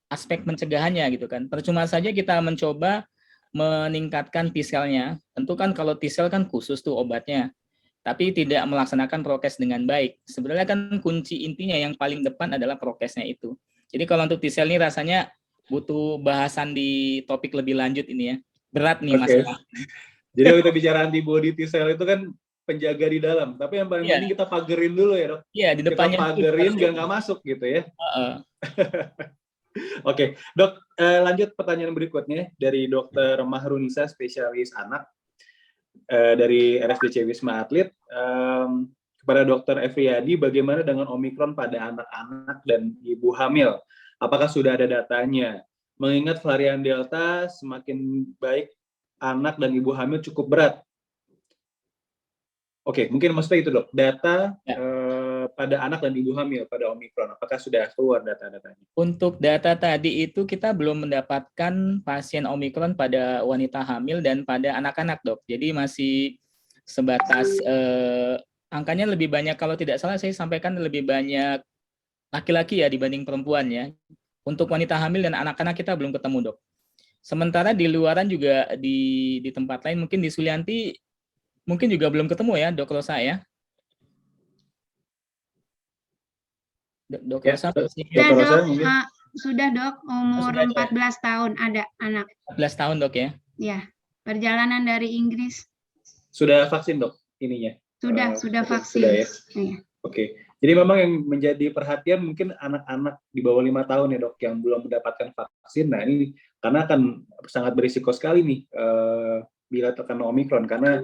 aspek pencegahannya gitu kan. Percuma saja kita mencoba meningkatkan T-cell-nya. Tentu kan kalau T-cell kan khusus tuh obatnya, tapi tidak melaksanakan prokes dengan baik. Sebenarnya kan kunci intinya yang paling depan adalah prokesnya itu. Jadi kalau untuk T-cell ini rasanya butuh bahasan di topik lebih lanjut ini ya. Berat nih masalah. Jadi kalau kita bicara antibody T-cell itu kan penjaga di dalam, tapi yang paling penting kita pagerin dulu ya, Dok. Iya, di depannya kita pagerin biar nggak masuk gitu ya. Oke, Dok, lanjut pertanyaan berikutnya dari Dr. Mahrunisa, spesialis anak dari RSDC Wisma Atlet. Kepada Dr. Efriadi, bagaimana dengan Omikron pada anak-anak dan ibu hamil? Apakah sudah ada datanya? Mengingat varian Delta semakin baik, anak dan ibu hamil cukup berat. Oke, mungkin maksudnya itu, Dok. Data pada anak dan ibu hamil pada Omikron, apakah sudah keluar data-datanya? Untuk data tadi itu kita belum mendapatkan pasien Omikron pada wanita hamil dan pada anak-anak, Dok. Jadi masih sebatas angkanya lebih banyak, kalau tidak salah saya sampaikan lebih banyak laki-laki ya dibanding perempuan ya. Untuk wanita hamil dan anak-anak kita belum ketemu, Dok. Sementara di luaran juga di tempat lain, mungkin di Sulianti mungkin juga belum ketemu ya, Dok Rosa ya. Dok Rosa. Sudah, Dok, umur 14 tahun ada anak. 14 tahun, Dok ya. Ya, perjalanan dari Inggris. Sudah vaksin, Dok, ininya? Sudah vaksin. Sudah ya. Ya. Oke. Jadi memang yang menjadi perhatian mungkin anak-anak di bawah 5 tahun ya, Dok, yang belum mendapatkan vaksin. Nah, ini karena akan sangat berisiko sekali nih bila terkena Omikron, karena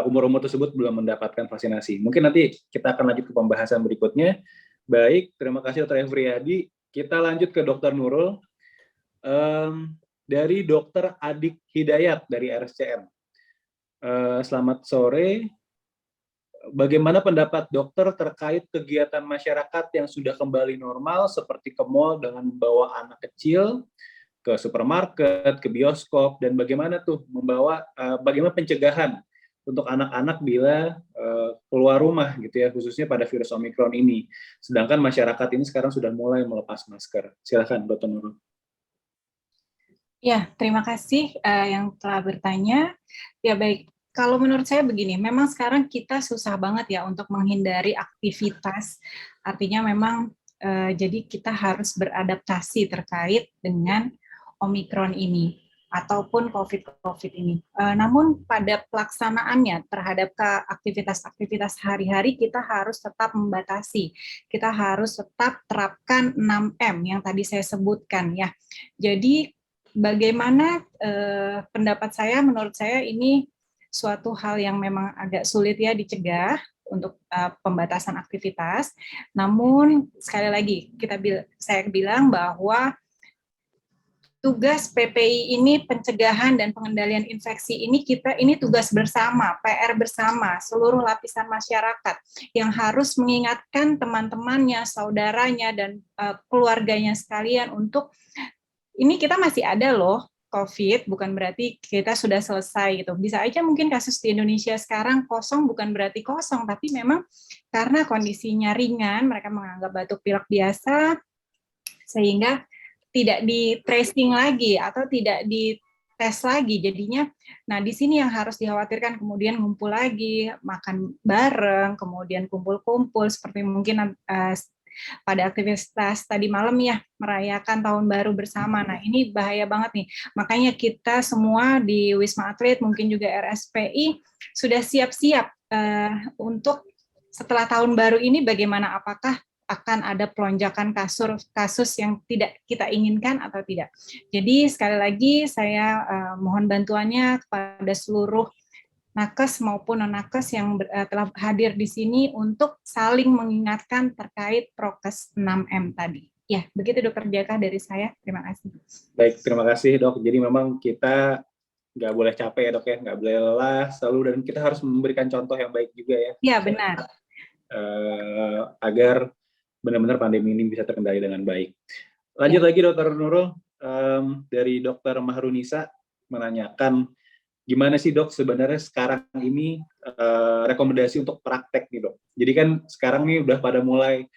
umur-umur tersebut belum mendapatkan vaksinasi. Mungkin nanti kita akan lanjut ke pembahasan berikutnya. Baik, terima kasih Dr. Efriyadi. Kita lanjut ke Dr. Nurul. Dari Dr. Adik Hidayat dari RSCM. Selamat sore. Bagaimana pendapat dokter terkait kegiatan masyarakat yang sudah kembali normal seperti ke mall dengan membawa anak kecil, ke supermarket, ke bioskop, dan bagaimana bagaimana pencegahan untuk anak-anak bila keluar rumah gitu ya, khususnya pada virus Omicron ini. Sedangkan masyarakat ini sekarang sudah mulai melepas masker. Silakan, Dr. Nurul. Ya, terima kasih yang telah bertanya. Ya baik, kalau menurut saya begini, memang sekarang kita susah banget ya untuk menghindari aktivitas. Artinya memang jadi kita harus beradaptasi terkait dengan Omicron ini ataupun COVID ini. Namun pada pelaksanaannya terhadap aktivitas-aktivitas hari-hari kita harus tetap membatasi. Kita harus tetap terapkan 6M yang tadi saya sebutkan ya. Jadi bagaimana pendapat saya, menurut saya ini suatu hal yang memang agak sulit ya dicegah untuk pembatasan aktivitas. Namun sekali lagi saya bilang bahwa tugas PPI ini pencegahan dan pengendalian infeksi ini tugas bersama, PR bersama seluruh lapisan masyarakat yang harus mengingatkan teman-temannya, saudaranya dan keluarganya sekalian untuk ini kita masih ada loh COVID, bukan berarti kita sudah selesai gitu. Bisa aja mungkin kasus di Indonesia sekarang kosong, bukan berarti kosong, tapi memang karena kondisinya ringan, mereka menganggap batuk pilek biasa, sehingga tidak di tracing lagi atau tidak di tes lagi. Jadinya, nah di sini yang harus dikhawatirkan kemudian ngumpul lagi, makan bareng, kemudian kumpul-kumpul, seperti mungkin pada aktivitas tadi malam ya, merayakan tahun baru bersama. Nah ini bahaya banget nih, makanya kita semua di Wisma Atlet, mungkin juga RSPI, sudah siap-siap untuk setelah tahun baru ini bagaimana, apakah akan ada pelonjakan kasus yang tidak kita inginkan atau tidak. Jadi sekali lagi saya mohon bantuannya kepada seluruh nakes maupun non-nakes yang telah hadir di sini untuk saling mengingatkan terkait prokes 6M tadi. Ya, begitu Dokter Jaka dari saya. Terima kasih. Baik, terima kasih Dok. Jadi memang kita nggak boleh capek ya Dok ya, nggak boleh lelah selalu, dan kita harus memberikan contoh yang baik juga ya. Iya, benar. Agar benar-benar pandemi ini bisa terkendali dengan baik. Lanjut lagi Dokter Nurul, dari Dokter Mahrunisa menanyakan, gimana sih Dok sebenarnya sekarang ini rekomendasi untuk praktek nih Dok. Jadi kan sekarang nih udah pada mulai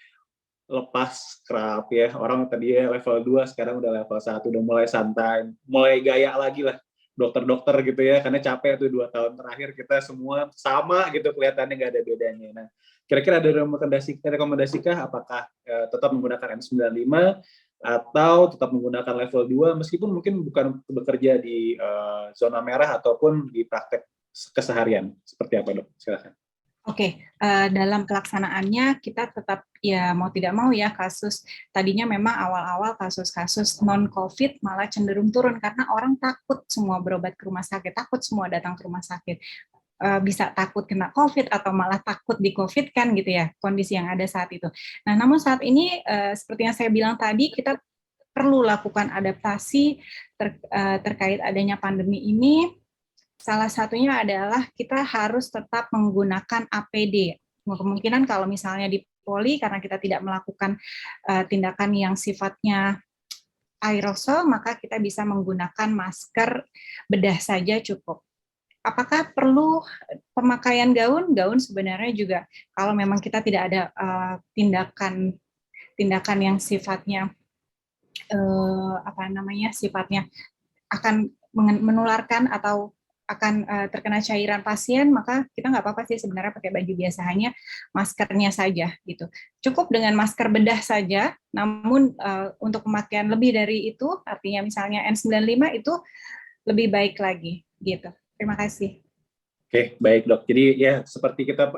lepas scrub ya, orang tadi ya level 2, sekarang udah level 1, udah mulai santai, mulai gaya lagi lah dokter-dokter gitu ya, karena capek tuh 2 tahun terakhir kita semua sama gitu kelihatannya, nggak ada bedanya. Nah, kira-kira ada rekomendasi apakah tetap menggunakan N95 atau tetap menggunakan level 2 meskipun mungkin bukan bekerja di zona merah ataupun di praktek keseharian, seperti apa Dok? Silakan. Oke, dalam pelaksanaannya kita tetap ya mau tidak mau ya, kasus tadinya memang awal-awal kasus-kasus non-COVID malah cenderung turun karena orang takut semua berobat ke rumah sakit, takut semua datang ke rumah sakit, bisa takut kena COVID atau malah takut di COVID kan gitu ya, kondisi yang ada saat itu. Nah, namun saat ini seperti yang saya bilang tadi, kita perlu lakukan adaptasi terkait adanya pandemi ini. Salah satunya adalah kita harus tetap menggunakan APD. Kemungkinan kalau misalnya di poli, karena kita tidak melakukan tindakan yang sifatnya aerosol, maka kita bisa menggunakan masker bedah saja cukup. Apakah perlu pemakaian gaun? Gaun sebenarnya juga kalau memang kita tidak ada tindakan yang sifatnya sifatnya akan menularkan atau akan terkena cairan pasien, maka kita nggak apa-apa sih sebenarnya pakai baju biasa, hanya maskernya saja gitu. Cukup dengan masker bedah saja, namun untuk pemakaian lebih dari itu, artinya misalnya N95 itu lebih baik lagi gitu. Terima kasih. Oke, baik Dok. Jadi ya seperti kita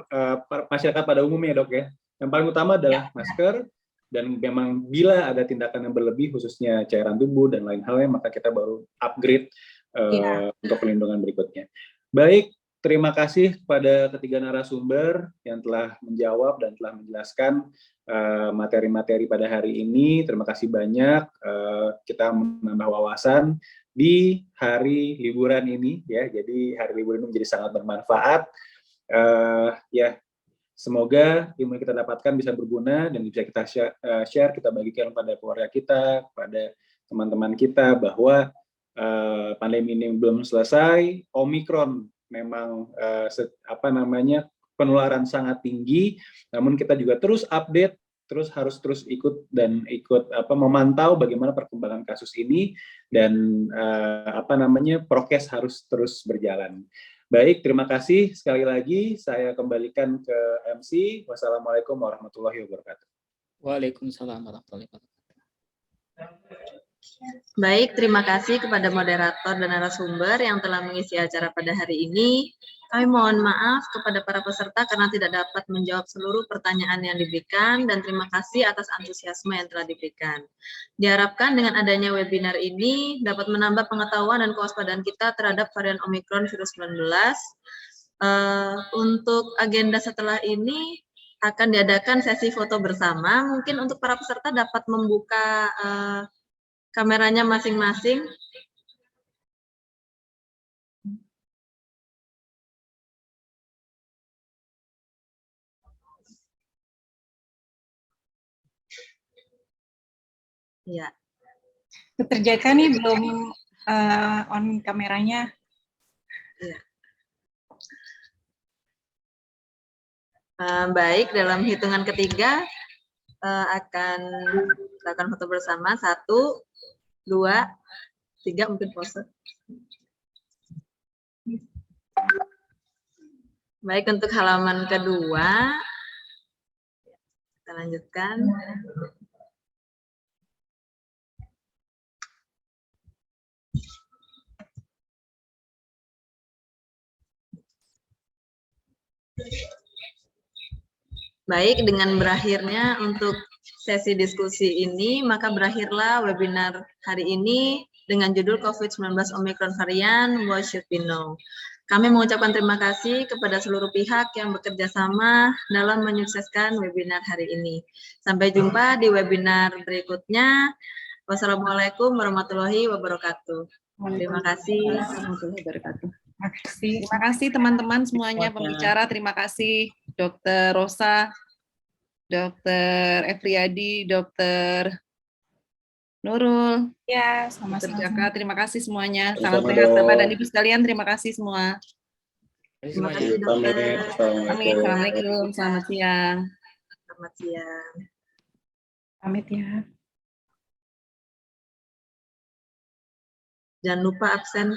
masyarakat pada umumnya Dok ya, yang paling utama adalah masker, dan memang bila ada tindakan yang berlebih khususnya cairan tubuh dan lain halnya, maka kita baru upgrade untuk pelindungan berikutnya. Baik, terima kasih kepada ketiga narasumber yang telah menjawab dan telah menjelaskan materi-materi pada hari ini. Terima kasih banyak. Kita menambah wawasan di hari liburan ini, ya. Jadi hari libur ini menjadi sangat bermanfaat. Ya, semoga ilmu yang kita dapatkan bisa berguna dan bisa kita share, kita bagikan pada keluarga kita, pada teman-teman kita, bahwa pandemi ini belum selesai. Omikron memang penularan sangat tinggi, namun kita juga terus update, harus terus ikut memantau bagaimana perkembangan kasus ini, dan prokes harus terus berjalan. Baik, terima kasih sekali lagi. Saya kembalikan ke MC. Wassalamualaikum warahmatullahi wabarakatuh. Waalaikumsalam warahmatullahi wabarakatuh. Baik, terima kasih kepada moderator dan narasumber yang telah mengisi acara pada hari ini. Kami mohon maaf kepada para peserta karena tidak dapat menjawab seluruh pertanyaan yang diberikan, dan terima kasih atas antusiasme yang telah diberikan. Diharapkan dengan adanya webinar ini dapat menambah pengetahuan dan kewaspadaan kita terhadap varian Omikron virus 19. Untuk agenda setelah ini akan diadakan sesi foto bersama. Mungkin untuk para peserta dapat membuka kameranya masing-masing. Ya. Dr. Jaka nih belum on kameranya. Ya. Baik, dalam hitungan ketiga akan melakukan foto bersama. 1, 2, 3, mungkin pose. Baik, untuk halaman kedua, kita lanjutkan. Baik, dengan berakhirnya untuk sesi diskusi ini, maka berakhirlah webinar hari ini dengan judul COVID-19 Omicron Varian, What Should We Know? Kami mengucapkan terima kasih kepada seluruh pihak yang bekerja sama dalam menyukseskan webinar hari ini. Sampai jumpa di webinar berikutnya. Wassalamualaikum warahmatullahi wabarakatuh. Terima kasih. Warahmatullahi wabarakatuh. Terima kasih teman-teman semuanya pembicara. Terima kasih Dr. Rosa, Dr. Efriadi, Dr. Nurul, Ya, Dr. sama-sama. Jaka. Terima kasih semuanya. Sama-sama, Salam sehat Bapak Dok. dan Ibu sekalian. Terima kasih semua. Terima kasih, dokter. Amin. Assalamualaikum. Selamat siang. Selamat siang. Pamit ya. Jangan lupa absen